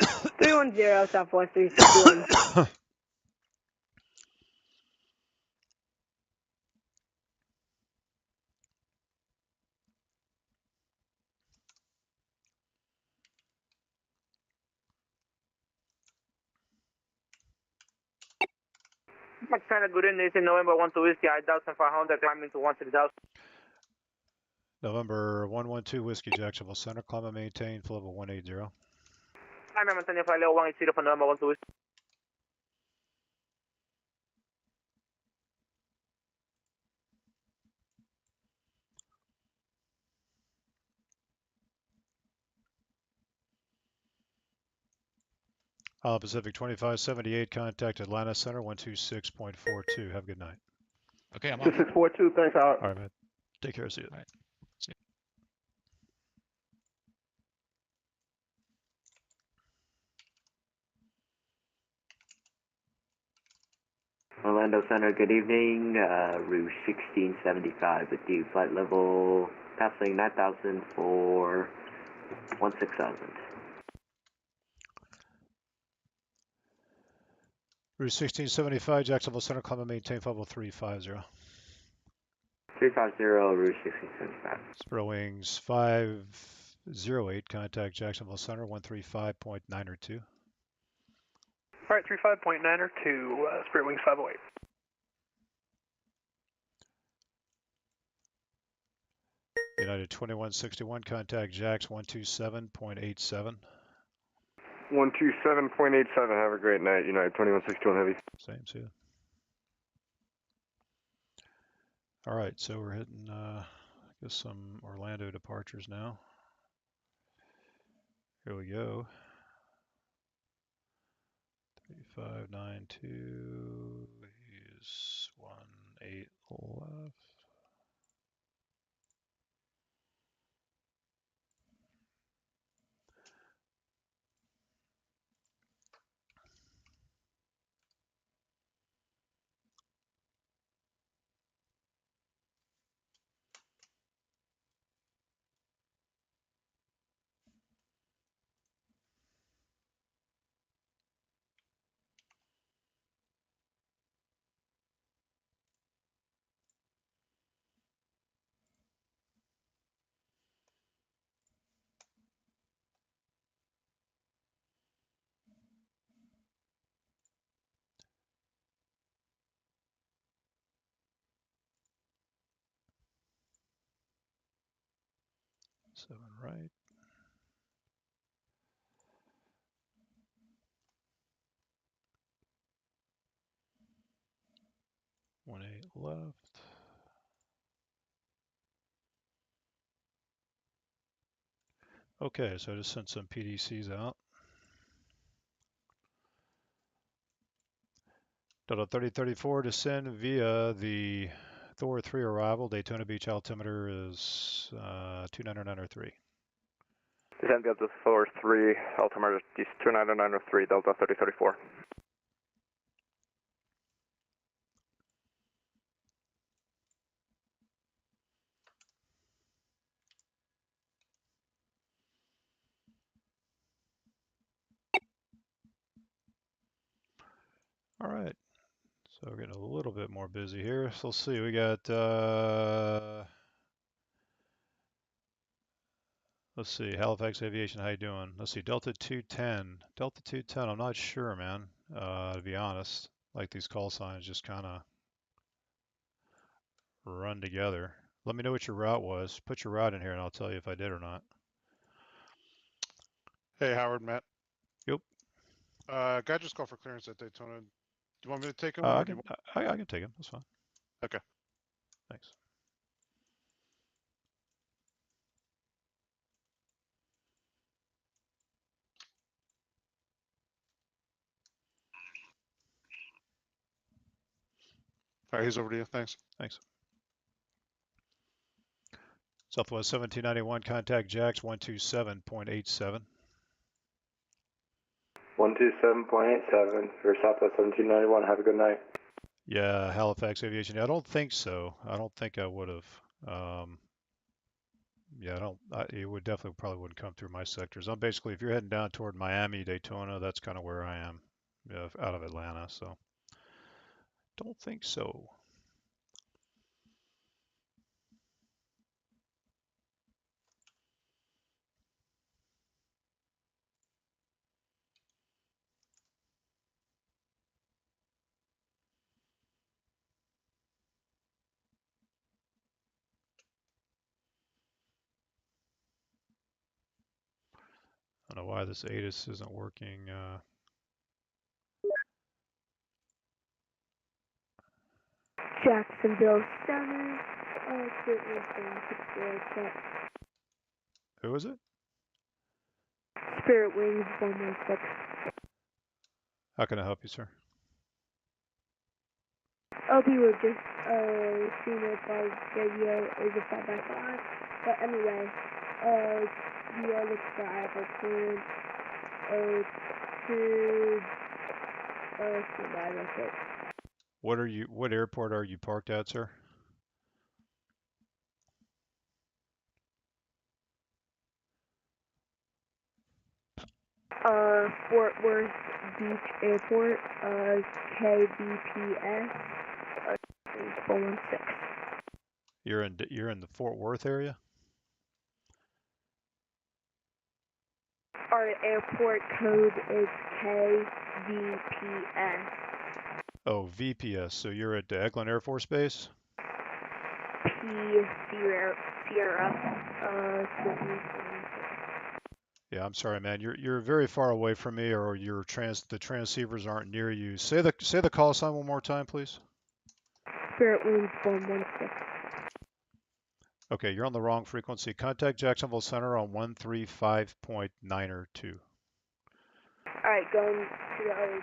310, Southwest 361. Center, good evening. This is November 1 to Whiskey, 8,500, climbing to 160,000. November 112 Whiskey, Jacksonville Center. Climb and maintain level 180. I'm maintaining flight level 180 for November 1 to Whiskey. Pacific 2578, contact Atlanta Center 126.42. Have a good night. Okay, I'm off. 2642, thanks, Howard. All right, man. Take care. See you. All right. See you. Orlando Center, good evening. Route 1675 with you. Flight level passing 9,000 for 16,000. Route 1675, Jacksonville Center, climb and maintain flight level 350. 350, Route 1675. Sparrow Wings 508, contact Jacksonville Center, 135.902. Alright, 35.902, Spirit Wings 508. United 2161, contact Jax 127.87. 127.87, have a great night, United 2161 Heavy. Same, see ya. All right, so we're hitting, I guess, some Orlando departures now. Here we go. 3592 is 18 left. Seven right. One 8 left. Okay, so I just sent some PDCs out. Delta 3034 descend via the Thor 3 arrival. Daytona Beach altimeter is 29903. Descend Delta Thor 3, altimeter is 29903, Delta 3034. All right, so we're getting a little bit more busy here. So let's see, we got, let's see, Halifax Aviation, how you doing? Let's see, Delta 210. Delta 210, I'm not sure, man, to be honest. Like these call signs just kind of run together. Let me know what your route was. Put your route in here and I'll tell you if I did or not. Hey, Howard, Matt. Yep. Guy just called for clearance at Daytona. Do you want me to take him? I can take him. That's fine. Okay. Thanks. All right, he's over to you. Thanks. Thanks. Southwest 1791, contact Jax 127.87. 127.87 for Southwest 1791. Have a good night. Yeah, Halifax Aviation. I don't think so. I don't think I would have. Yeah, it would definitely probably wouldn't come through my sectors. I'm basically, if you're heading down toward Miami, Daytona, that's kind of where I am, out of Atlanta. So, don't think so. I don't know why this ATIS isn't working. Jacksonville Center. Who is it? Spirit Wings 116. How can I help you, sir? LP would just seeing if our radio is a 5x5. But anyway, we are looking for IFR clearance to stand by real quick. What airport are you parked at, sir? Fort Worth Beach Airport, KBPS, 416. You're in the Fort Worth area? Our airport code is KVPS. Oh, VPS. So you're at Eglin Air Force Base? P Sierra, Yeah, I'm sorry, man. You're very far away from me, or the transceivers aren't near you. Say the call sign one more time, please. Spirit Wind 116. Okay, you're on the wrong frequency. Contact Jacksonville Center on 135.902. Alright, going to the other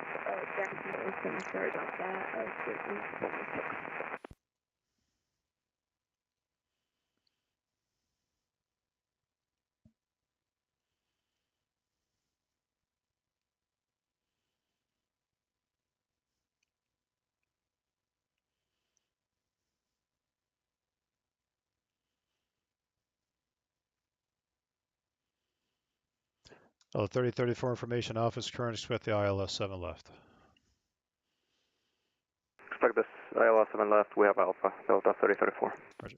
Jacksonville Center. Sorry about that. Spirit Wind 116. Oh, 3034 Information Office, current expect the ILS 7 left. Expect this ILS 7 left, we have Alpha, Delta 3034. Roger.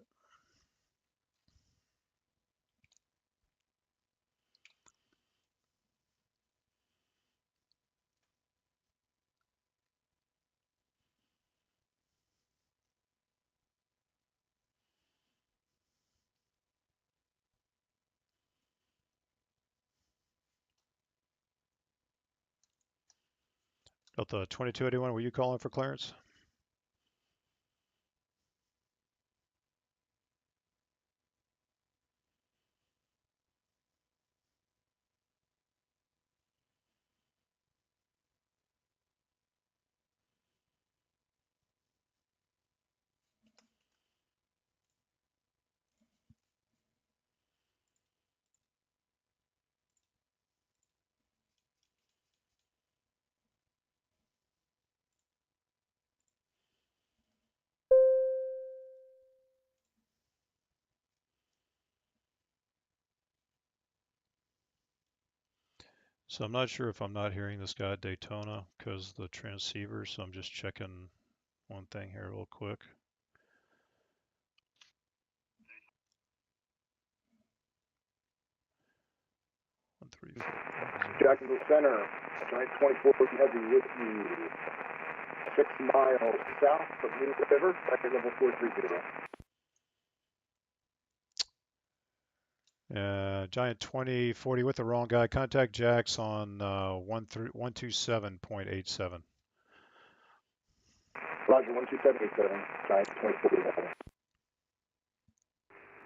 Delta 2281, were you calling for clearance? So I'm not sure if I'm not hearing this guy at Daytona because the transceiver, so I'm just checking one thing here real quick. Jacksonville Center, Giant 24 Heavy with you. 6 miles south of New River, flight level 430. Giant 2040 with the wrong guy. Contact Jax on 127.87. Roger, 12787, Giant 2040 Heavy.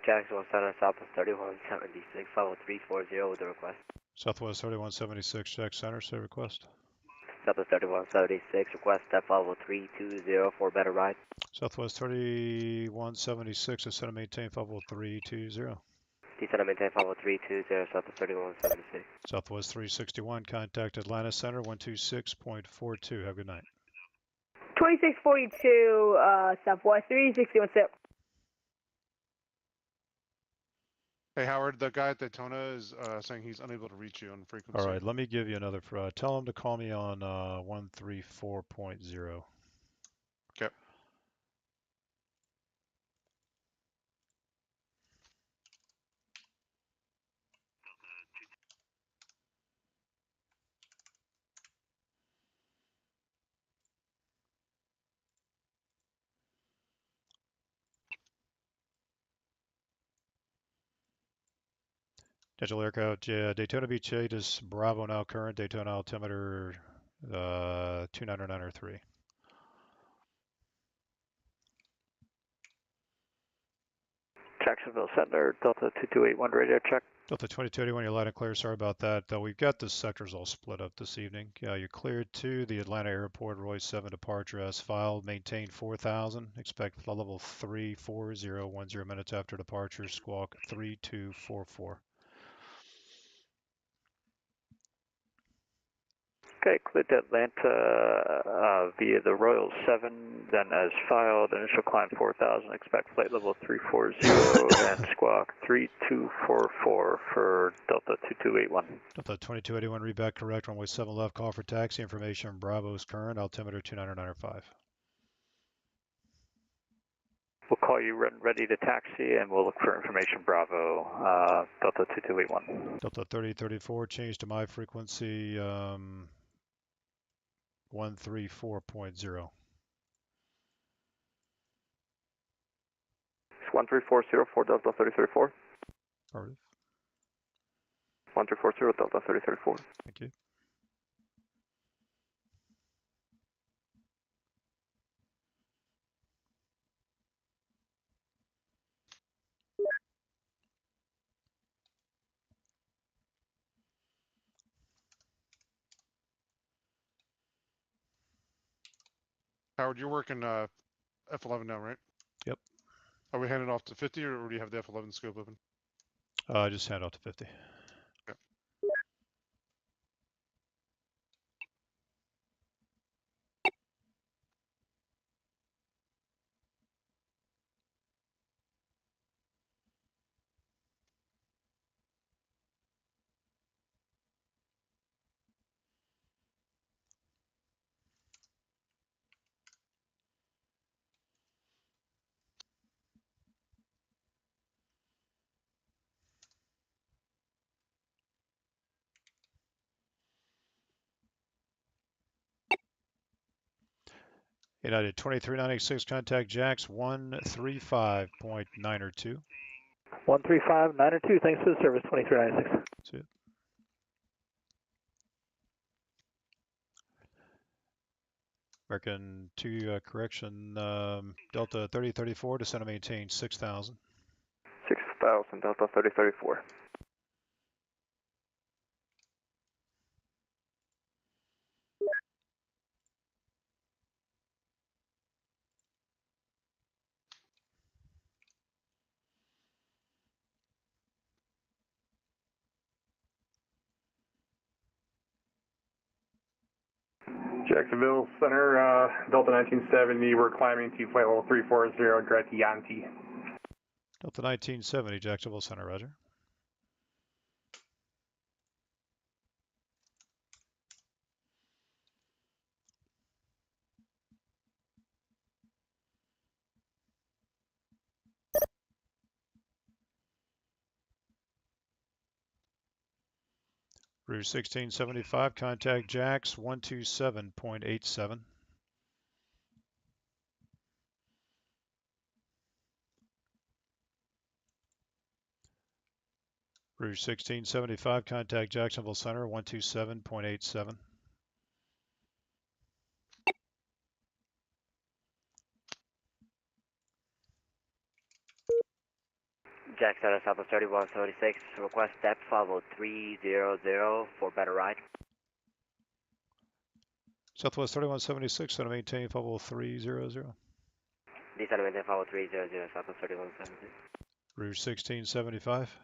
Jacksonville Center, Southwest 3176, level 340 with the request. Southwest 3176, Jax Center, say request. Southwest 3176, request step level 320 for better ride. Southwest 3176, ascend and maintain level 320. Descend and maintain level 320, Southwest 3176. Southwest 361, contact Atlanta Center 126.42. Have a good night. 2642, Southwest 361 step. Hey Howard, the guy at Daytona is saying he's unable to reach you on frequency. All right, let me give you another. Tell him to call me on 134.0. Okay. Digital aircraft, Daytona Beach 8 is Bravo now current, Daytona altimeter 29903. Jacksonville Center, Delta 2281 radio check. Delta 2281, you're loud and clear. Sorry about that. We've got the sectors all split up this evening. You're cleared to the Atlanta Airport, Roy 7 departure as filed. Maintain 4000. Expect level 34010 minutes after departure. Squawk 3244. Okay, cleared to Atlanta via the Royal 7, then as filed, initial climb 4,000, expect flight level 340 and squawk 3244 for Delta 2281. Delta 2281, read back correct, runway 7 left, call for taxi, information Bravo's current, altimeter 2995. We'll call you ready to taxi, and we'll look for information Bravo, Delta 2281. Delta 3034, change to my frequency, 134.0. 1340 for Delta 3034. Affirmative. 1340 Delta 3034. Thank you. Howard, you're working F11 now, right? Yep. Are we handing off to 50, or do you have the F11 scope open? Just hand off to 50. Okay. United 2396, contact Jax 135.902. 135.902, thanks for the service, 2396. That's it. American 2, correction, Delta 3034, descend and maintain 6,000. 6,000 Delta 3034. Jacksonville Center, Delta 1970, we're climbing to flight level 340, direct to Yanti. Delta 1970, Jacksonville Center, roger. Route 1675, contact Jax 127.87. Route 1675, contact Jacksonville Center 127.87. Jax out of Southwest 3176, request depth follow 300 for better ride. Southwest 3176, center maintain, follow 300. Descend and maintain follow 300, Southwest 3176. Route 1675.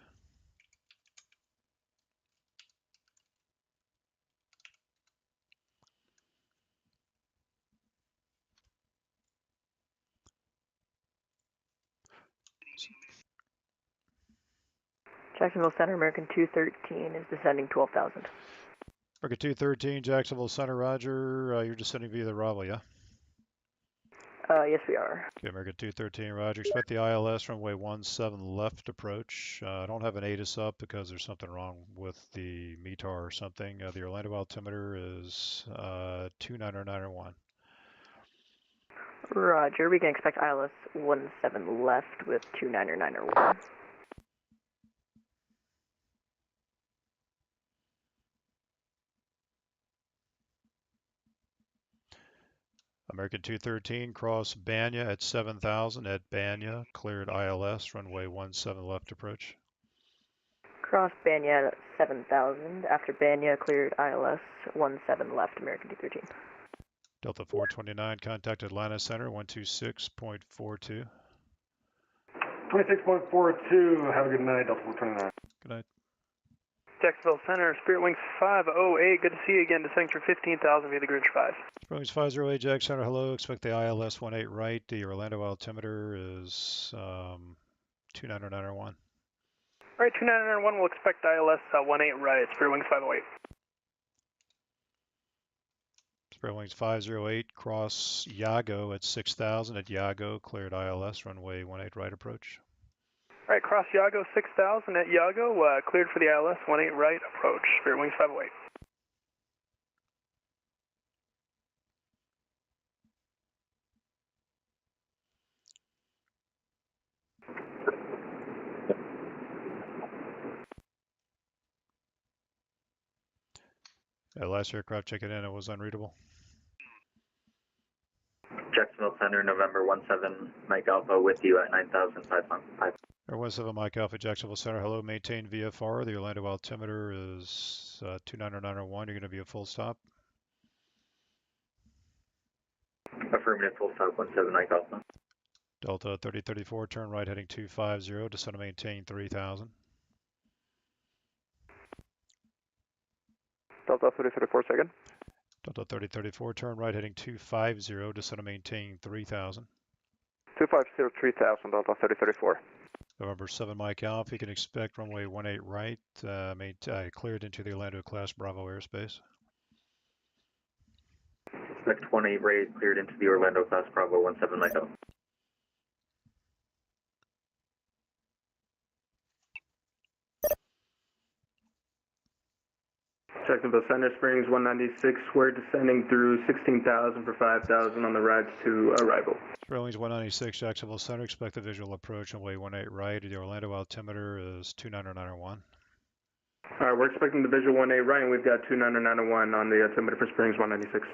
Jacksonville Center, American 213 is descending 12,000. American 213, Jacksonville Center, roger. You're descending via the Bravo, yeah? Yes, we are. Okay, American 213, roger. Expect the ILS runway 17 left approach. I don't have an ATIS up because there's something wrong with the METAR or something. The Orlando altimeter is 29901. Roger, we can expect ILS 17 left with 29901. American 213, cross Banya at 7,000 at Banya, cleared ILS, runway 17 left approach. Cross Banya at 7,000, after Banya cleared ILS 17 left, American 213. Delta 429, contact Atlanta Center 126.42. 26.42, have a good night, Delta 429. Good night. Jacksonville Center, Spirit Wings 508. Good to see you again. Descending through 15,000 via the Grinch 5. Spirit Wings 508, Jack Center, hello. Expect the ILS 18 right. The Orlando altimeter is 29901. All right, 2991 will expect ILS 18 right. Spirit Wings 508. Spirit Wings 508, cross Yago at 6,000 at Yago, cleared ILS, runway 18 right approach. All right, cross Yago 6000 at Yago, cleared for the ILS 18 right approach. Spirit Wings 508. Last aircraft checking in, it was unreadable. Jacksonville Center, November 17, Mike Alpha with you at 9,500. Air 17 Mike Alpha, Jacksonville Center, hello, maintain VFR. The Orlando altimeter is 29901. You're going to be a full stop. Affirmative, full stop, 17 Mike Alpha. Delta 3034, turn right heading 250, descend and maintain 3000. Delta 3034, second. Delta 3034, turn right heading 250, descend and maintain 3000. 250, 3000, Delta 3034. November 7 Mike Alpha, you can expect runway 18 right, cleared into the Orlando class Bravo airspace. Expect 18 right, cleared into the Orlando class Bravo 17 Mike Alpha. Jacksonville Center, Springs 196. We're descending through 16,000 for 5,000 on the rides to arrival. Springs 196, Jacksonville Center, expect the visual approach on way 18 right. The Orlando altimeter is 29901. All right, we're expecting the visual 18 right, and we've got 29901 on the altimeter for Springs 196.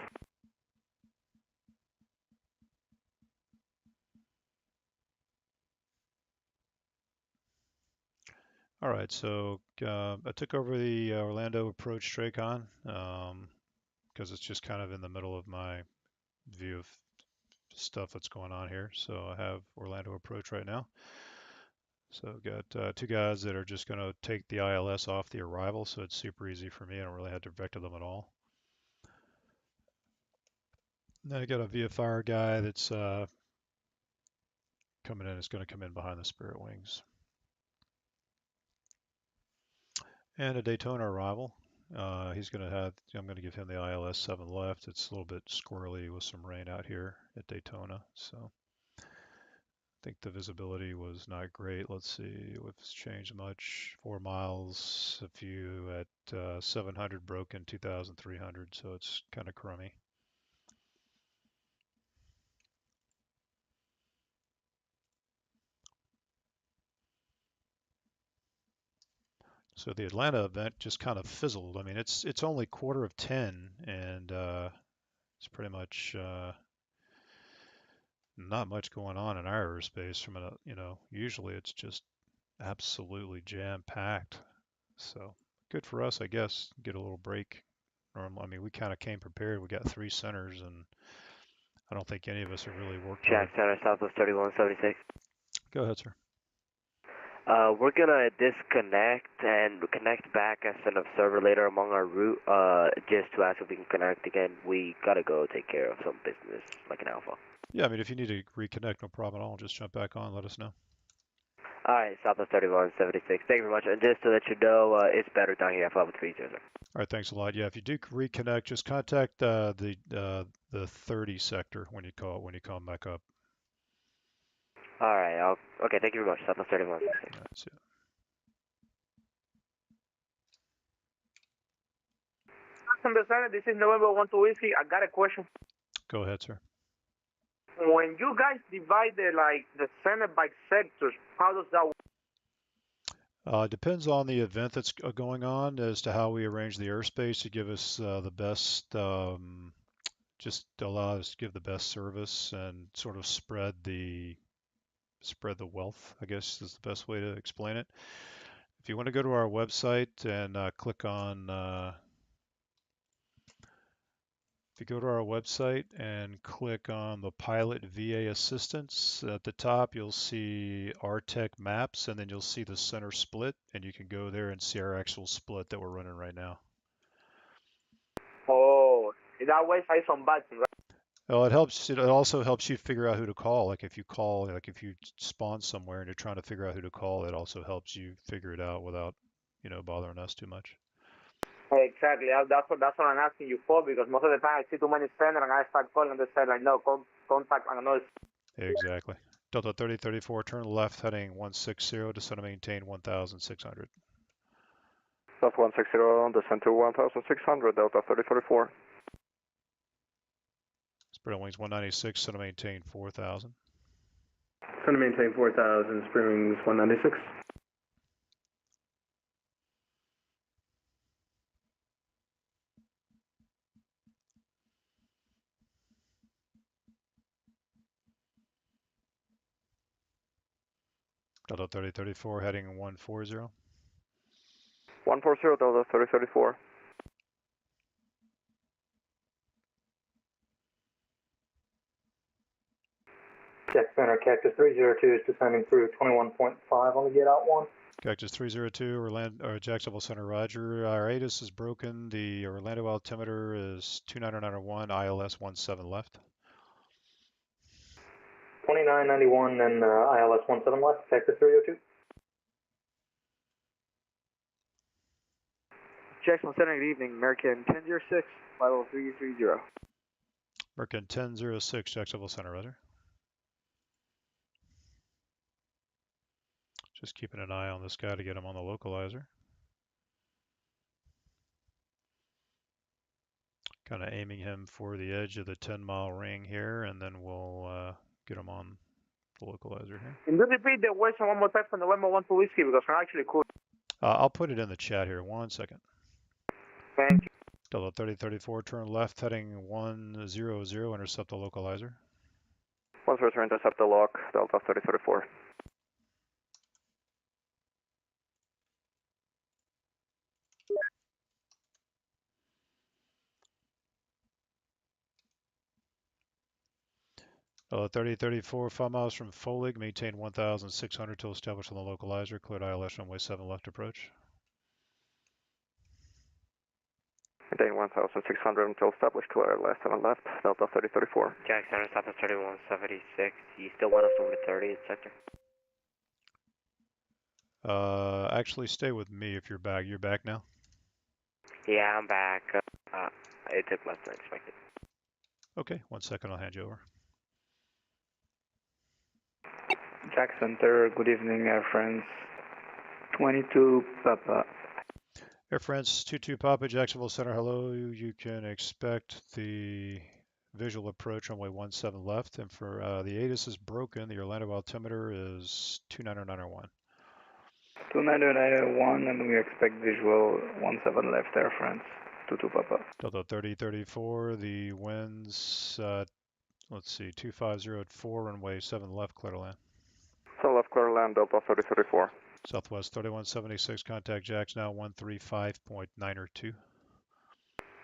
All right, so I took over the Orlando approach TRACON because it's just kind of in the middle of my view of stuff that's going on here. So I have Orlando approach right now. So I've got two guys that are just going to take the ILS off the arrival, so it's super easy for me. I don't really have to vector them at all. And then I got a VFR guy that's coming in. It's going to come in behind the Spirit Wings. And a Daytona arrival. He's going to have, I'm going to give him the ILS 7 left. It's a little bit squirrely with some rain out here at Daytona. So I think the visibility was not great. Let's see if it's changed much. 4 miles, a few at 700 broken, 2,300. So it's kind of crummy. So the Atlanta event just kind of fizzled. I mean, it's only 9:45, and it's pretty much not much going on in our airspace. From a, usually it's just absolutely jam-packed. So good for us, I guess. Get a little break. I mean, we kind of came prepared. We got 3 centers, and I don't think any of us have really worked hard. Jack Center, Southwest 3176. Go ahead, sir. We're gonna disconnect and connect back and send a server later among our route, just to ask if we can connect again. We gotta go take care of some business, like an alpha. Yeah, I mean, if you need to reconnect, no problem at all. Just jump back on, let us know. Alright, Southwest 3176. Thank you very much. And just to let you know, it's better down here at 530. All right, thanks a lot. Yeah, if you do reconnect, just contact the 30 sector when you come back up. Alright, okay, thank you very much. Southwest 3176. That's it. This is November 12 Whiskey. I got a question. Go ahead, sir. When you guys divide the center by sectors, how does that work? Depends on the event that's going on as to how we arrange the airspace to give us the best, just allow us to give the best service and sort of spread the wealth, I guess is the best way to explain it. If you want to go to our website and click on If you go to our website and click on the Pilot VA Assistance, at the top you'll see RTEC maps, and then you'll see the center split, and you can go there and see our actual split that we're running right now. Oh, that way I some VATSIM, right? Well, it helps. It also helps you figure out who to call. Like if you call, like if you spawn somewhere and you're trying to figure out who to call, it also helps you figure it out without, bothering us too much. Exactly. That's what I'm asking you for, because most of the time I see too many senders and I start calling and they say like, no, contact another. Exactly. Delta 3034, turn left heading 160, descend and maintain 1,600. South 160, descend to 1,600, Delta 3034. Spread wings 196, descend and maintain 4,000. Descend and maintain 4,000, spread wings 196. Delta 3034 heading 140. 140, Delta 3034. Check center, Cactus 302 is descending through 21.5 on the get out one. Cactus 302, Jacksonville Center, roger. Our ATIS is broken. The Orlando altimeter is 2991, ILS 17 left. 2991 and ILS 17 left, Cactus 302. Jackson Center, good evening. American 1006, level 330. American 1006, Jacksonville Center, roger. Just keeping an eye on this guy to get him on the localizer. Kind of aiming him for the edge of the 10-mile ring here, and then we'll get him on the localizer here. Can you repeat the question one more time from November 1 to Whiskey, because I'm actually cool. I'll put it in the chat here. 1 second. Thank you. Delta 3034, turn left heading 100, intercept the localizer. 100, intercept the lock, Delta 3034. Delta 3034, 5 miles from Folig, maintain 1,600 till established on the localizer. Cleared ILS runway 7 left approach. Maintain 1,600 until established, clear ILS 7 left, Delta 3034. Jack Center, Southwest 3176. You still want us over to 30th sector? Actually, stay with me if you're back. You're back now? Yeah, I'm back. It took less than expected. Okay, 1 second, I'll hand you over. Jack Center, good evening, Air France 22 Papa. Air France 22 Papa, Jacksonville Center, hello. You can expect the visual approach runway 17 left, and for the ATIS is broken. The Orlando altimeter is 29901. 29901, and we expect visual 17 left, Air France 22 Papa. Delta 3034, the winds, let's see, 250 at 4, runway 7 left, clear to land. 7 left, clear to land, Delta 3034. Southwest 3176, contact Jacks now 135.902.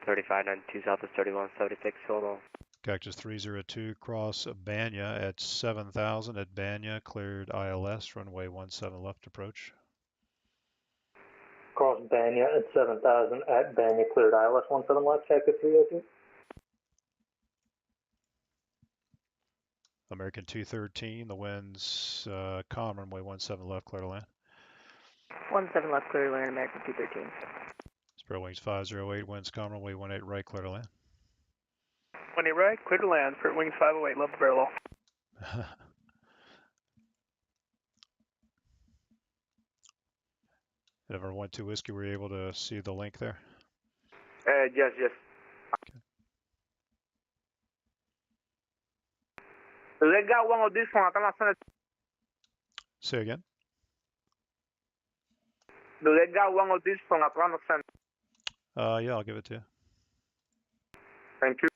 3592, Southwest 3176, hold on. Cactus 302, cross Banya at 7,000 at Banya, cleared ILS, runway 17 left approach. Cross Banya at 7,000 at Banya, cleared ILS 17 left, Cactus 302. American 213, the winds calm, runway 17 left, clear to land. 17 left, clear to land, American 213. Spread wings 508, winds calm, runway 18 right, clear to land. 20 right, clear to land, spread wings 508, level barrel. Ever went to Whiskey, were you able to see the link there? Yes. Okay. Do they got one of these from Atlanta Center? Say again? Do they got one of these from Atlanta Center? Yeah, I'll give it to you. Thank you.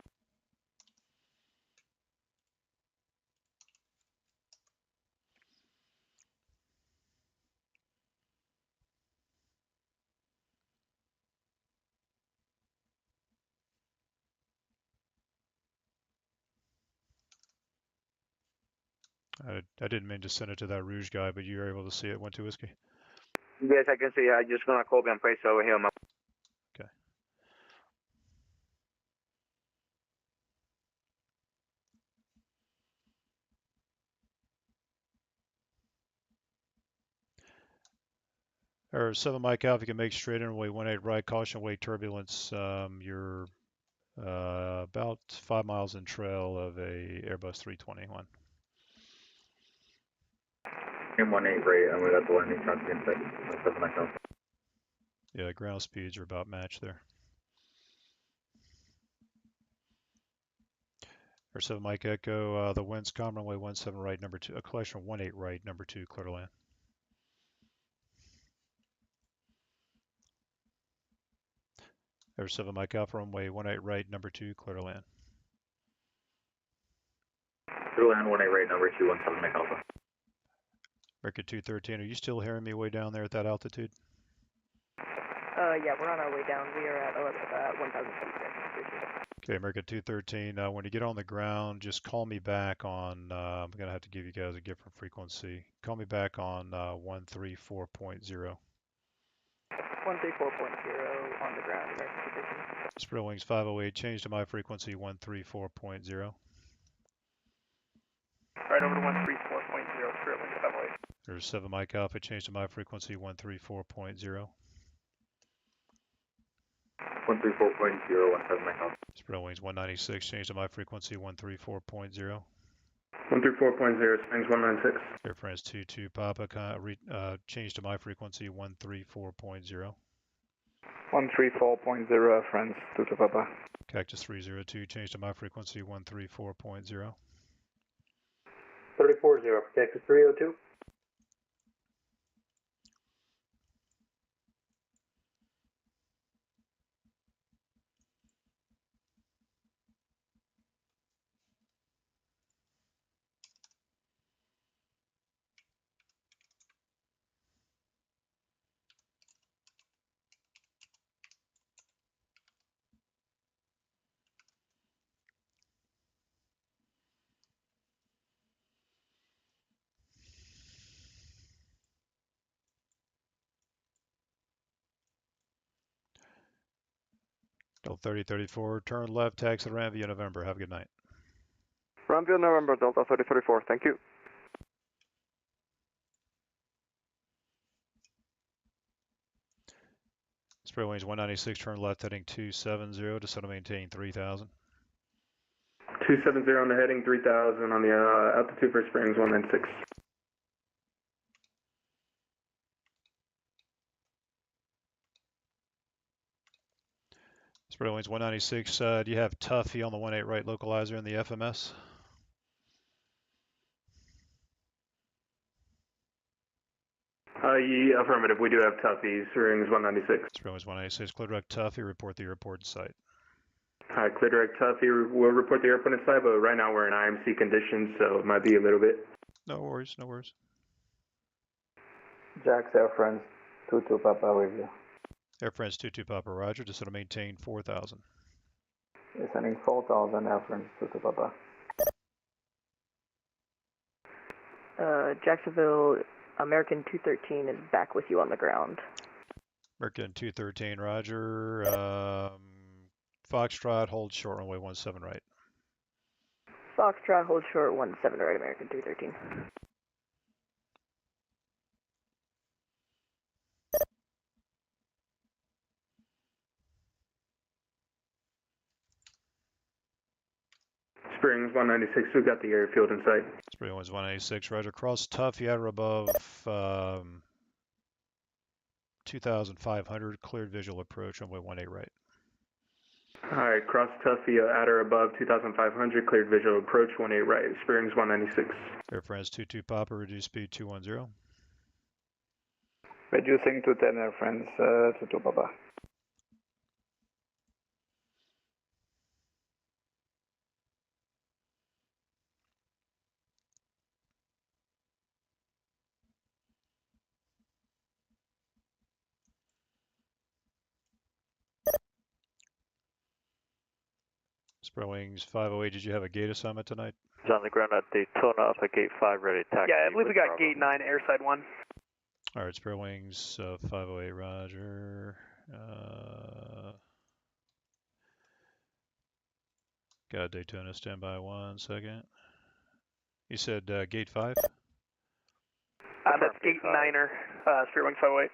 I didn't mean to send it to that Rouge guy, but you were able to see it. 1-2 whiskey. Yes, I can see. I just gonna copy and paste over here. Okay. Or 7 Mike Alpha, you can make straight in way 18 right, caution wake turbulence. You're about 5 miles in trail of a Airbus 321. In 18 right, and we got the landing traffic in sight. 7 Mike Alpha. Yeah, ground speeds are about matched there. Or 7 Mike Echo, the wind's calm, runway 17 right, number 2, a collection of 18 right, number 2, clear to land. Air 7 Mike Alpha, runway 18 right, number 2, clear to land. Clear to land 18 right, number 2, 17 Mike Alpha. America 213, are you still hearing me way down there at that altitude? Yeah, we're on our way down. We are at 1,000 feet. Okay, America 213, when you get on the ground, just call me back on, I'm going to have to give you guys a different frequency. Call me back on 134.0. 134.0 on the ground, American 213. Spread wings 508, change to my frequency 134.0. Right over to 134.0, spread wings 508. There's 7 Mike Alpha, change to my frequency 134.0. 134.0, 17 Mike Alpha. Spread wings 196, change to my frequency 134.0. 134.0, springs 196. Air France 22 Papa, change to my frequency 134.0. 134.0, France 22 Papa. Cactus 302, change to my frequency 134.0. 34-0, Cactus 302. Delta 3034, turn left, taxi to Ramp via November. Have a good night. Ramp via November, Delta 3034, thank you. Spread wings 196, turn left, heading 270, descend to maintain 3000. 270 on the heading, 3000 on the altitude for springs 196. Spread wings 196, do you have Tuffy on the 18 right localizer in the FMS? Yeah, affirmative, we do have Tuffy, springs 196. Spread wings 196, clear direct Tuffy, report the airport in sight. Hi, clear direct Tuffy, we'll report the airport in sight, but right now we're in IMC conditions, so it might be a little bit. No worries, no worries. Jax Air France 22 Papa with you. Air France 22 Papa, roger, descend to maintain 4000. Descending 4,000 Air France 22 Papa. Jacksonville, American 213 is back with you on the ground. American 213, roger. Foxtrot, hold short runway 17 right. Foxtrot, hold short 17 right, American 213. Springs 196, we got the airfield in sight. Spring 196, roger. Cross Tough, you had her above 2,500, cleared visual approach, runway 18 right. Alright, cross Tuffy at or above 2,500, cleared visual approach 18 right, Springs 196. Air France 22 Papa, reduce speed 210. Reducing to 10 Air France 22 Papa. Spread wings 508, did you have a gate assignment tonight? On the ground at Daytona up at gate 5, ready to taxi. Yeah, I believe we got Bravo. gate 9, airside 1. All right, Spirit Wings 508, roger. Got Daytona, stand by 1 second. You said gate 5? That's gate 9er, Spirit Wings 508.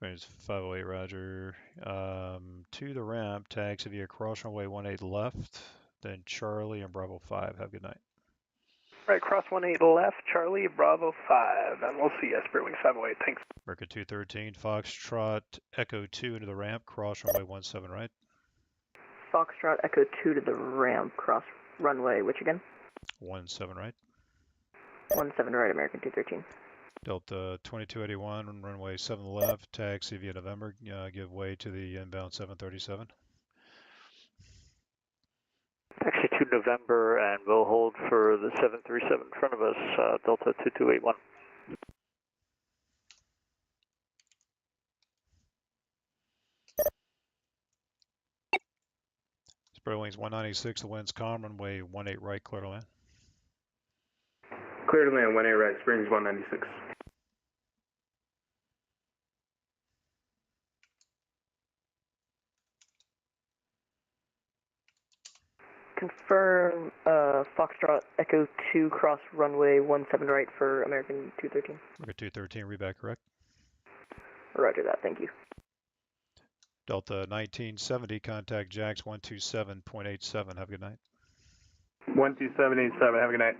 Wings 508, roger. To the ramp, taxi via cross runway 18 left, then Charlie and Bravo 5. Have a good night. Right, cross 18 left, Charlie, Bravo 5, and we'll see you, Spirit Wings 508, thanks. America 213, Foxtrot, Echo 2 into the ramp, cross runway 17 right. Foxtrot Echo 2 to the ramp, cross runway, which again? 17 right. 17 right, American 213. Delta 2281, runway 7 left, taxi via November, give way to the inbound 737. Taxi to November, and we'll hold for the 737 in front of us, Delta 2281. Spirit Wings 196, the wind's calm, runway 18 right, clear to land. Clear to land, 18 right, Springs 196. Confirm Foxtrot Echo 2 cross runway 17 right for American 213. America 213, read back correct. Roger that, thank you. Delta 1970, contact Jax 127.87. Have a good night. 12787, have a good night.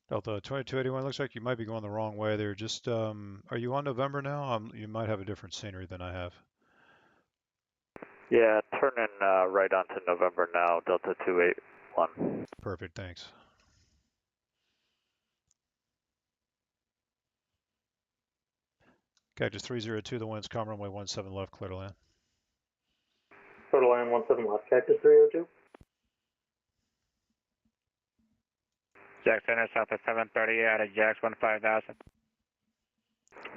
Delta 2281, looks like you might be going the wrong way there. Just, are you on November now? You might have a different scenery than I have. Yeah, turning right onto November now, Delta 281. Perfect, thanks. Cactus 302, the wind's calm, runway 17 left, clear to land. Clear to land 17 left, Cactus 302. Jax Center, south of 730 out of Jax 15000.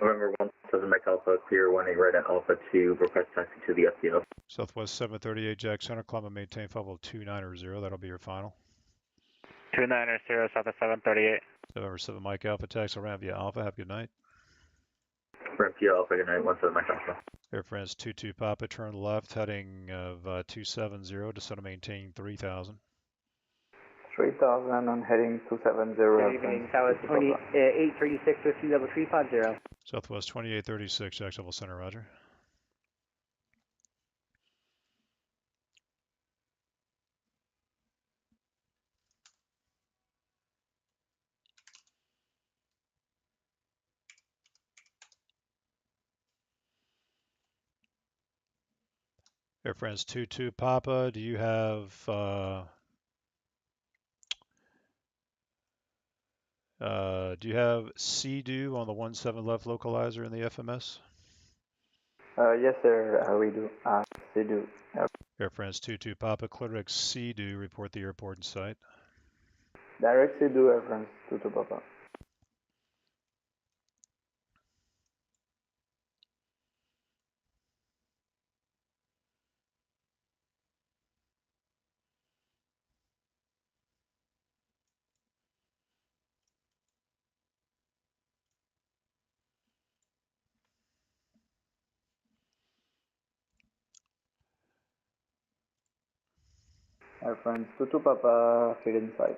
November 17 Mike Alpha, clear 18 right at Alpha 2, request taxi to the FTO. Southwest 738, Jack Center, climb and maintain level 290, that'll be your final. 290 south of 738. November 7 Mike Alpha, taxi ramp via Alpha, have a good night. Ramp via Alpha, good night, 17 Mike Alpha. Air France 22 Papa, turn left, heading of 270, descend to maintain 3000. 3000 on heading 270. Good evening, Tower 836 with you, level 350. Southwest 2836, Jacksonville Center, roger. Air France 22 Papa, do you have CDO on the 17 left localizer in the FMS? Yes, sir, we do. CDO. Air France 22 Papa, Clirix CDO, report the airport in sight. Direct CDO, Air France 22 Papa. Air France 22 Papa, feed inside.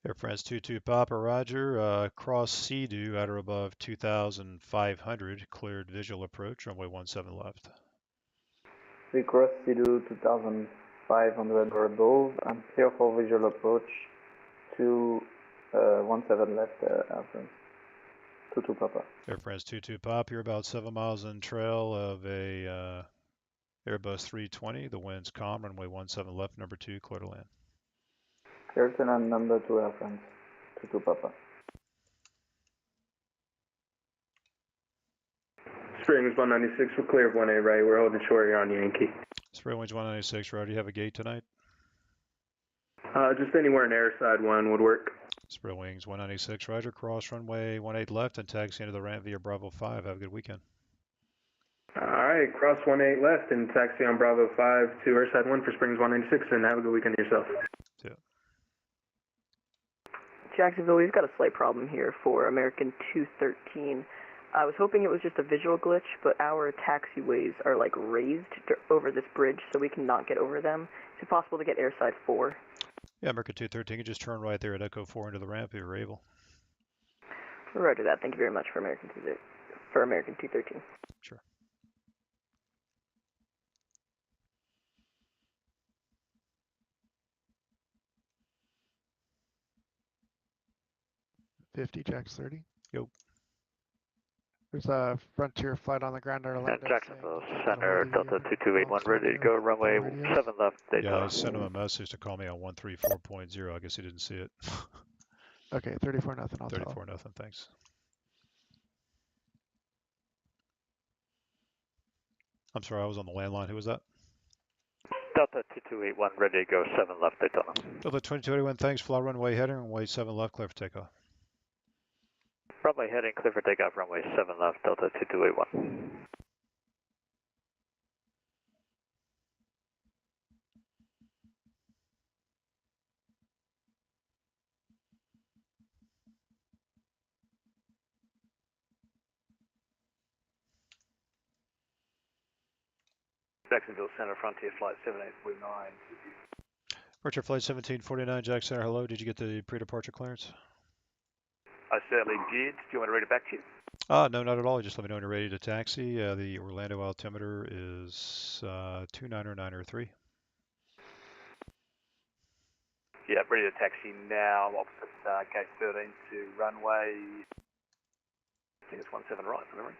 Air France 22 Papa, roger. Cross Sea-Doo at or above 2,500, cleared visual approach, runway 17 left. We cross Sea-Doo 2,500 or above, and clear for visual approach to 17 left, Air France 22 Papa. Air France 22 Papa, you're about 7 miles in trail of a Airbus 320. The wind's calm, runway 17 left, number 2, clear to land. Clear to land, number 2, Air France 22 Papa. Springs 196, we're clear of 1A right. We're holding short here on Yankee. Spring Winds 196, roger. Do you have a gate tonight? Just anywhere in airside 1 would work. Spread Wings 196, roger. Cross runway 18 left and taxi into the ramp via Bravo 5. Have a good weekend. All right, cross 18 left and taxi on Bravo 5 to airside 1 for Springs 196, and have a good weekend yourself. Yeah. Jacksonville, we've got a slight problem here for American 213. I was hoping it was just a visual glitch, but our taxiways are like raised over this bridge, so we cannot get over them. Is it possible to get airside 4? Yeah, American 213, you just turn right there at Echo 4 into the ramp if you're able. Roger that. Thank you very much for American 213. Sure. Jax 30. Yo. There's a Frontier flight on the ground at Orlando. Jacksonville Center, Delta 2281, ready to go, runway 7 left, Daytona. Yeah, I sent him a message to call me on 134.0. I guess he didn't see it. Okay, 34 nothing. I'll 34 nothing. Thanks. I'm sorry, I was on the landline. Who was that? Delta 2281, ready to go, 7 left, Daytona. Delta 2281, thanks. Fly runway heading, runway 7 left, clear for takeoff. Runway heading, clear for takeoff, runway 7 left, Delta 2281. Jacksonville Center, Frontier Flight 7849. Frontier Flight 1749, Jack Center, hello. Did you get the pre-departure clearance? I certainly did. Do you want me to read it back to you? No, not at all. Just let me know when you're ready to taxi. The Orlando altimeter is 29093. Yeah, ready to taxi now. Opposite gate 13 to runway. I think it's 17 right, from memory.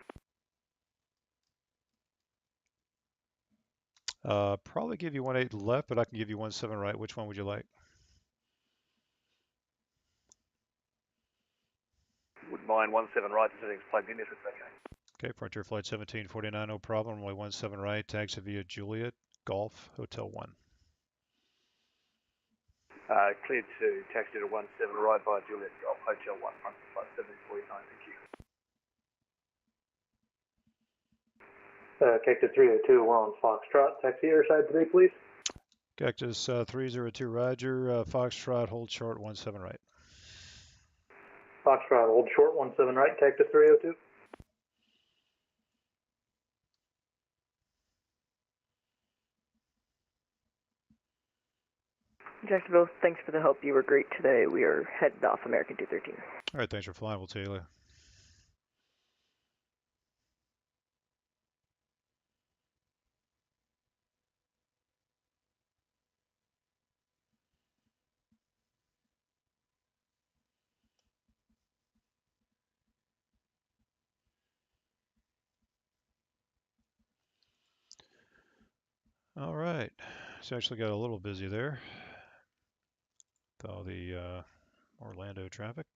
Probably give you 18 left, but I can give you 17 right. Which one would you like? Wouldn't mind 17 right, the settings plugged in if it's okay. Okay, Frontier Flight 1749, no problem. Runway 17 right, taxi via Juliet, Golf, Hotel 1. Cleared to taxi to 17 right by Juliet Golf, Hotel 1, Frontier Flight 1749, thank you. Cactus 302, we're on Foxtrot. Taxi airside 3, please. Cactus 302, roger. Foxtrot, hold short, 17 right. Foxtrot, hold short, 17 right, Cactus 302. Jacksonville, thanks for the help. You were great today. We are headed off American 213. All right, thanks for flying. We'll see you later. All right, it's actually got a little busy there with all the Orlando traffic.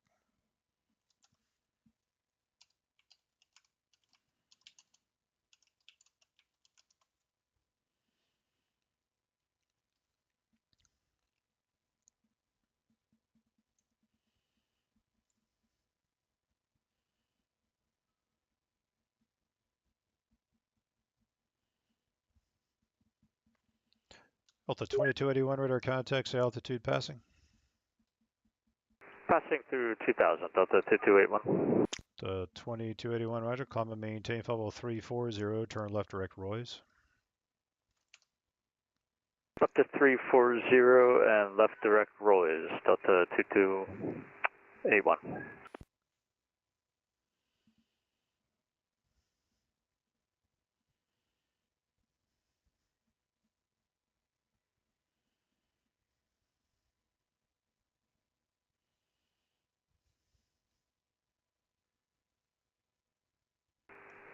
Delta 2281, radar contacts, altitude passing. Passing through 2000, Delta 2281. The 2281, roger. Climb and maintain level 340, turn left direct Roy's. Delta 340 and left direct roll is Delta 2281.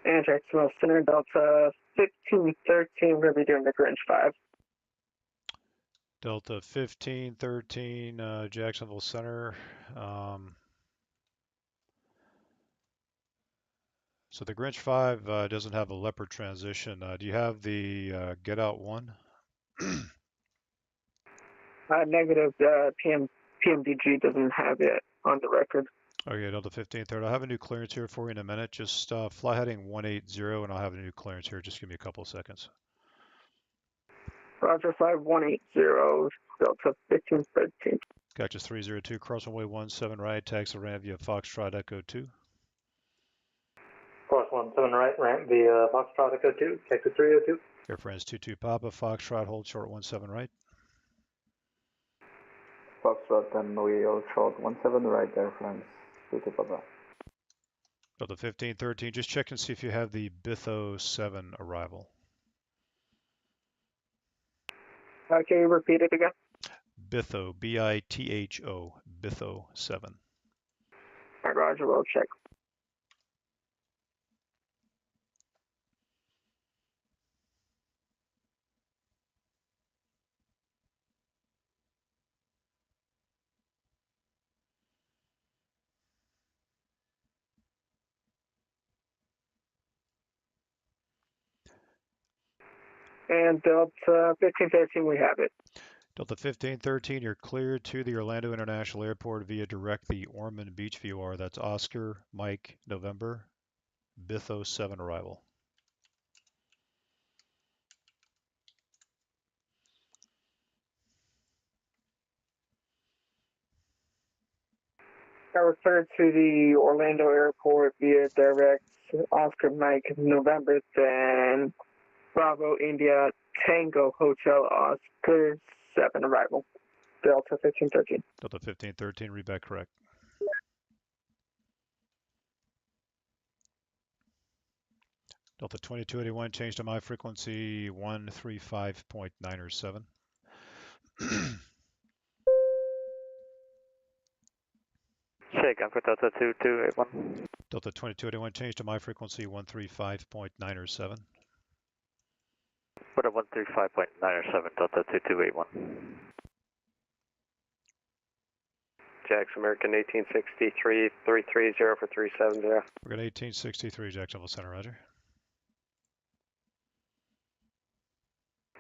And Jacksonville Center, Delta 1513, we're going to be doing the Grinch 5. Delta 1513, Jacksonville Center. So the Grinch 5 doesn't have a Leopard transition. Do you have the Get Out 1? Negative, PMDG doesn't have it on the record. Okay, Delta 1530. I'll have a new clearance here for you in a minute. Just fly heading 180 and I'll have a new clearance here. Just give me a couple of seconds. Roger, 5180, Delta 1513. Cactus 302, cross runway 17 right, taxi ramp via Foxtrot Echo 2. Cross 17 right, ramp via Foxtrot Echo 2, Cactus 302. Air France 22 Papa, Foxtrot, hold short 17 right. Foxtrot and we hold short 17 right, Air France 22 Papa. Delta 1513, just check and see if you have the Bitho 7 arrival. Can you repeat it again? Bitho, B-I-T-H-O, Bitho 7. Roger, we'll check. And Delta 1513, we have it. Delta 1513, you're cleared to the Orlando International Airport via direct the Ormond Beach VR. That's Oscar, Mike, November, Bitho 7 arrival. I referred to the Orlando Airport via direct Oscar Mike November, then Bravo India Tango Hotel Oscar 7 arrival. Delta 1513. Delta 1513, read back correct. Delta 2281, change to my frequency 135.907. Shake, I'm for Delta 2281. Delta 2281, change to my frequency 135.907. Put a 135.907, Delta 2281. Jax, American 1863, 330 for 370. We're going 1863, Jacksonville Center, roger.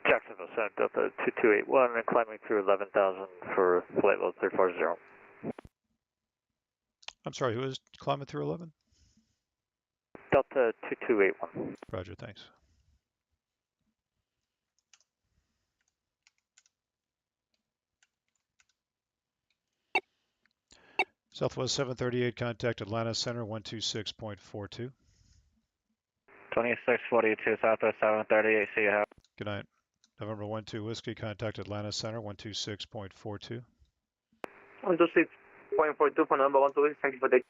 Jacksonville Center, Delta 2281, and climbing through 11,000 for flight level 340. I'm sorry, who is climbing through 11? Delta 2281. Roger, thanks. Southwest 738, contact Atlanta Center 126.42. 2642, Southwest 738, see you how. Good night. November 12 Whiskey, contact Atlanta Center 126.42. 126.42 for number 126, thank you for taking.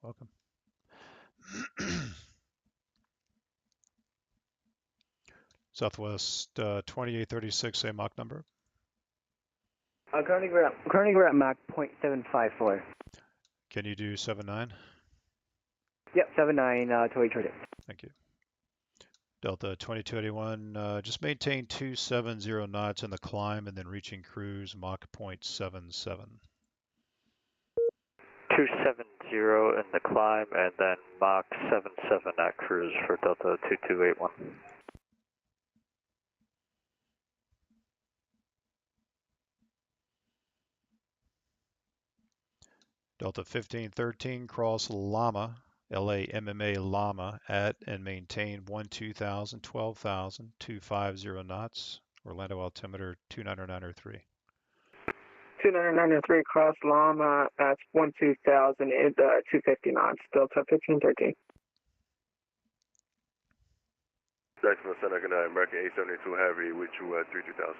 Welcome. Southwest 2836, same Mach number. Currently we're at Mach 0.754. Can you do 79? Yep, 79 to HRD. Thank you. Delta 2281, just maintain 270 knots in the climb and then reaching cruise Mach 0.77. 270 in the climb and then Mach 77 at cruise for Delta 2281. Delta 1513, cross Lama, LAMMA Lama, at and maintain 12,000, 12,000, 250 knots. Orlando altimeter 29903. 2993 cross Lama at 12,000 and 250 knots. Delta 1513. Jacksonville Center, good night. American 872 Heavy with you at 32,000.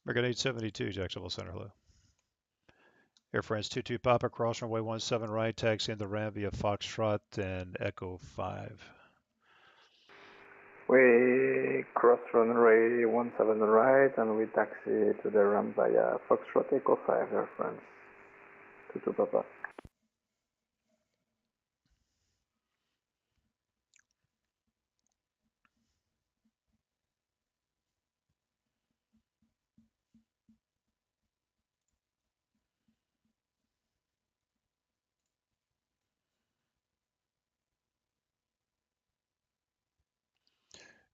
American 872, Jacksonville Center, hello. Air France 22 Papa, cross runway 17 right, taxi in the ramp via Foxtrot and Echo 5. We cross runway 17 right and we taxi to the ramp via Foxtrot Echo 5, Air France 22 Papa.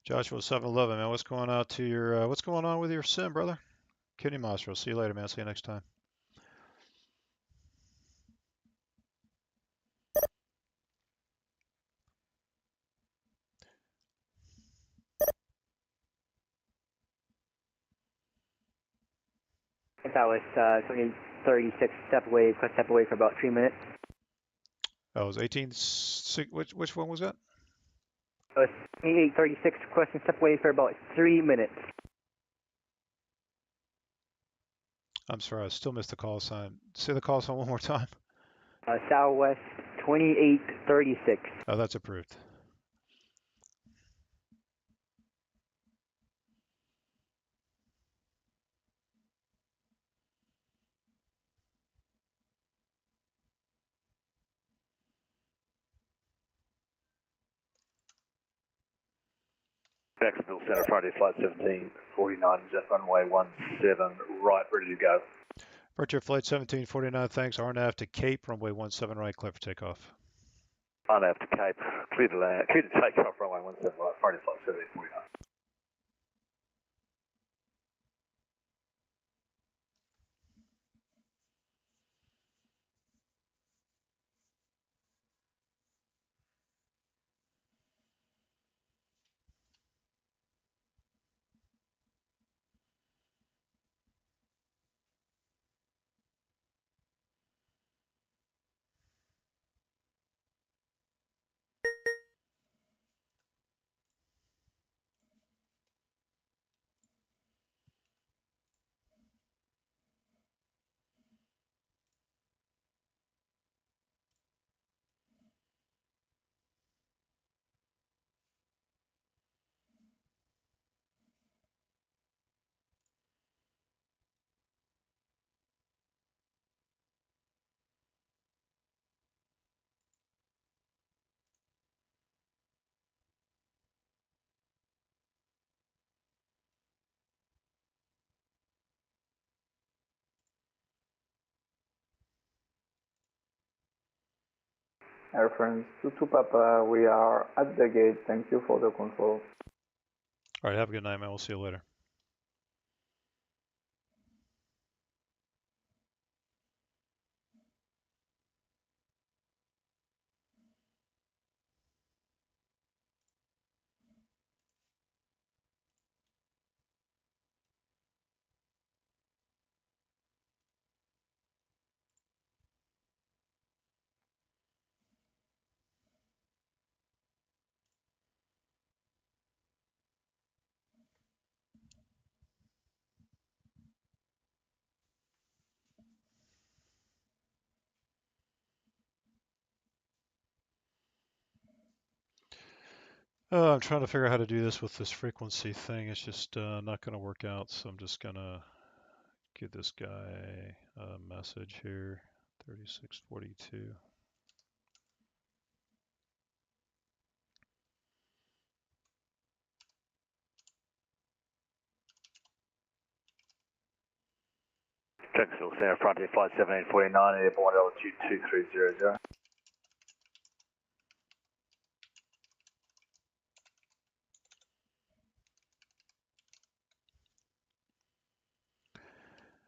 Joshua 711, man, what's going on to your what's going on with your sim, brother? Kenny Mastro, see you later, man. See you next time. That was 2836, step away for about 3 minutes. That was 18. Which one was that? 2836, requesting step away for about 3 minutes. I'm sorry, I still missed the call sign. Say the call sign one more time. Southwest 2836. Oh, that's approved. Jacksonville Center, Friday flight 1749, jet runway 17 right, ready to go. Departure flight 1749, thanks. RNAV to Cape, runway 17 right, clear for takeoff. RNAV to Cape, clear to land, clear to take off, runway 17 right, Friday flight 1749. Air France 22 Papa, we are at the gate. Thank you for the control. All right, have a good night, man. We'll see you later. I'm trying to figure out how to do this with this frequency thing. It's just not going to work out, so I'm just going to give this guy a message here. 3642. Jacksonville Center, Frontier flight 1749, airborne altitude 2300.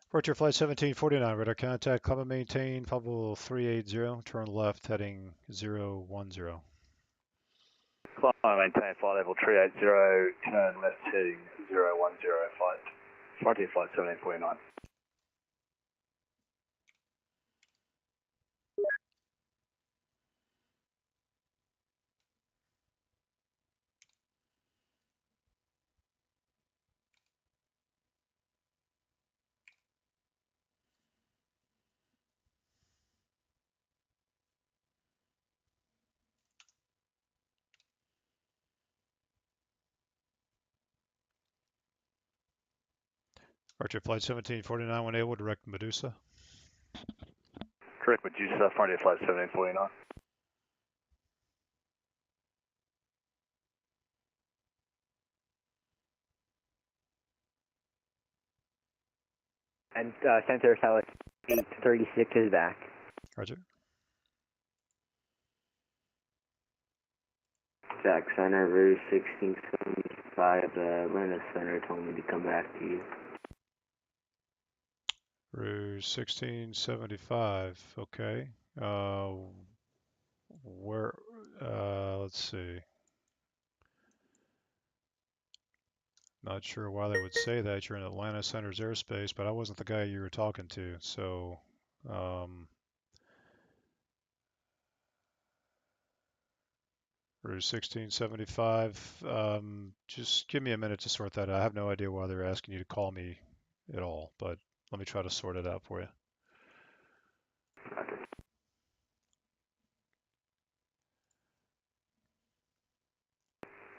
Departure flight 1749, radar contact, climb and maintain, Pablo 380, turn left, heading 010. Climb and maintain flight level 380, turn left heading 010, flight, Frontier flight 1749. Archer Flight 1749 when able, direct Medusa. Correct, Medusa, Frontier Flight 1749. And Center South 836 is back. Roger. Jack Center, Route 1675, Atlanta Center told me to come back to you. Route 1675, okay. Let's see. Not sure why they would say that. You're in Atlanta Center's airspace, but I wasn't the guy you were talking to, so Route 1675, just give me a minute to sort that out. I have no idea why they're asking you to call me at all, but let me try to sort it out for you.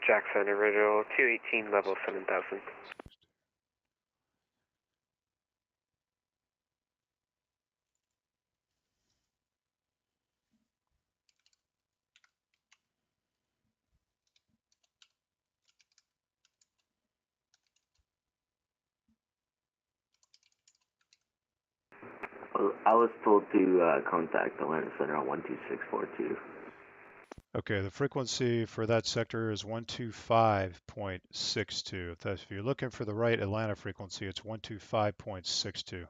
Jack Center, radio 218, level 7000. I was told to contact Atlanta Center on 12642. Okay, the frequency for that sector is 125.62. If you're looking for the right Atlanta frequency, it's 125.62.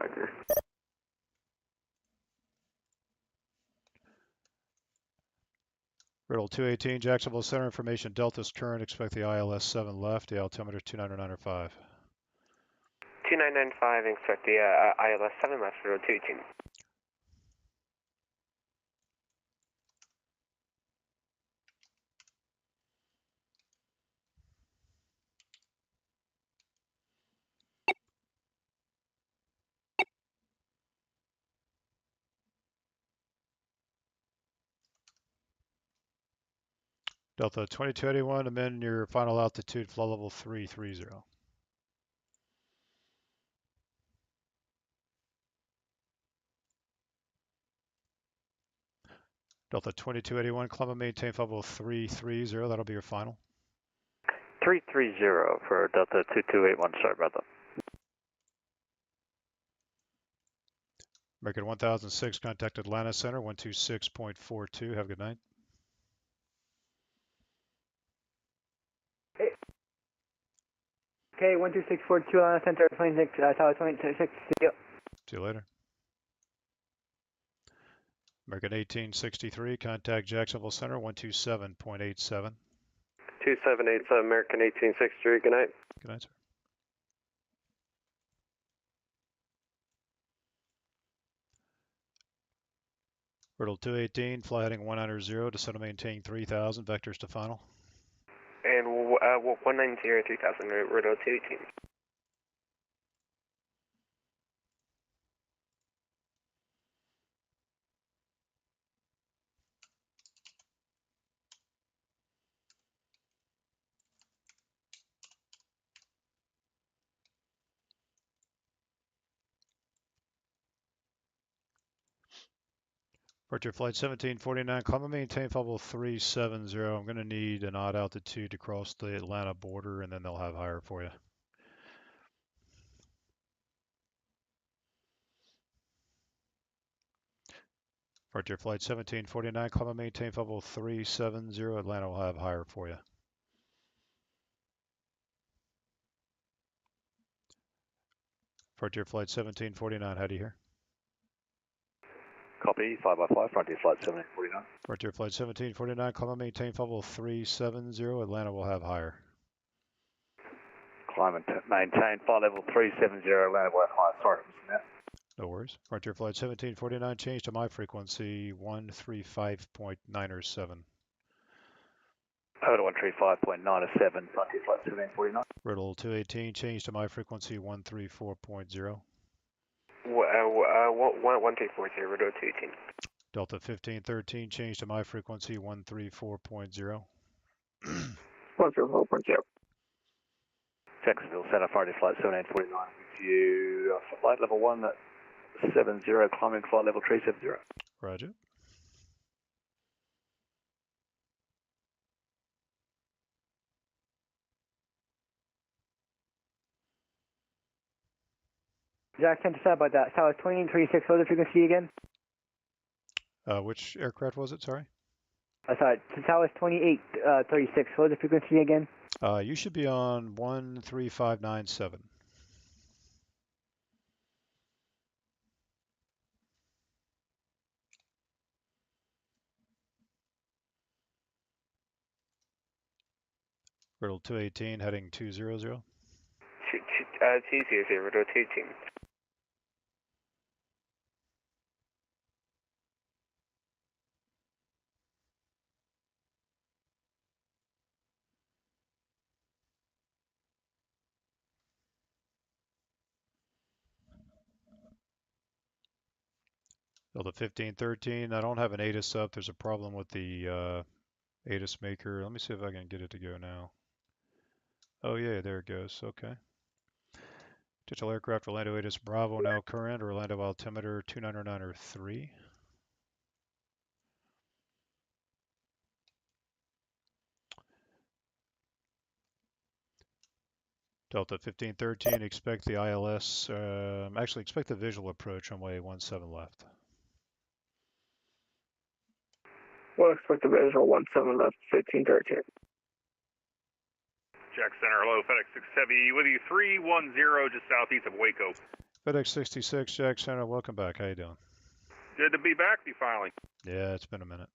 Roger. Riddle 218, Jacksonville Center information, Delta's current, expect the ILS 7 left, the altimeter 2995. 2995, expect the ILS 7 left, road 218. Delta 2281, amend your final altitude, flow level 330. Delta 2281, climb and maintain flow level 330, that'll be your final. 330 for Delta 2281, sorry about that. American 1006, contact Atlanta Center, 126.42, have a good night. Okay, 12642 Atlanta Center, 26, Tower 26, see you. See you later. American 1863, contact Jacksonville Center, 127.87. 2787, American 1863, good night. Good night, sir. Riddle 218, fly heading 190, descend to maintain 3000, vectors to final. And 190, 3000, Riddle 218. Departure flight 1749, climb and maintain level 370. I'm going to need an odd altitude to cross the Atlanta border, and then they'll have higher for you. Departure flight 1749, climb and maintain level 370. Atlanta will have higher for you. Departure flight 1749, how do you hear? Copy, 5x5, Frontier Flight 1749. Departure flight 1749, climb and maintain level 370. Atlanta will have higher. Climb and maintain flight level 370, Atlanta will have higher. Sorry, Mr. Matt. No worries. Frontier flight 1749, change to my frequency 135.907. Over to 135.97, Frontier Flight 1749. Riddle 218, change to my frequency 134.0. 1240, Riddle 218. Delta 1513, change to my frequency 134.0. 134.0. Jacksonville Center, Friday flight 7849 with you. Flight level 1 at 70, climbing flight level 370. Roger. Jack, 10 to about that. Tower 2836, what was the frequency again? Which aircraft was it? Sorry. Sorry, Tower 2836, what was the frequency again? You should be on 13597. Riddle 218, heading 200. 200, rotating. Delta 1513, I don't have an ATIS up. There's a problem with the ATIS maker. Let me see if I can get it to go now. Oh yeah, there it goes. Okay. Digital aircraft Orlando ATIS Bravo now current. Orlando altimeter 2993. Delta 1513, expect the ILS, actually expect the visual approach runway 17 left. We'll expect the visual 17 left, 1513. Jack Center, hello, FedEx 6 Heavy with you, 310 just southeast of Waco. FedEx 66, Jack Center, welcome back. How you doing? Good to be back with you finally. Yeah, it's been a minute.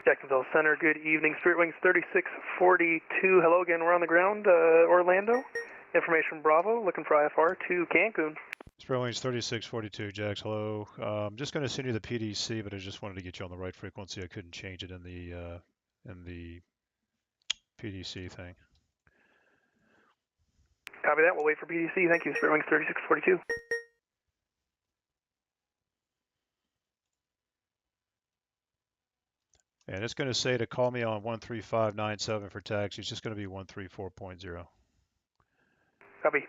Jacksonville Center, good evening. Spirit Wings 3642. Hello again, we're on the ground, Orlando. Information Bravo, looking for IFR to Cancun. Spirit Wings 3642, Jax, hello. I'm just going to send you the PDC, but I just wanted to get you on the right frequency. I couldn't change it in the PDC thing. Copy that, we'll wait for PDC. Thank you, Spirit Wings 3642. And it's going to say to call me on 13597 for taxi. It's just going to be 134.0. Copy.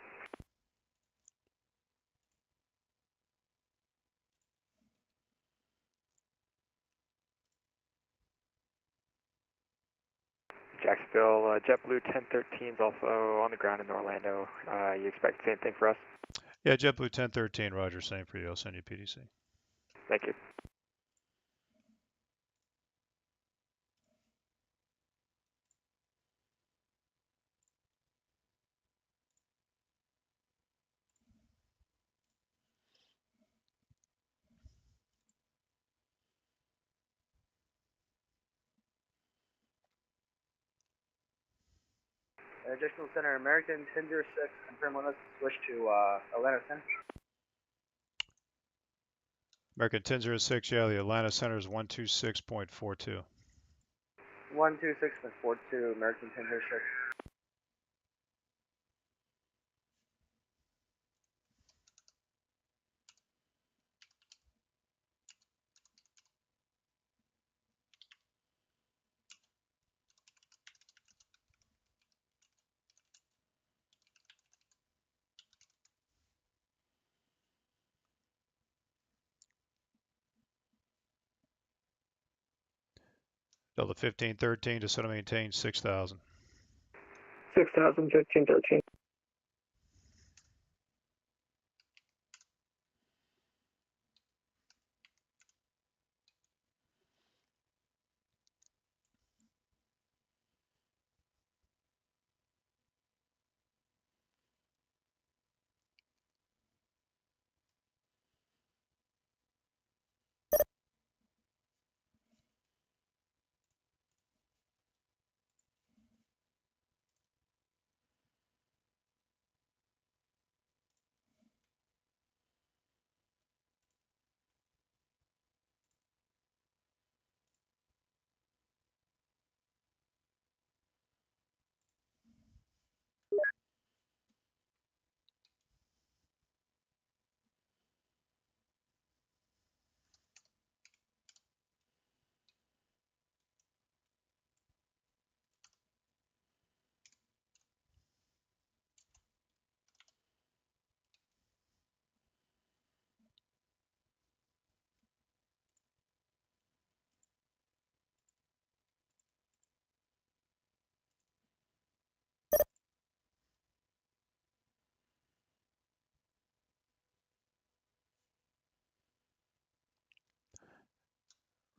Jacksonville, JetBlue 1013 is also on the ground in Orlando. You expect the same thing for us? Yeah, JetBlue 1013, Roger, same for you. I'll send you PDC. Thank you. Jacksonville Center, American 1006, confirm when let's switch to Atlanta Center. American 1006, yeah, the Atlanta Center is 126.42. 126.42, American 1006. Delta 1513 to set and maintain 6,000. 6,000, 1513.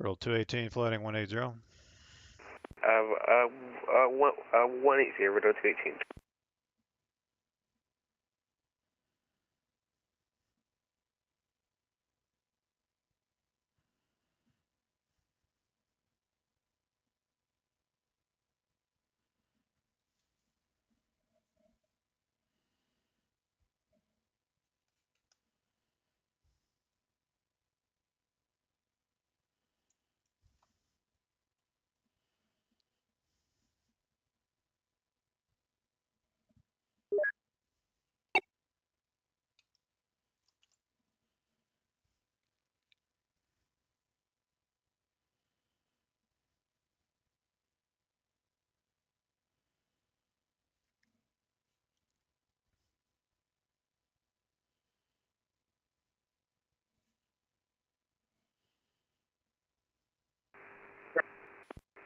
Roll 218, floating 180. 180, radar 218.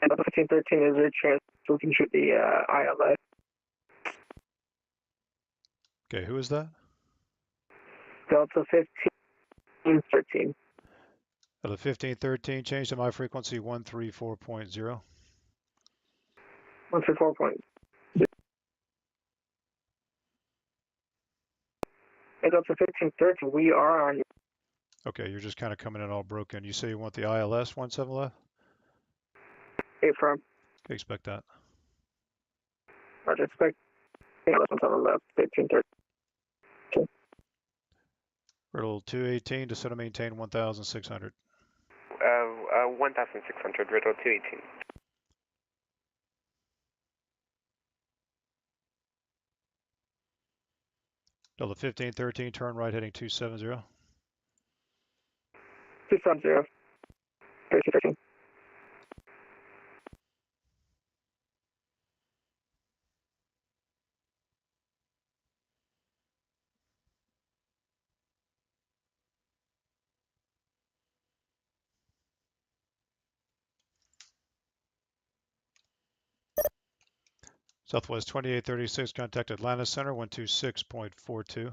And Delta 1513 is there a chance we can shoot the ILS? Okay, who is that? Delta 1513. Delta 1513, change to my frequency 134.0. 134.0. And Delta 1513, we are on. Okay, you're just kind of coming in all broken. You say you want the ILS 17 left? Affirm. Okay, expect that. Roger, expect ILS 17 left, 1513. Riddle 218, descend and maintain 1,600. 1,600, riddle 218. Delta 1513, turn right heading 270. 270. 1313. Southwest 2836, contact Atlanta Center 126.42.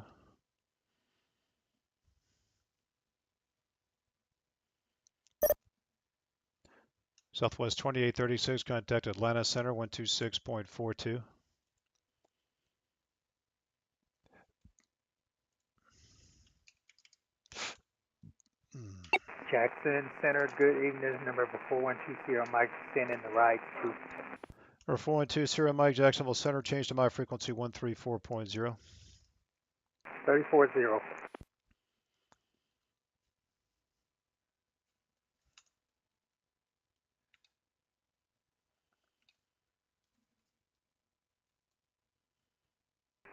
Southwest 2836, contact Atlanta Center 126.42. Jackson Center, good evening. Number 4120, Mike, standing the right. Number 4120, Mike, Jacksonville Center, change to my frequency 134.0. 340.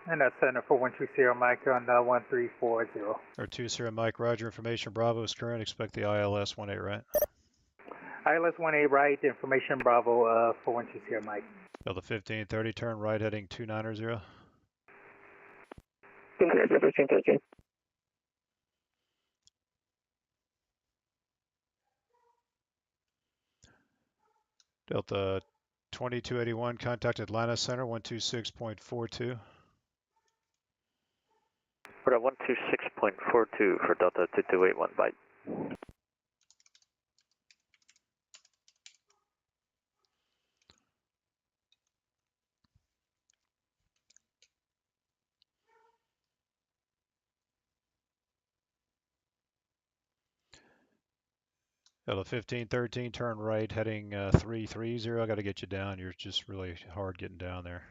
And that's Center 4120, Mike, on 1340. Or 20, Mike, roger, information Bravo is current, expect the ILS 18, right? ILS 18 right, information Bravo 4120, Mike. Delta 1530, turn right heading 290. 1513. Delta 2281, contact Atlanta Center 126.42. We're at 126.42 for Delta 2281, bye. Delta 1513, turn right heading 330. I got to get you down. You're just really hard getting down there.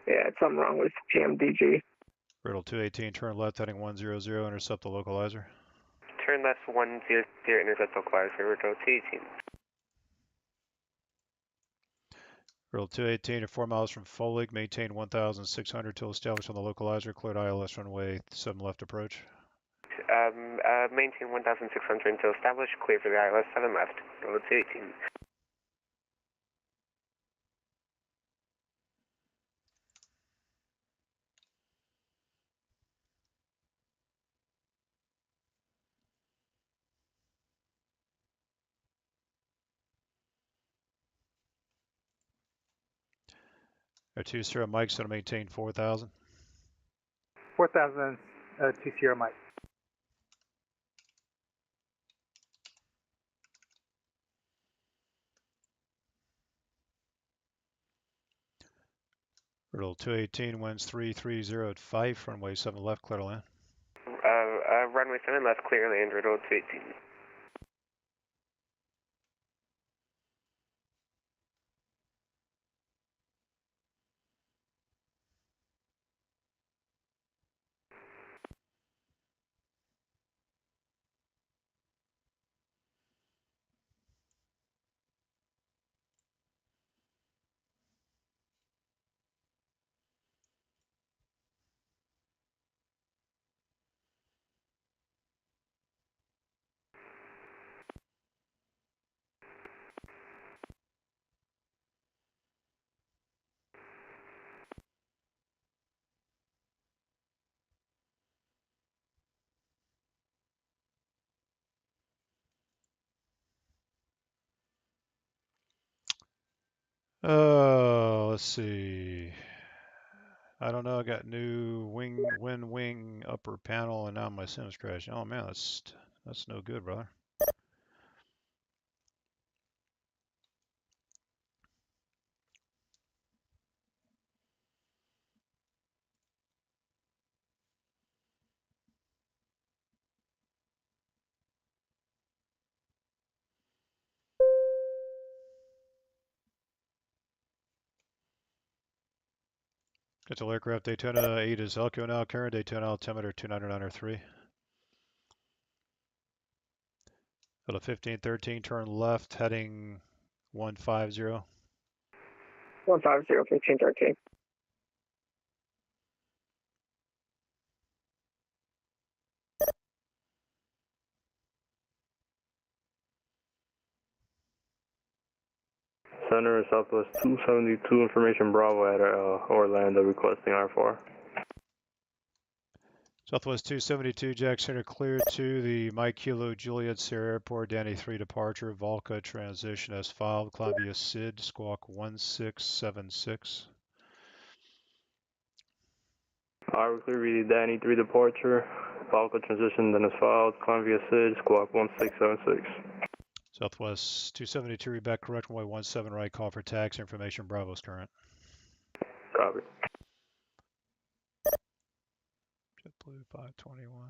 Yeah, it's something wrong with GMDG. Riddle 218, turn left heading 100, intercept the localizer. Turn left 100, intercept localizer, riddle 218. Riddle 218 at 4 miles from Folig, maintain 1,600 till established on the localizer, cleared ILS runway 7 left approach. Maintain 1,600 until established, clear for the ILS 7 left, riddle 218. Air 20, Mike's going to maintain 4,000. 4000, 20, Mike. Turtle 218, winds 330 at Fife, runway 7 left, clear to land. Runway 7 left, clear land, Turtle 218. Oh, let's see. I don't know. I got new wing upper panel, and now my sim's crashing. Oh man, that's no good, brother. Control aircraft Daytona 8 is Elko now, current Daytona altimeter 299.3. Go to 1513, turn left, heading 150. 150, 1513. Center Southwest 272, information Bravo at Orlando requesting R4. Southwest 272, Jack Center clear to the Mike Kilo Juliet Sierra Airport, Danny 3 departure, Volca transition as filed, Columbia SID, squawk 1676. We're clear reading Danny 3 departure, Volca transition then as filed, Columbia SID, squawk 1676. Southwest 272, read back correct, runway 17 right, call for taxi, information Bravo's current. Copy. JetBlue 521.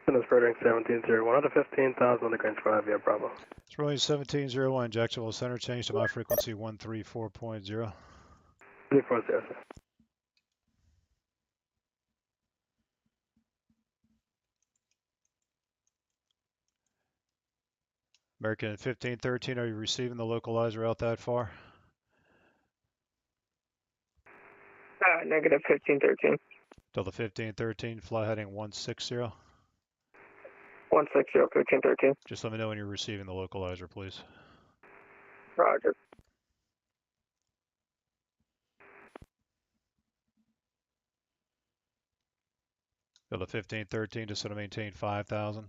It's Frederick 1701 out of 15,000 on the Grange 5 via Bravo. It's runway 1701, Jacksonville Center, change to my frequency 134.0. 340, sir. American 1513, are you receiving the localizer out that far? Negative 1513. Delta 1513, fly heading 160. 160, 1513. Just let me know when you're receiving the localizer, please. Roger. Delta 1513, just sort of maintain 5,000.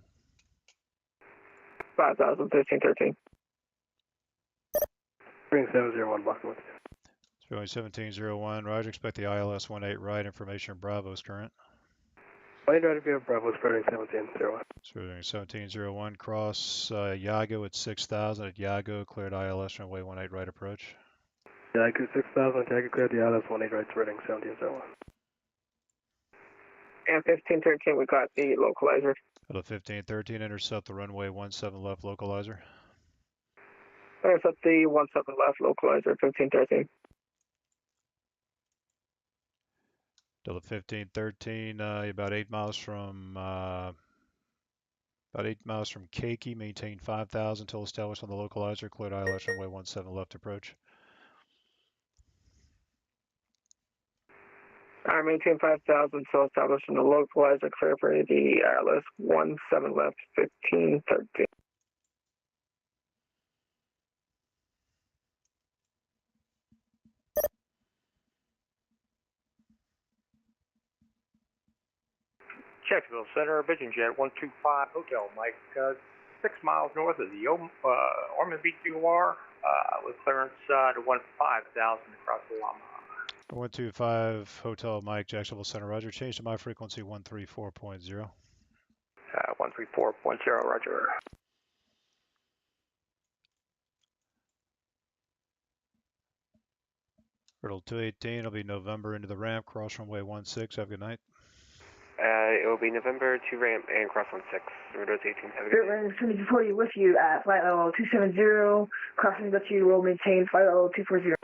5,000, 1513. Spring 701, Boston. It's going 1701, Roger, expect the ILS 18 right, information Bravo's current. Plane right via Bravo, spreading 1701. Spreading 1701, cross Yago at 6,000 at Yago, cleared ILS runway 18 right approach. Yago 6,000, Yago cleared the ILS 18 right, spreading 1701. And 1513, we got the localizer. Hello 1513, intercept the runway 17 left localizer. Intercept the 17 left localizer, 1513. Delta 1513, about 8 miles from Keiki, maintain 5,000 until established on the localizer, cleared ILS runway 17 left approach. Maintain 5,000 until established on the localizer, clear for the ILS 17 left, 1513. Jacksonville Center, Vision Jet 125 Hotel Mike, 6 miles north of the Ormond Beach VOR, with clearance to 15,000 across the Llama. 125 Hotel Mike, Jacksonville Center, Roger. Change to my frequency 134.0. 134.0, Roger. Hurdle 218 will be November into the ramp, cross runway 16. Have a good night. It will be November to ramp and cross 16. Route 18. Have a good Spirit Wings 2240 with you at flight level 270. Crossing the you will maintain flight level 240.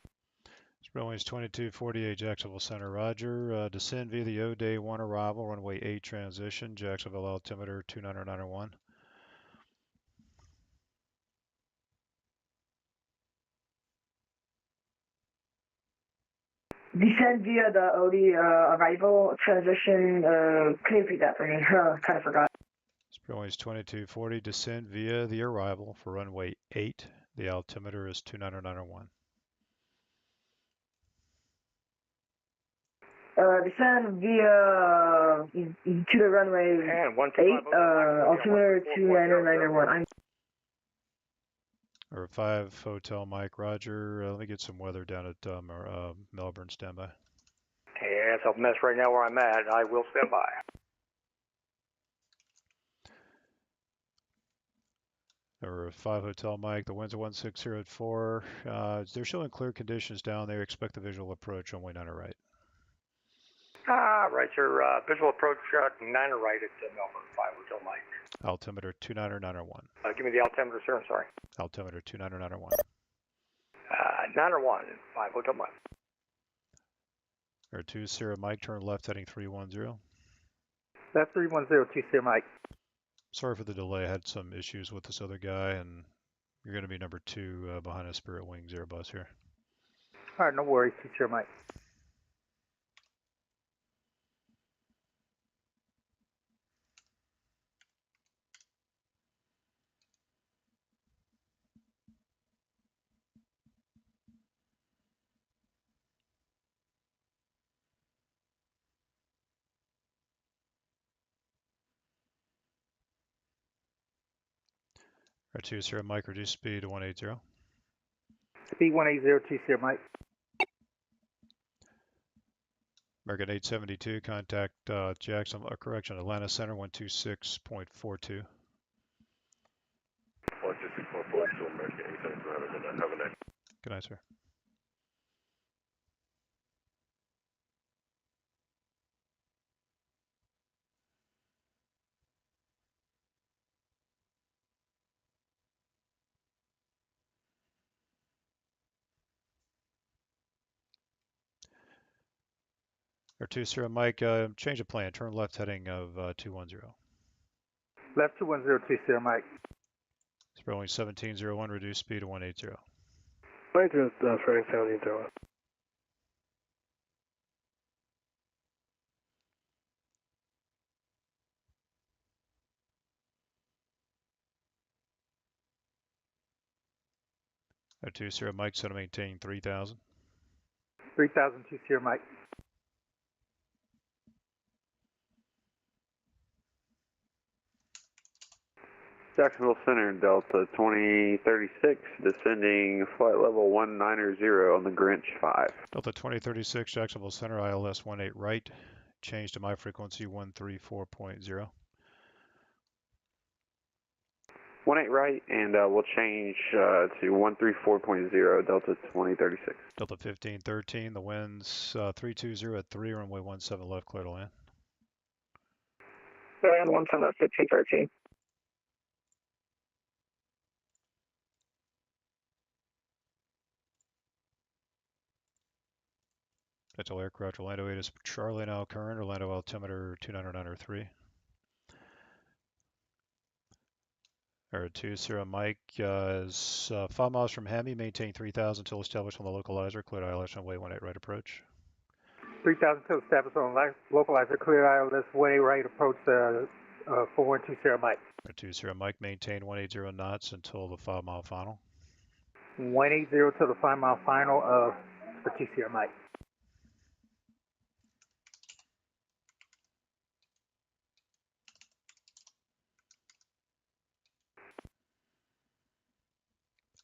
Spirit Wings 2248, Jacksonville Center, Roger. Descend via the O Day 1 arrival, runway 8 transition, Jacksonville altimeter 2991. Descend via the OD arrival transition. Can you repeat that for me? Kind of forgot. Spirit Wings 2240, descend via the arrival for runway 8. The altimeter is 2991. Descend via to the runway and 8, altimeter 2991. Or 5 Hotel Mike, Roger. Let me get some weather down at Melbourne, standby. Yeah, it's a mess right now where I'm at. I will stand by. Or 5 Hotel Mike, the winds are 160 at 4. They're showing clear conditions down there. Expect the visual approach runway 9 right. Right, sir. Visual approach 9 right at Melbourne, 5 Hotel Mike. Altimeter 2991. Give me the altimeter, sir. I'm sorry. Altimeter 2991. 901, 5 Hotel Mike. Or 2 Sierra Mike, turn left heading 310. Left 310, 2 Sierra Mike. Sorry for the delay. I had some issues with this other guy, and you're going to be number 2 behind a Spirit Wings Airbus here. All right, no worries, 2 Sierra Mike. R2 Sierra Mike, reduce speed to 180. Speed 180, 2 Sierra Mike. American 872, contact Atlanta Center 126.42. 126.42, American 872, have a night. Good night, sir. R2 Sierra Mike, change of plan. Turn left heading of 210. Left 210, 2 Sierra Mike. Spirit Wings 1701, reduce speed to 180. Right, Spirit 1701. R2 Sierra Mike, set to maintain 3000. 3000, 2 Sierra Mike. Jacksonville Center, Delta 2036, descending flight level 190 on the Grinch 5. Delta 2036, Jacksonville Center, ILS 18 right. Change to my frequency 134.0. 18 right, and we'll change to 134.0, Delta 2036. Delta 1513, the winds 320 at 3, runway 17 left, clear to land. And 17 left, 1513. Potential aircraft, Orlando 8 is Charlie now current, Orlando altimeter 2993. R2 Sierra Mike is 5 miles from Hemi, maintain 3000 until established on the localizer, cleared ILS runway 18 right approach. 3000 until established on localizer, clear ILS 18 right approach 412 Sierra Mike. R2 Sierra Mike, maintain 180 knots until the 5 mile final. 180 till the 5 mile final for 2 Sierra Mike.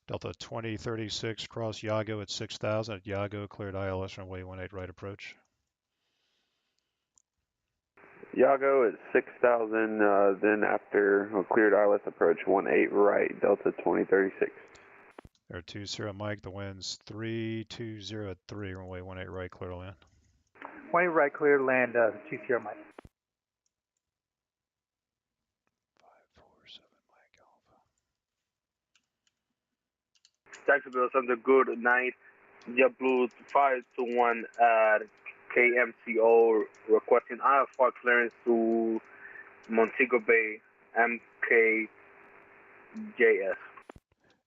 Delta 2036, cross Yago at 6,000 at Yago, cleared ILS runway 18 right approach. Yago at 6,000, then after cleared ILS approach 18 right, Delta 2036. Air 20 Mike, the wind's 320 at 3, runway 18 right, clear to land. 20 right, clear to land, 20 Mike. 547 Mike Alpha. Jacksonville Center, good night. JetBlue 521 at KMCO requesting IFR clearance to Montego Bay, MKJS.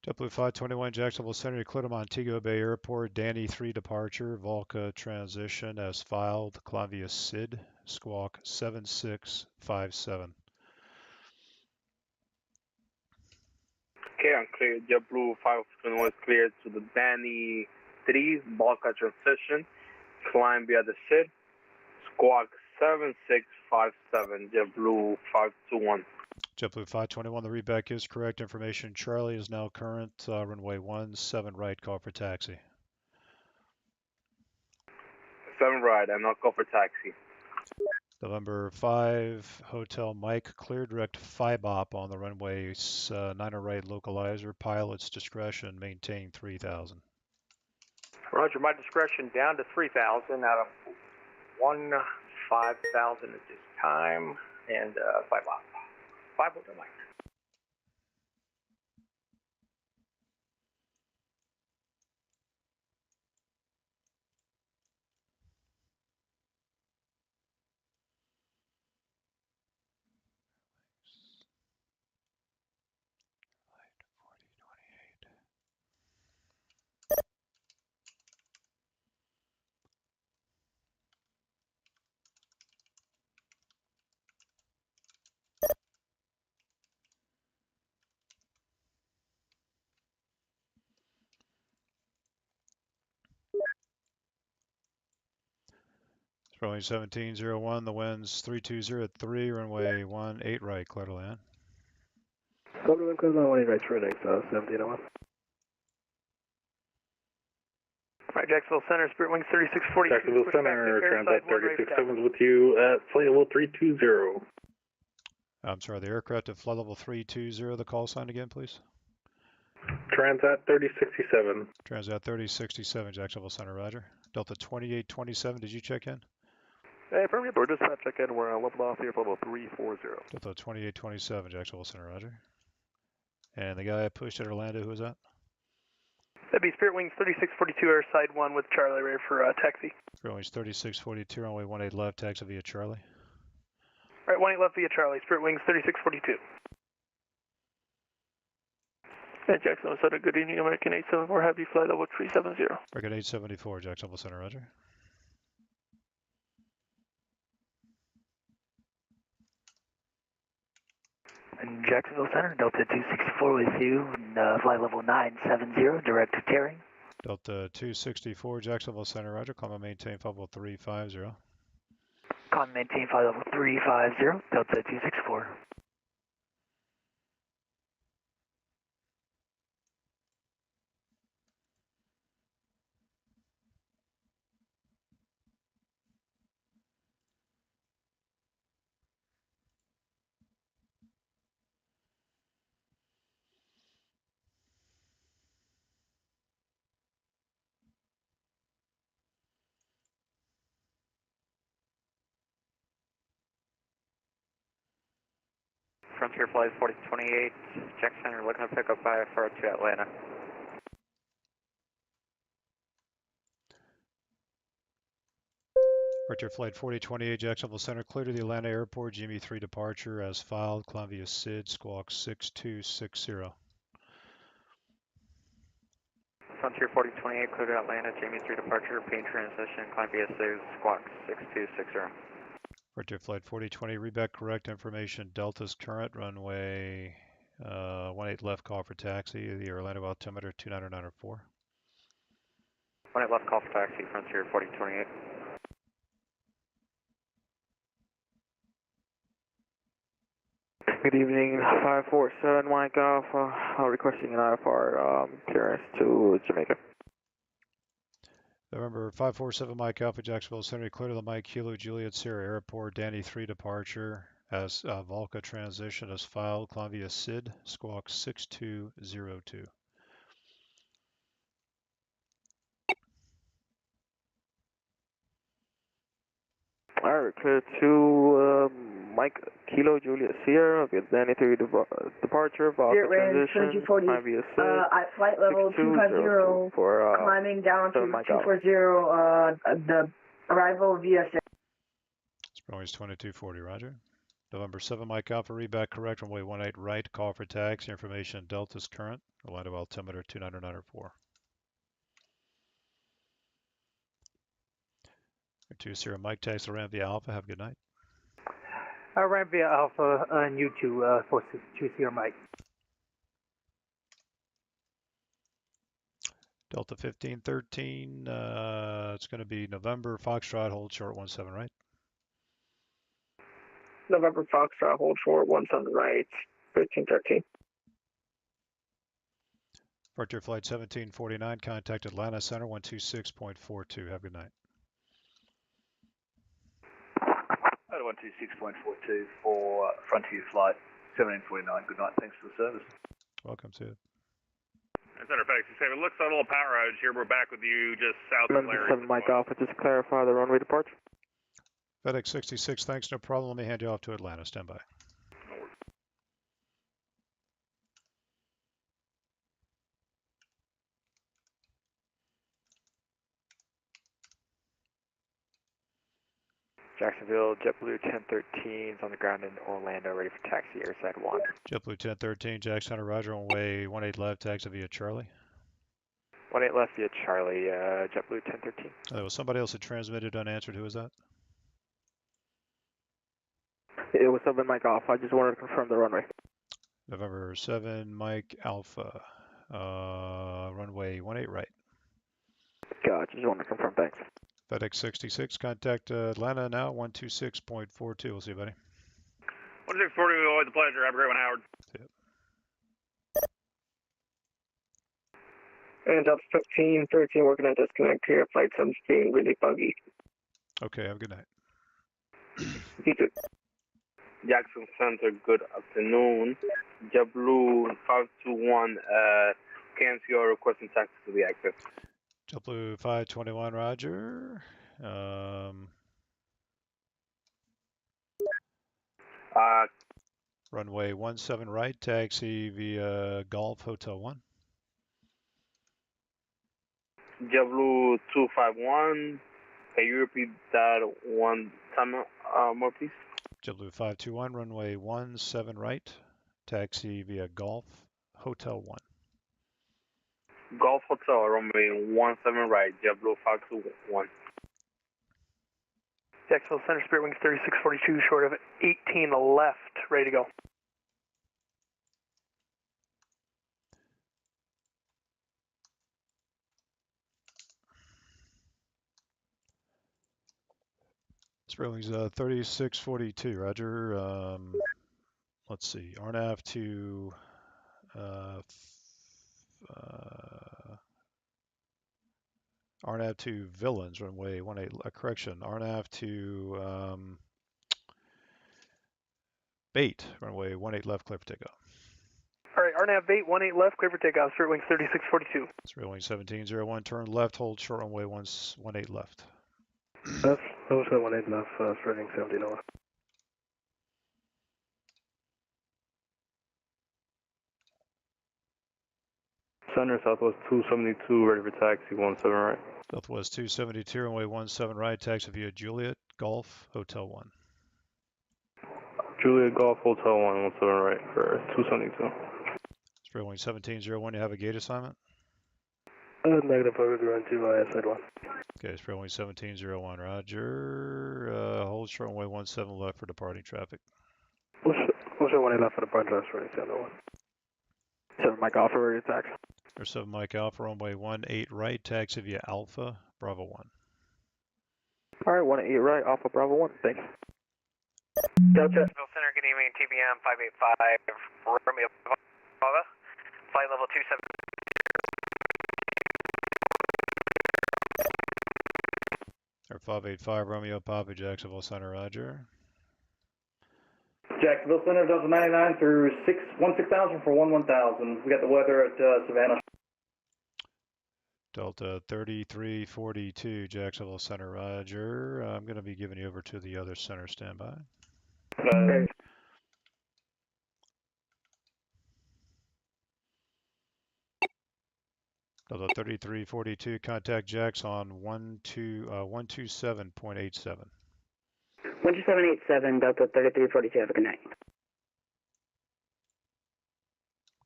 JetBlue 521 Jacksonville Center, clear to Montego Bay Airport, Danny 3 departure, Volca transition as filed, Columbia SID, squawk 7657. Okay, I'm clear. JetBlue 521 is cleared to the Danny 3 Volca transition, climb via the SID, squawk 7657, JetBlue 521. JetBlue 521, the readback is correct. Information, Charlie is now current, runway 17 right, call for taxi. 7 right, and I'll call for taxi. November 5, Hotel Mike, clear direct FIBOP on the runway 9 right localizer, pilot's discretion, maintain 3,000. Roger, my discretion down to 3,000 out of 5,000 at this time, and 5 up. 5 Hotel Mike. Runway 1701, the wind's 320 at 3, runway 18 right, clear to land. Clear to land, 18 right, turning, 1701. Alright, Jacksonville Center, Spirit Wings 3642. Jacksonville Center, Transat 367 is with you at flight level 320. I'm sorry, the aircraft at flight level 320, the call sign again, please. Transat 3067. Transat 3067, Jacksonville Center, roger. Delta 2827, did you check in? Hey, affirmative, we're dispatch check in, we're level off here for level 340. Delta 2827, Jacksonville Center, roger. And the guy I pushed at Orlando, who was that? That'd be Spirit Wings 3642, airside 1 with Charlie ready for taxi. Spirit Wings 3642, runway 18 left, taxi via Charlie. Alright, 18 left via Charlie, Spirit Wings 3642. At Jacksonville Center, good evening, American 874, have you flight level 370. American 874, Jacksonville Center, roger. And Jacksonville Center, Delta 264 with you, flight level 970, direct to Terry. Delta 264, Jacksonville Center, roger. Climb and maintain flight level 350. Climb and maintain flight level 350, Delta 264. Frontier Flight 4028, Jack Center, looking to pick up IFR to Atlanta. Frontier Flight 4028, Jacksonville Center, clear to the Atlanta Airport, Jimmy 3 departure as filed, Columbia SID, squawk 6260. Frontier 4028, clear to Atlanta, Jamie 3 departure, pain transition, Columbia SID, squawk 6260. Frontier Flight 4020, readback correct information, Delta's current, runway 18 left, call for taxi, the Orlando altimeter 29904. 18 left, call for taxi, Frontier 4028. Good evening, 547 Mike Alpha. Requesting an IFR clearance to Jamaica. November 547 Mike Alpha, Jacksonville Center, clear to the Mike Kilo Juliet Sierra Airport, Danny 3 departure as Volca transition as filed, Columbia SID, squawk 6202. Alright, clear to Mike Kilo Juliet Sierra, get Danny 3 departure, Volca transition, Columbia SID, flight level 250, for climbing down to Mike Alpha. 240, the arrival via Springs 2240, roger. November 7 Mike Alpha, read back correct, runway 18 right, call for taxi, information Delta's current, Orlando altimeter 2994. 20 Mike, taxi around via Alpha, have a good night. I ran via Alpha and U2 for 20 Mike. Delta 1513, it's going to be November Foxtrot, hold short 17 right. November Foxtrot, hold short 17 right, 1513. Departure flight 1749, contact Atlanta Center 126.42, have a good night. 126.42 for Frontier Flight 1749. Good night. Thanks for the service. Welcome to it. Center FedEx 67. It looks like a little power outage here. We're back with you just south of Larry. 7 Mike Alpha, just clarify the runway departure. FedEx 66, thanks, no problem. Let me hand you off to Atlanta. Stand by. Jacksonville, JetBlue 1013 is on the ground in Orlando, ready for taxi, airside 1. JetBlue 1013, Jack Center, roger, on way 18 left, taxi via Charlie. 18 left via Charlie, JetBlue 1013. There was somebody else that transmitted unanswered. Who was that? It was 7 Mike Alpha. I just wanted to confirm the runway. November 7 Mike Alpha, runway 18 right. Gotcha, just wanted to confirm, thanks. FedEx 66, contact Atlanta now, 126.42. We'll see you, buddy. 1640, always a pleasure. Have a great one, Howard. See ya. And Delta 1513, we're going to disconnect here. Flight 7's being really buggy. Okay, have a good night. You too. Jackson Center, good afternoon. JetBlue 521, KNCR requesting taxi to the exit. JetBlue 521, roger. Runway 17 right, taxi via Golf Hotel 1. JetBlue 251, can you repeat that one time more, please? JetBlue 521, runway 17 right, taxi via Golf Hotel 1. Golf Hotel, runway 17 right, JetBlue 521. Jacksonville Center, Spirit Wings 3642, short of 18 left, ready to go. Spirit Wings 3642, roger. Let's see, RNAV to RNAV to Villains, runway 18, correction, RNAV to Bait, runway 18 left, clear for takeoff. All right, RNAV Bait 18 left, clear for takeoff, Spirit Wings 3642. Spirit Wings 1701, turn left, hold short runway 18 left. Left, hold short 18 left, Spirit Wings 1701. Center, Southwest 272, ready for taxi, 17 right. Southwest 272, runway 17 right, taxi via Juliet, Golf, Hotel 1. Juliet, Golf, Hotel 1, 17 right for 272. Spirit Wing 1701, you have a gate assignment? Negative, over the run to side 1. Okay, Spirit Wing 1701, roger. Hold short runway 17 left for departing traffic. Hold short 18 left for departing traffic, ready 701. 7 Mike Alpha, ready to taxi. Or 7 Mike Alpha, runway 18 right, taxi via Alpha, Bravo 1. Alright, 18 right, Alpha Bravo 1, thanks. Delta Center, getting evening, TBM 585 Romeo Papa, flight level 27. Air 585 Romeo Papa, Jacksonville Center, roger. Jacksonville Center, Delta 99 through 16,000 for 11,000. We got the weather at Savannah. Delta 3342, Jacksonville Center, roger. I'm going to be giving you over to the other center, standby. Delta 3342, contact Jax on 127.87. 12787, Delta 3342, have a good night.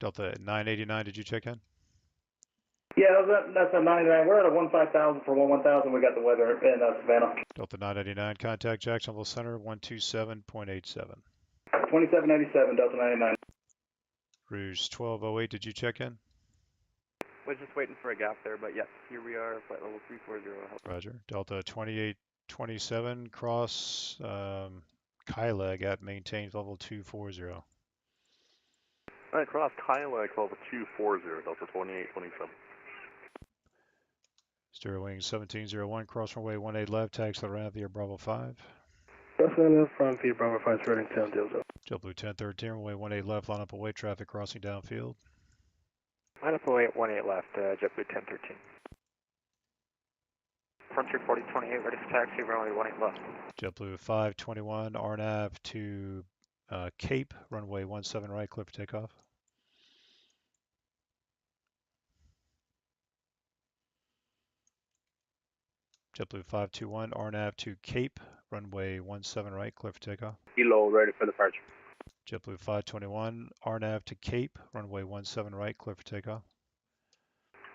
Delta 989, did you check in? Yeah, that's a 99. We're at a 15,000 for 11,000. We got the weather in Savannah. Delta 989, contact Jacksonville Center 127.87. 2787, Delta 99. Rouge 1208, did you check in? Was just waiting for a gap there, but yes, here we are, flight level 340. Roger. Delta 2827, cross Kyleg at maintains level 240. Alright, cross Kyleg level 240, Delta 2827. Stereo wing 1701, cross runway 18 left, taxi around via Bravo 5. Crossing from via Bravo 5, spreading down Dildo. JetBlue 1013, runway 18 left, line up away, traffic crossing downfield. Line up away 18 left, JetBlue 1013. Frontier 4028, ready for taxi, runway 18 left. JetBlue 521, RNAV to Cape, runway 17 right, clear for takeoff. JetBlue 521, RNAV to Cape, runway 17 right, clear for takeoff. Kilo, ready for departure. JetBlue 521, RNAV to Cape, runway 17 right, clear for takeoff.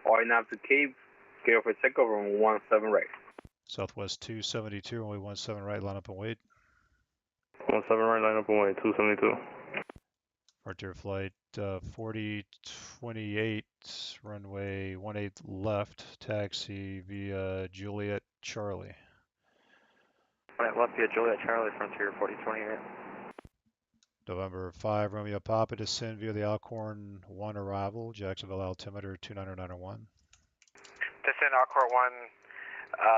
RNAV to Cape, clear for takeoff, runway 17 right. Southwest 272, runway 17 right, line up and wait. 17 right, line up and wait, 272. Frontier flight 4028, runway 18 left, taxi via Juliet Charlie. 18 left via Juliet Charlie, Frontier 4028. November 5, Romeo Papa, descend via the Alcorn 1 arrival, Jacksonville altimeter 29901. Descend Alcor 1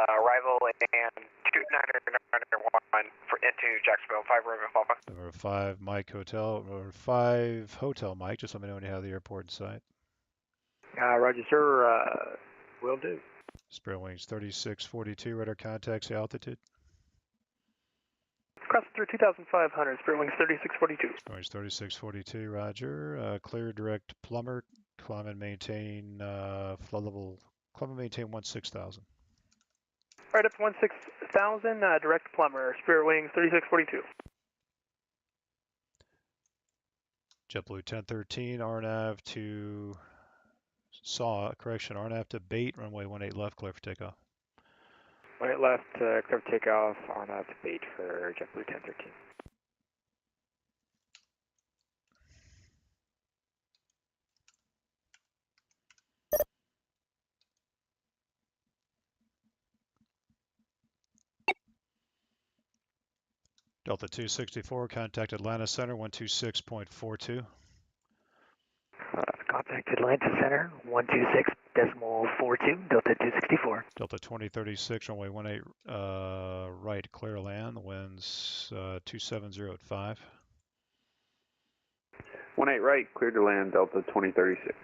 arrival and 29901 into Jacksonville 5 Romeo Papa. November 5 Mike Hotel, November 5 Hotel Mike, just let me know when you have the airport in sight. Roger, sir. Will do. Spirit Wings 3642, radar contacts the altitude. Cross through 2,500, Spirit Wings 3642. Spirit Wings 3642, roger. Clear direct plumber, climb and maintain flood level, climb and maintain 16,000. Right up to 16,000, direct plumber, Spirit Wings 3642. JetBlue 1013, RNAV to RNAV to Bait, runway 18 left, clear for takeoff. 18 left, clear for takeoff, RNAV to Bait for JetBlue 1013. Delta 264, contact Atlanta Center 126.42. Contact Atlanta Center 126.42, Delta 264. Delta 2036, runway 18 right, clear land. The wind's 270 at 5. 18 right, clear to land, Delta 2036.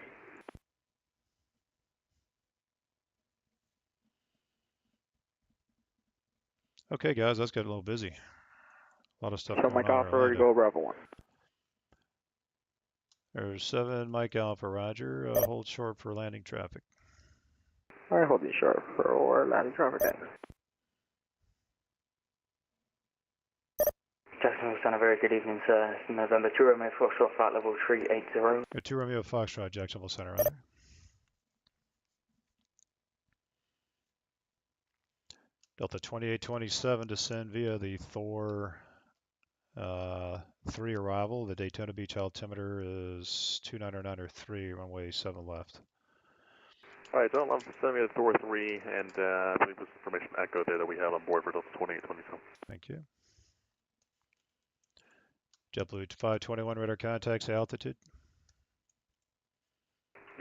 Okay, guys, let's get a little busy. A lot of stuff So going Mike on. Alpha, to go Bravo 1. There's 7, Mike Alpha, roger. Hold short for landing traffic. Alright, hold you short for landing traffic. Jacksonville Center, very good evening, sir. It's November 2 Romeo Foxtrot, flight level 380. 2 Romeo Foxtrot, Jacksonville Center, roger. Delta 2827, descend via the Thor 3 arrival. The Daytona Beach altimeter is 29903, runway 7 left. Alright, don't love to send me to Thor 3, and I believe this information echo there that we have on board for Delta 2827. Thank you. JetBlue 521 radar contacts altitude.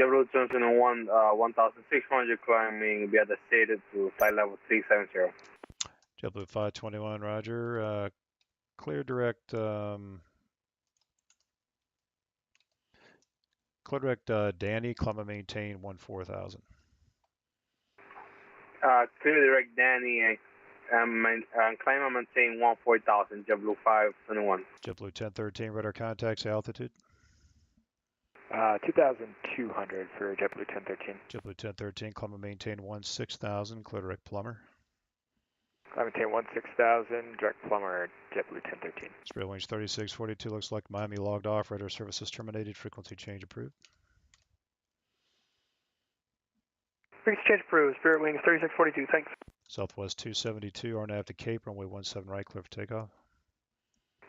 JetBlue 201, 1,600 climbing via the stated to flight level 370. JetBlue 521, roger. Clear direct. Clear direct Danny, climb and maintain 14,000. Clear direct Danny and climb and maintain 14,000, JetBlue 521. JetBlue 1013 radar contacts altitude. 2,200 for JetBlue 1013. JetBlue 1013, climb and maintain 16,000, clear direct plumber. Climb and maintain 16,000, direct plumber, JetBlue 1013. Spirit wings 3642, looks like Miami logged off, radar services terminated, frequency change approved. Frequency change approved, Spirit wings 3642, thanks. Southwest 272, RNAV to Cape, runway 17 right, clear for takeoff.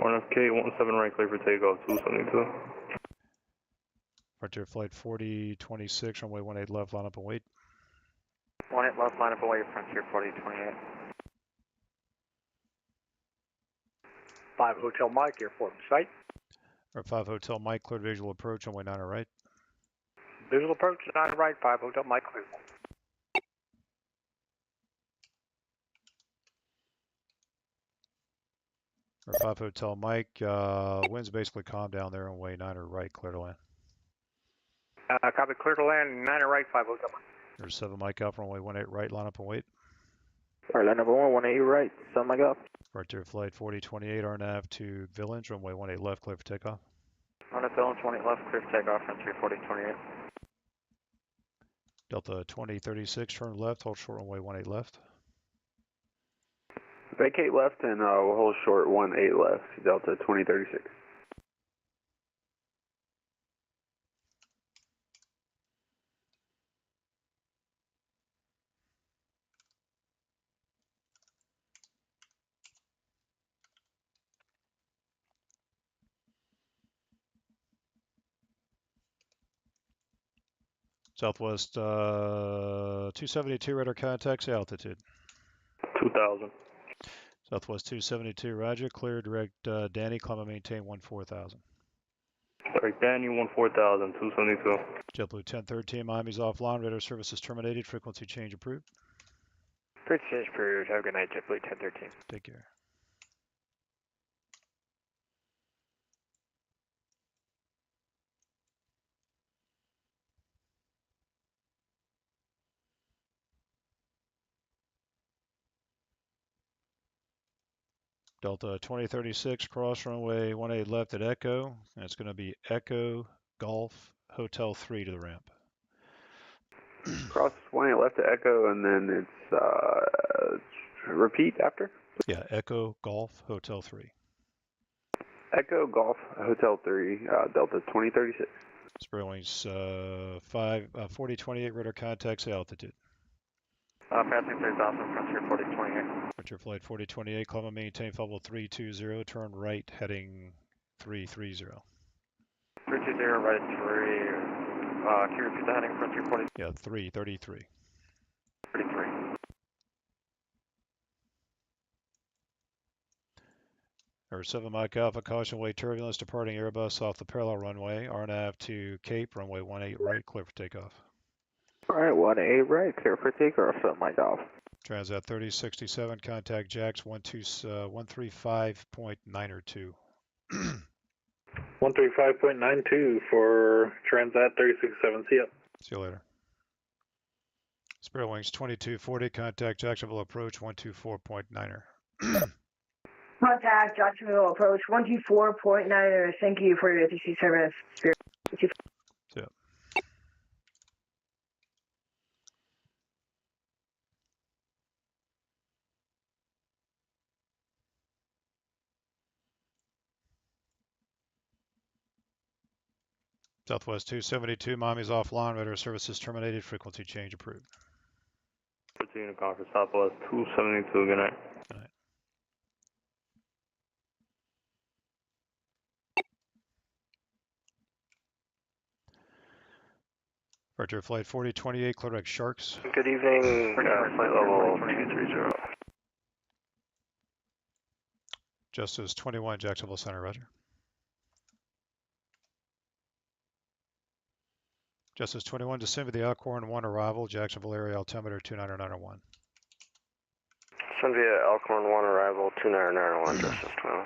RNAV Cape, 17 right, clear for takeoff, 272. Frontier flight 4026, runway 18 left, line up and wait. 18 left, line up and wait, Frontier 4028. 5 Hotel Mike, airport in sight. 5 Hotel Mike, cleared visual approach, runway 9 right. Visual approach, 9 right, 5 Hotel Mike, clear. 5 Hotel Mike, wind's basically calm down there, runway 9 right, clear to land. Copy, clear to land, 9 right, 5 Hotel Mike. There's 7 Mike up, runway 18 right, line up and wait. Alright, line number 1, 18 right, 7 Mike up. Frontier flight 4028, RNAV to Village, runway 18 left, clear for takeoff. RNAV Village, 18 left, clear for takeoff, Frontier 4028. Delta 2036, turn left, hold short, runway 18 left. Vacate left and we'll hold short 18 left, Delta 2036. Southwest 272 radar contacts altitude. 2,000. Southwest 272, roger. Clear direct Danny, climb and maintain 14,000. Direct Danny, 14,000, 272. JetBlue 1013, Miami's offline, radar services terminated, frequency change approved. Frequency change approved, have a good night, JetBlue 1013. Take care. Delta 2036, cross runway 18 left at Echo, and it's going to be Echo Golf Hotel 3 to the ramp. Cross 18 left at Echo, and then it's repeat after? Yeah, Echo Golf Hotel 3. Echo Golf Hotel 3, Delta 2036. Spirit wings 4028, radar contacts altitude. Passing 3000, Frontier 4028. Frontier flight 4028, climb and maintain level 320, turn right, heading 330. 320, right 3. Can you repeat the heading, Frontier 40? Yeah, 333. 33. Or 7 Mike Alpha, caution wave turbulence, departing Airbus off the parallel runway, RNAV to Cape, runway 18 right, clear for takeoff. Alright, 18 right, clear for takeoff, 7 Mike off. Transat 3067, contact JAX 135.902. 135.92 for Transat 3067, see ya. See you later. Spirit Wings 2240, contact Jacksonville approach 124.9er. Contact Jacksonville approach 124.9er. Thank you for your ATC service. Spirit. Yeah. Southwest 272, Miami's offline, radar services terminated, frequency change approved. Virginia Conference, Southwest 272, good night. Good night. Frontier flight 4028, clear direct Sharks. Good evening, flight level 230. Justice 21, Jacksonville Center, roger. Justice 21, descend with the Elkhorn 1 arrival, Jacksonville area altimeter 29901. Send via Elkhorn 1 arrival 2991, Justice 12.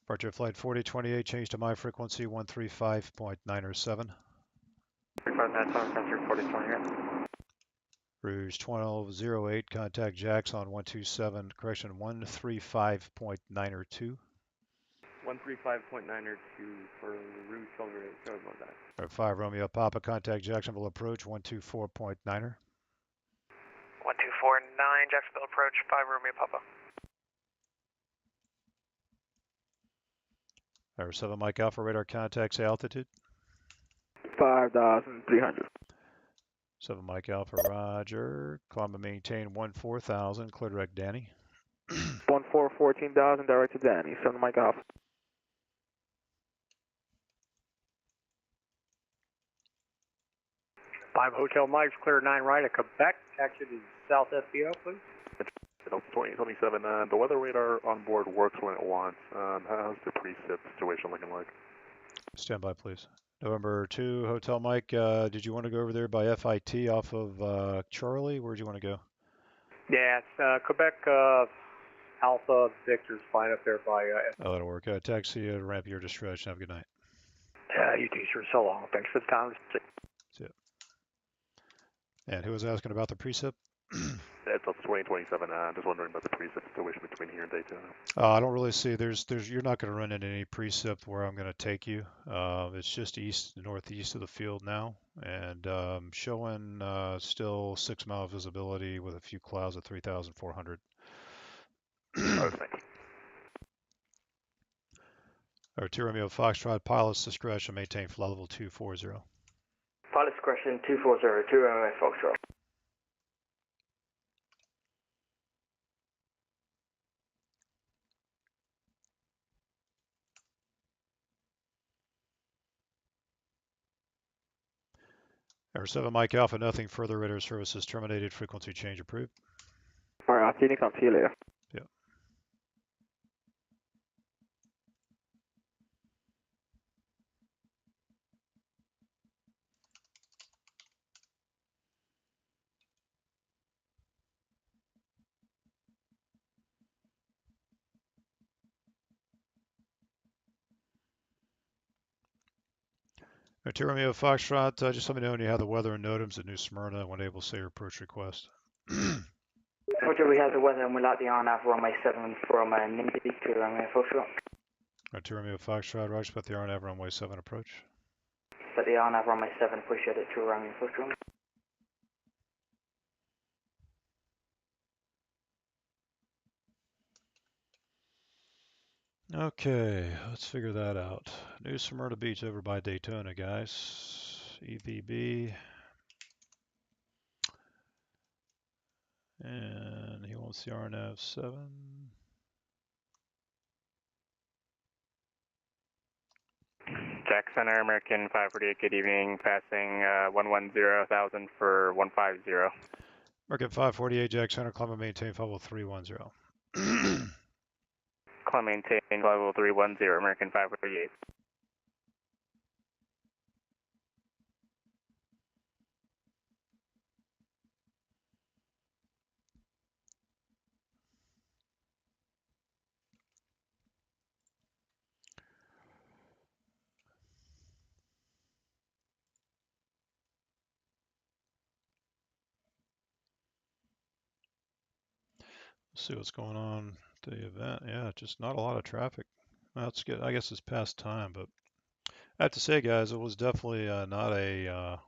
Departure flight 4028, change to my frequency 135.907. 3597, sensor 4028. Rouge 1208, contact Jax on 127, correction 135.902. 135.902 for Rouge 1208, sorry about that. 5 Romeo Papa, contact Jacksonville approach 124.9er. 1249, Jacksonville approach, 5 Romeo Papa. 7 Mike Alpha, radar contacts altitude. 5,300. 7 Mike Alpha, roger. Climb and maintain 14,000, clear direct Danny. 14,000, direct to Danny. 7 Mike Alpha. 5 Hotel Mike's clear 9 right at Quebec. Taxi to South FBO, please. Delta 2027, the weather radar on board works when it wants. How's the precip situation looking like? Stand by, please. November 2, Hotel Mike, did you want to go over there by FIT off of Charlie? Where'd you want to go? Yeah, it's Quebec Alpha Victor's flying up there by. Oh, that'll work. Taxi to ramp your distress. Have a good night. You too, sir. So long. Thanks for the time. That's it. And who was asking about the precip? It's Delta 2027. Just wondering about the precip situation between here and Daytona. I don't really see. You're not going to run into any precip where I'm going to take you. It's just northeast of the field now, and showing still 6 mile visibility with a few clouds at 3,400. Or 2 Romeo Foxtrot, pilot's discretion, maintain flight level 240. Pilot discretion 240, 2 Romeo Foxtrot. Air 7 Mike Alpha, nothing further. Radar services terminated. Frequency change approved. Alright, I'll see you later. Yep. Air Romeo Foxtrot, just let me know when you have the weather and NOTAMs at New Smyrna when able to say your approach request. Roger, we have the weather and we're at the RNAV runway 7 from NIMBY to Romeo Foxtrot. Air Romeo Foxtrot, roger, about the RNAV runway 7 approach. At the RNAV runway 7, appreciate it to Romeo Foxtrot. Okay, let's figure that out. New Smyrna Beach over by Daytona, guys. EVB. And he wants the RNAV 7. Jack Center, American 548, good evening, passing 110,000 for 150. American 548, Jack Center, climb and maintain level 310. Climb maintain level 310, American 548. Let's see what's going on at the event. Yeah, just not a lot of traffic. That's good. I guess it's past time, but I have to say, guys, it was definitely not a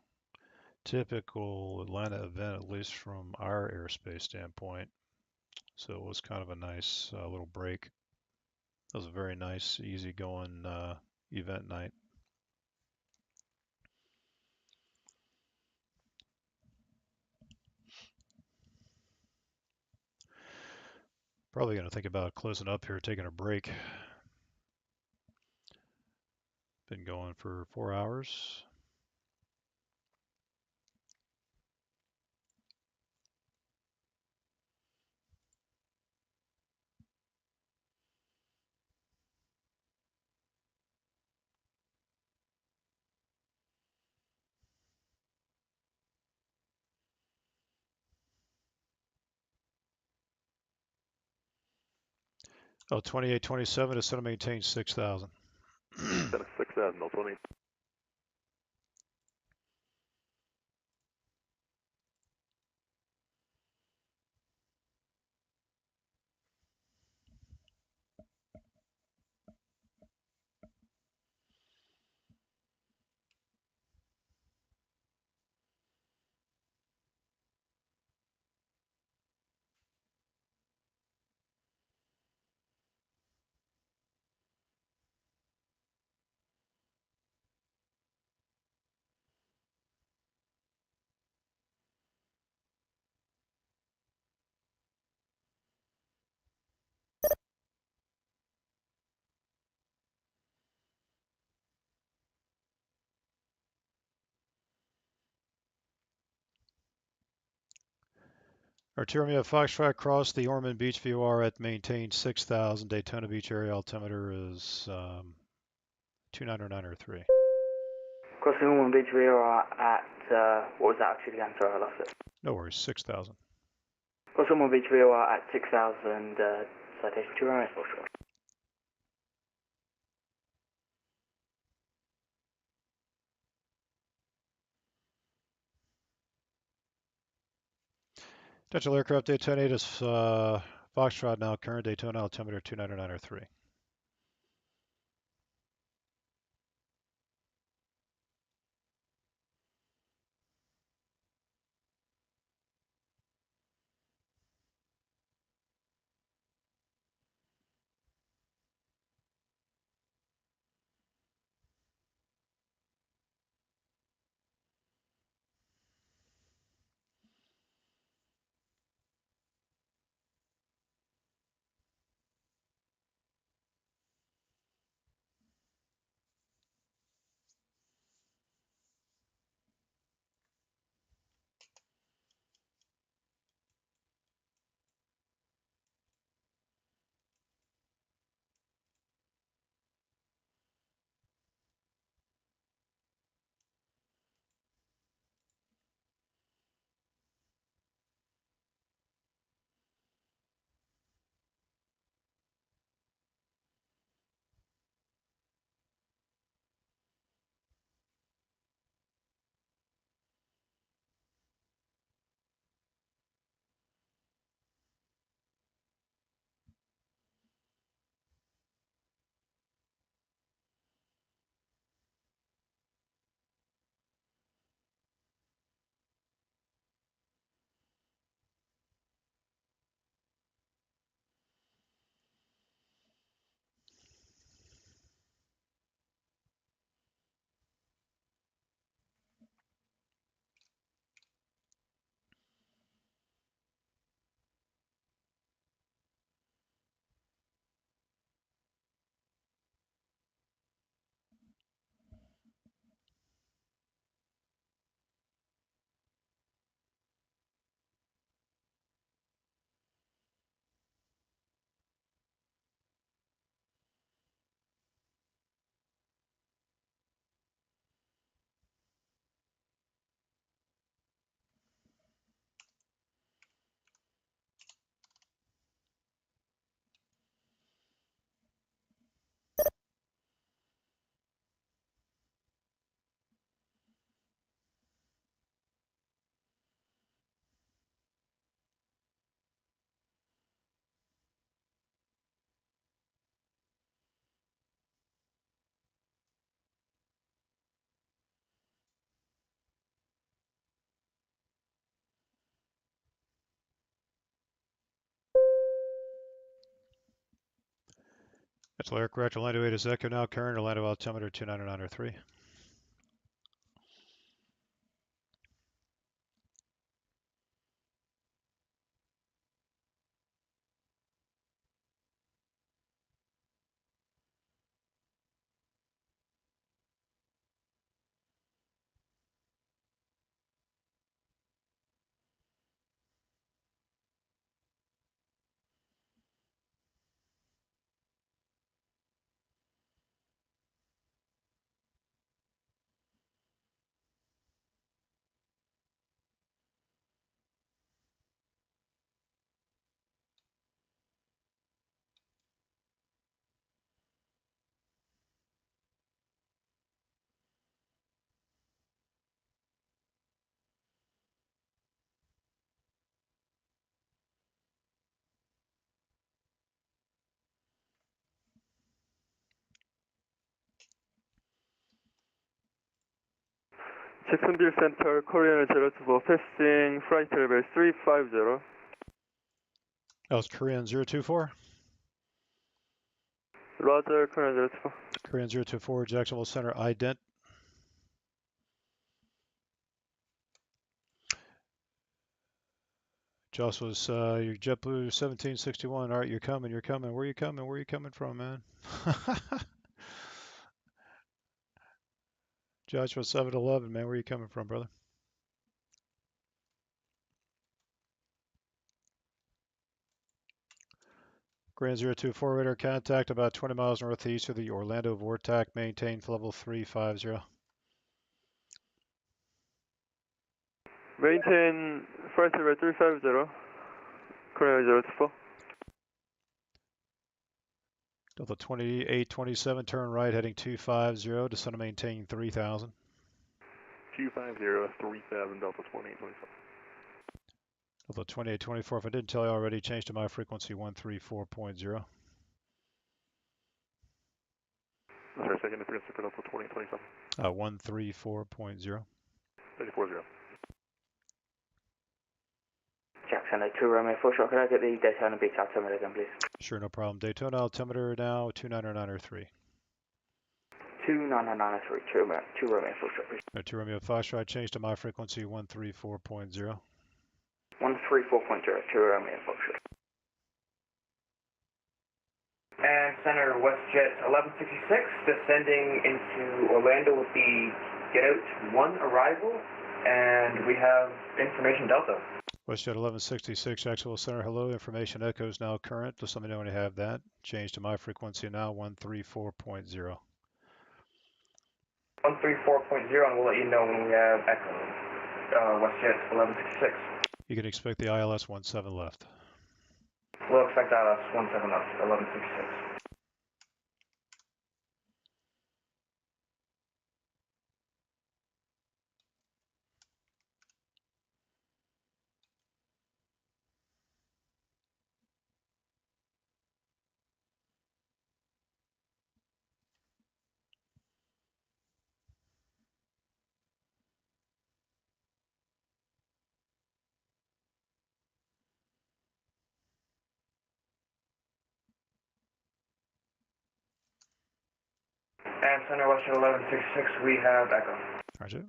typical Atlanta event, at least from our airspace standpoint. So it was kind of a nice little break. It was a very nice, easy-going event night. Probably going to think about closing up here, taking a break. Been going for 4 hours. Oh, 2827 to center maintain 6,000. Center 6,000, 20. Artillery at Foxtrot cross the Ormond Beach VOR at maintain 6,000. Daytona Beach area altimeter is 29903. Crossing Ormond Beach, we are at, what was that actually again? Sorry, I lost it. No worries, 6,000. Crossing Ormond Beach, we are at 6,000, citation 2 RMS for sure. Potential aircraft Daytona 8 is Foxtrot now, current Daytona altimeter 29903. Potential aircraft Orlando 8 is Echo now, current Orlando altimeter 29903. Jacksonville Center, Korean 024, passing flight level 350. That was Korean 024. Roger, Korean 024. Korean 024, Jacksonville Center, ident. Josh was your JetBlue 1761. All right, you're coming. Where are you coming? Where are you coming from, man? Joshua 711, man, where are you coming from, brother? Grand 024 radar contact about 20 miles northeast of the Orlando Vortac. Maintain level 350. Maintain flight level 350. Korean 024. Delta 2827, turn right, heading 250. Descend to maintain 3000. 250, 3000, Delta 2827. Delta 2824, if I didn't tell you already, change to my frequency 134.0. Sorry, second appearance for Delta 2827. 134.0. 340. Jackson, 2 Romeo 4 shot, could I get the Daytona Beach altimeter again, please? Sure, no problem. Daytona altimeter now 29903. 29903, 2 Romeo 4 shot, please. 2 Romeo Foxtrot, change to my frequency 134.0. 134.0, 2 Romeo 4 shot. And Center WestJet 1166, descending into Orlando with the Get Out 1 arrival, and we have information Delta. WestJet 1166, Jacksonville Center, hello. Information echoes now current. Just let me know when you have that. Change to my frequency now 134.0. 134.0, and we'll let you know when we have echo. WestJet 1166. You can expect the ILS 17 left. We'll expect ILS 17 left, 1166. And Center WestJet 1166, we have echo. Roger.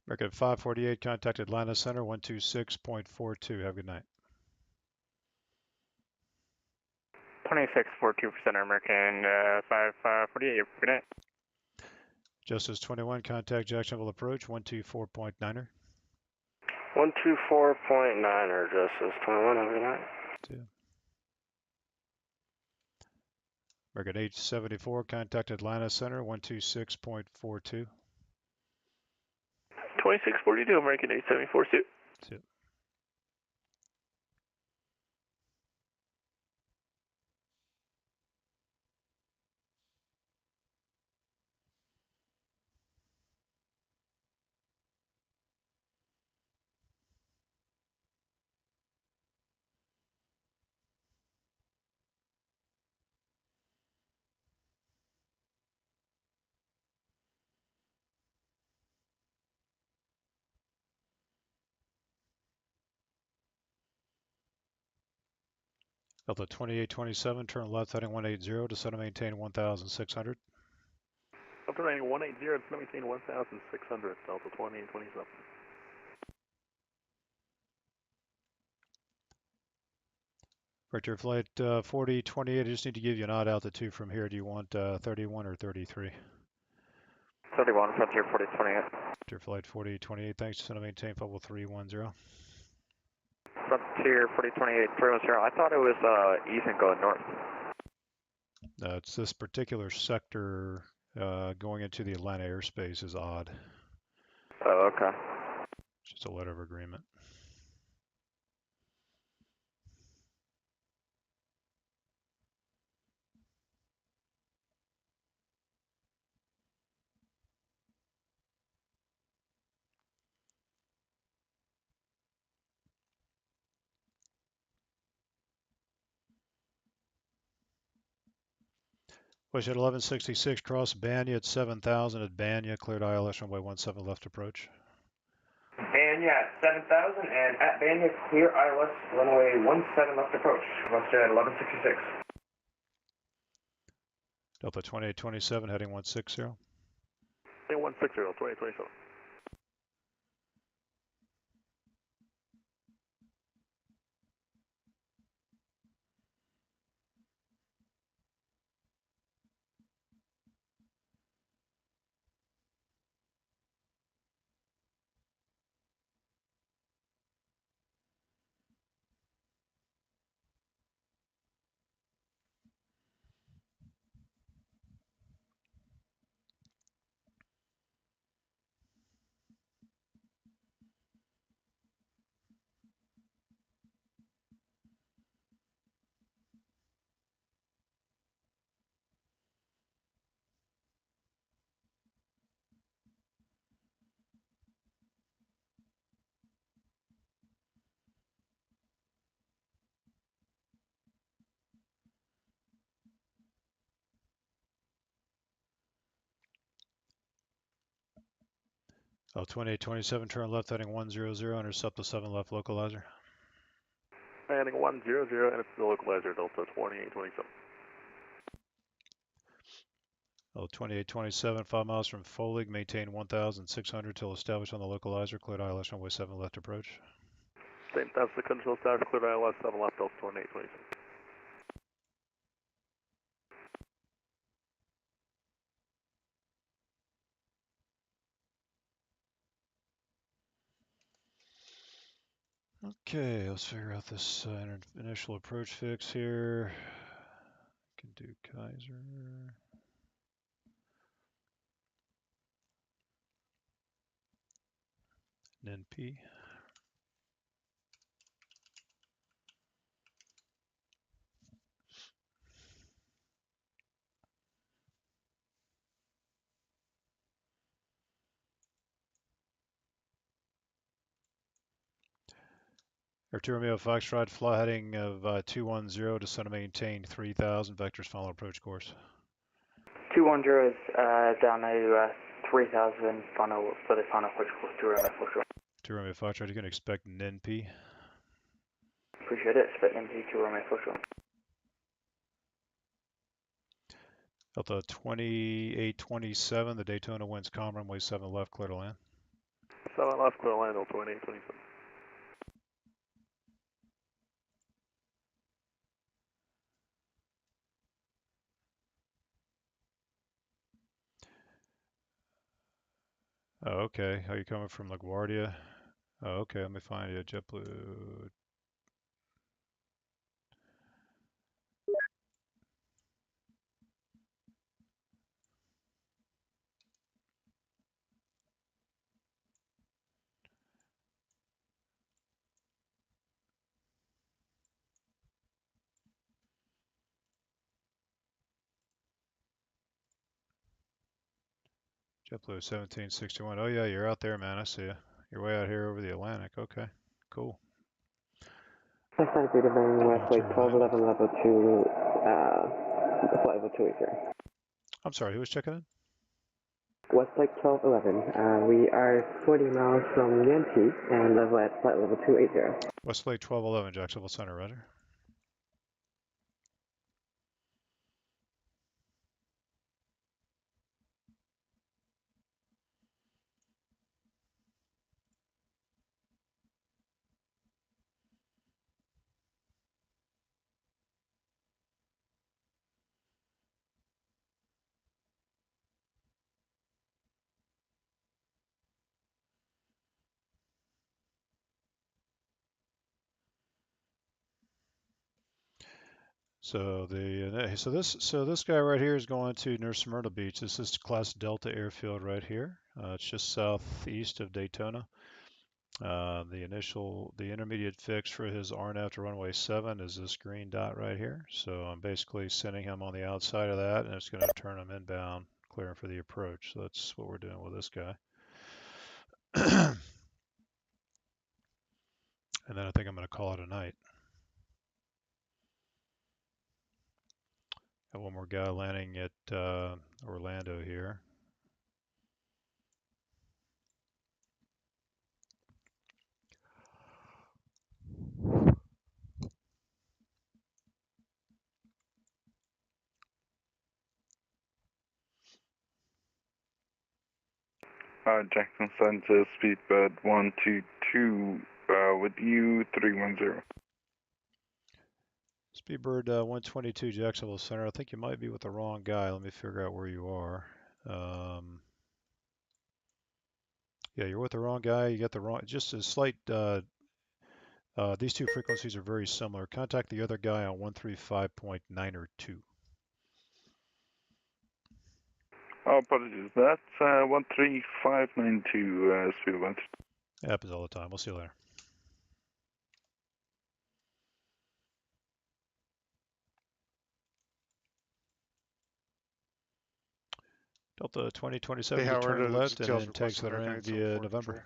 American 548, contact Atlanta Center 126.42. Have a good night. 2642 for Center American 548. Good night. Justice 21, contact Jacksonville approach 124.9er. 124.9er, Justice 21. Have a good night. 2. American 874, contact Atlanta Center 126.42. 2642, American 874, suit. 2. Delta 2827, turn left heading 180, descend to maintain 1,600. Delta 180, descend to maintain 1,600, Delta 2827. Vector flight 4028, I just need to give you an odd altitude from here. Do you want 31 or 33? 31, Frontier 4028. Vector flight 4028, thanks, descend to maintain level 310. Frontier 4028, 310. I thought it was Ethan going north. It's this particular sector going into the Atlanta airspace is odd. Oh, okay. It's just a letter of agreement. Push at 1166, cross Banya at 7,000 at Banya, cleared ILS runway 17 left approach. Banya at 7,000 and at Banya, clear ILS runway 17 left approach. WestJet 1166. Delta 2827 heading 160. 160, 2827. Oh, 2827, turn left heading 100, intercept the 7 left localizer. Heading 100, and it's the localizer, Delta 2827. Oh, 2827, 5 miles from Folig, maintain 1,600 till established on the localizer, cleared ILS runway 7 left approach. Same, that's the control staff, cleared ILS 7 left, Delta 2827. Okay, let's figure out this initial approach fix here. Can do Kaiser. NP. Air 2 Romeo Foxtrot, fly heading of 210, descend to maintain 3,000, vectors final approach course. 210 is down to 3,000 final for the final approach course, 2 Romeo Foxtrot. 2 Romeo Foxtrot, you can expect an NP. Appreciate it, expect NP 2 Romeo Foxtrot. Delta 2827, the Daytona winds calm, runway 7 left, clear to land. 7 left, clear to land, Delta 2827. Oh, okay. Are you coming from LaGuardia? Oh, okay. Let me find you. JetBlue. JetBlue 1761. Oh, yeah, you're out there, man. I see you. You're way out here over the Atlantic. Okay, cool. Westside Beta Bearing Westlake 1211 level 2, flight level 280. I'm sorry, who was checking in? Westlake 1211, we are 40 miles from Yankee and level at flight level 280. Westlake 1211, Jacksonville Center, roger. So this guy right here is going to near Smyrna Beach. This is Class Delta Airfield right here. It's just southeast of Daytona. The intermediate fix for his RNAV to runway 7 is this green dot right here. So I'm basically sending him on the outside of that, and it's going to turn him inbound, clearing for the approach. So that's what we're doing with this guy. And then I think I'm going to call it a night. Got one more guy landing at Orlando here. Jackson Center, speedbird 122, with you 310. Speedbird 122 Jacksonville Center. I think you might be with the wrong guy. Let me figure out where you are. Yeah, you're with the wrong guy. You got the wrong, just a slight, these two frequencies are very similar. Contact the other guy on 135.9 or 2. Oh, apologies. That's 13592, speedbird. Happens all the time. We'll see you later. Delta 2027, hey, Howard, turn left and details then tags that are in via November.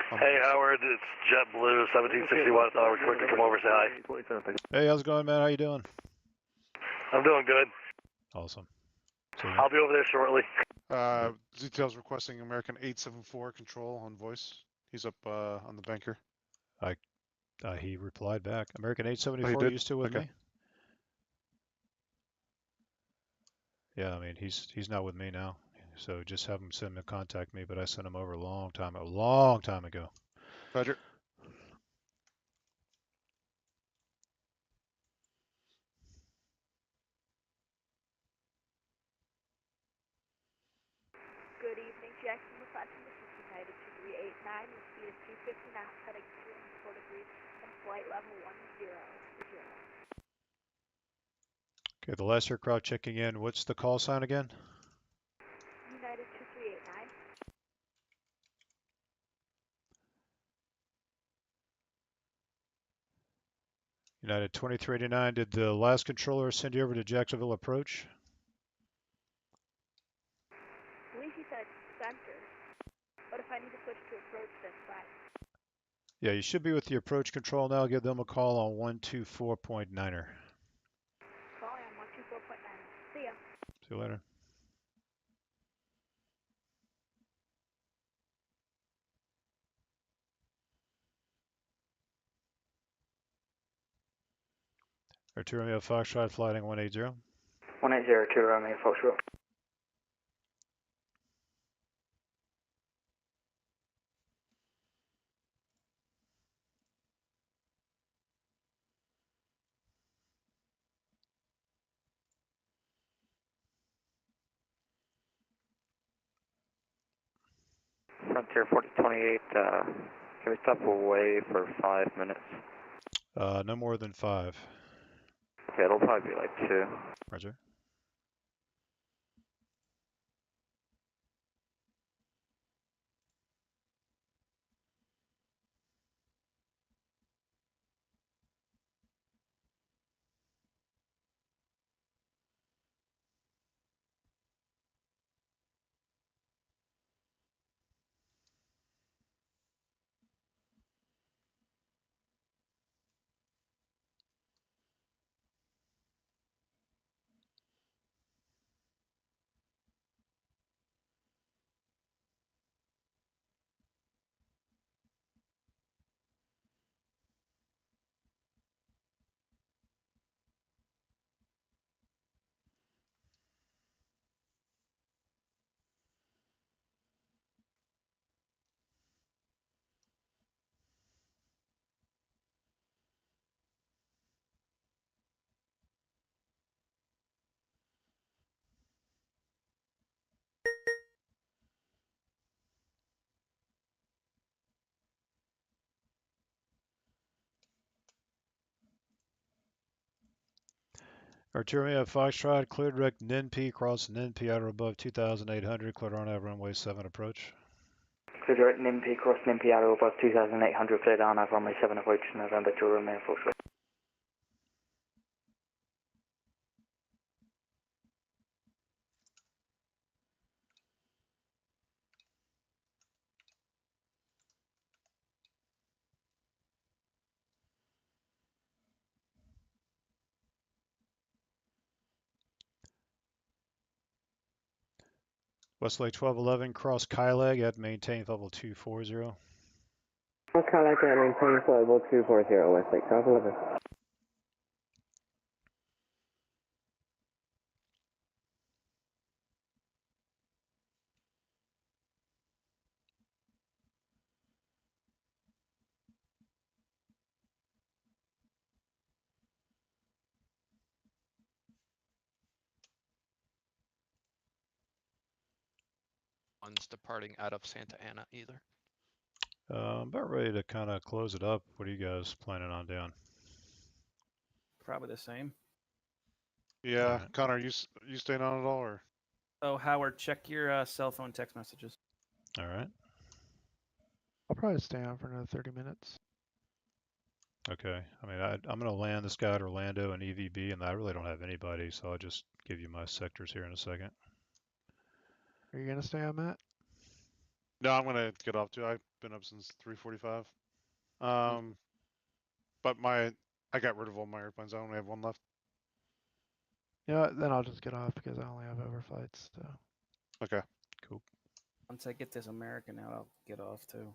Hey Howard, it's JetBlue 1761. Thought I would quickly come over and say hi. Hey, how's it going, man? How you doing? I'm doing good. Awesome. I'll be over there shortly. Details requesting American 874 control on voice. He's up on the banker. He replied back. American 874, you still with me? Yeah, I mean he's not with me now, so just have him send him to contact me. But I sent him over a long time ago. Roger. Good evening, Jacksonville, Platinum, United 2389, with speed of 250 knots, heading 204 degrees, and flight level 10. Okay, the last aircraft checking in. What's the call sign again? United 2389. United 2389. Did the last controller send you over to Jacksonville approach? I believe he said center, but if I need to switch to approach, that's fine. Yeah, you should be with the approach control now. Give them a call on 124.9er. Calling on 124.9. See ya. See you later. Arturo Romeo Foxtrot flighting 180. 180 to Romeo Foxtrot. Frontier 4028, can we step away for 5 minutes? No more than 5. Okay, it'll probably be like 2. Roger. Arturo Foxtrot, cleared direct NNP, cross NNP outer above 2,800, cleared on out runway 7 approach. Clear direct NIMP, cross NIMP, arrow above 2,800, clear down over runway 7 approach, November to Romeo Foxtrot. Westlake 1211, cross Kyleg at maintain level 240. Kyleg at maintain level 240, Westlake 1211. One's departing out of Santa Ana either. I'm about ready to kind of close it up. What are you guys planning on doing? Probably the same. Yeah, Connor, you staying on at all, or? Oh, Howard, check your cell phone text messages. All right. I'll probably stay on for another 30 minutes. Okay. I mean, I'm going to land this guy at Orlando and EVB, and I really don't have anybody, so I'll just give you my sectors here in a second. Are you gonna stay on, Matt? No, I'm gonna get off too. I've been up since 3:45. But I got rid of all my airplanes. I only have one left. Yeah, then I'll just get off because I only have overflights. So. Okay. Cool. Once I get this American out, I'll get off too.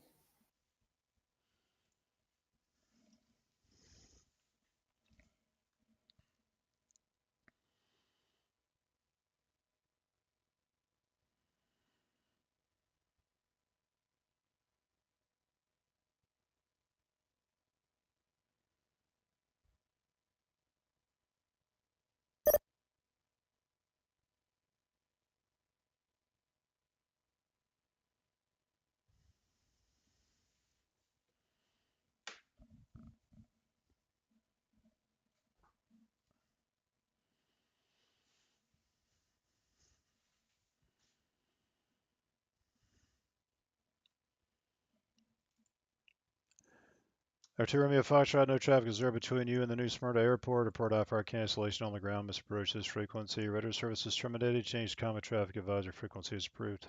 Artillery Romeo Foxtrot, no traffic is there between you and the New Smyrna Airport. Report IFR cancellation on the ground. Misapproaches frequency. Radar service is terminated. Change common traffic advisor frequency is approved.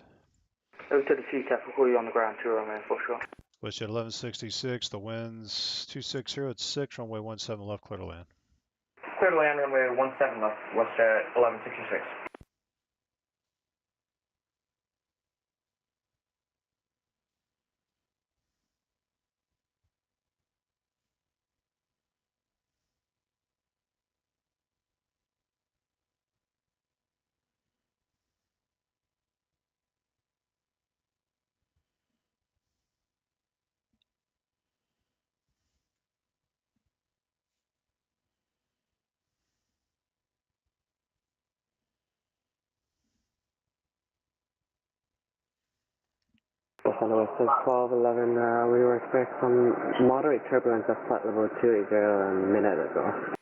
Over to the CTAP, we'll call you on the ground too, Romeo, for sure. WestJet 1166, the wind's 260 at 6, runway 17 left, clear to land. Clear to land, runway 17 left, WestJet 1166. On Westlake 1211, we were expecting some moderate turbulence at flight level 280 a minute ago.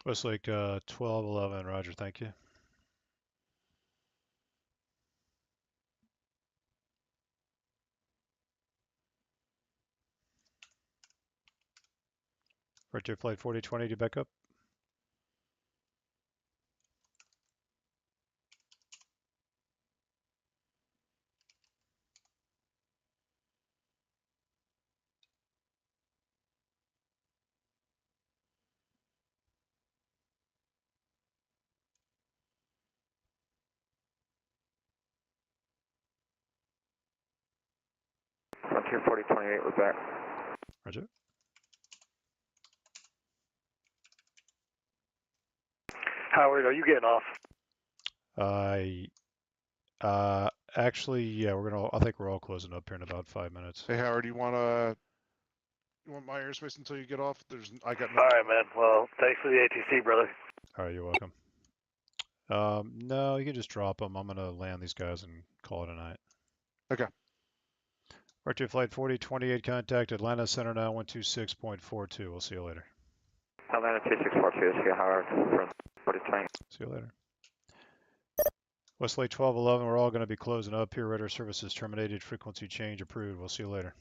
Westlake 1211, roger, thank you. Frontier Flight 4020, do you back up? Frontier 4028, we're back. Roger. Howard, are you getting off? Actually, yeah, I think we're all closing up here in about 5 minutes. Hey Howard, you want my airspace until you get off? I got All right, man. Well, thanks for the ATC, brother. All right, you're welcome. No, you can just drop them. I'm gonna land these guys and call it a night. Okay. Frontier Flight 4028, contact Atlanta Center now 126.42. We'll see you later. Atlanta 2642, see you, Howard, from 4020. See you later. Westlake 1211, we're all going to be closing up here. Radar services terminated. Frequency change approved. We'll see you later.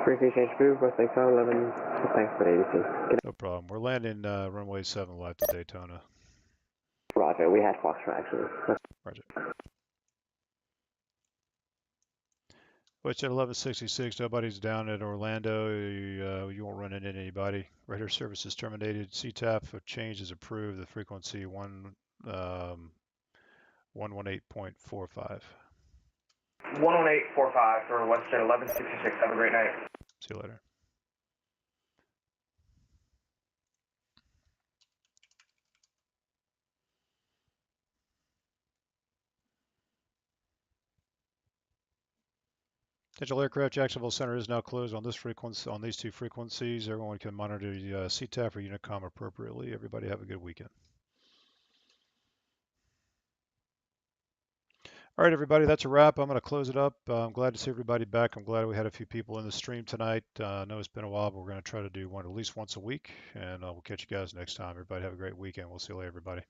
Frequency change approved, Westlake 1211. Thanks for the ATC. No problem. We're landing runway 7 left to Daytona. Roger, we had Foxtrot actually. Roger. Which at 1166, nobody's down at Orlando. You won't run into anybody. Radar service is terminated. CTAP change is approved. The frequency 118.45. 11845 for WestJet 1166. Have a great night. See you later. Digital aircraft Jacksonville Center is now closed on this frequency, on these two frequencies. Everyone can monitor the CTAP or Unicom appropriately. Everybody have a good weekend. All right, everybody, that's a wrap. I'm going to close it up. I'm glad to see everybody back. I'm glad we had a few people in the stream tonight. I know it's been a while, but we're going to try to do one at least once a week, and we'll catch you guys next time. Everybody have a great weekend. We'll see you later, everybody.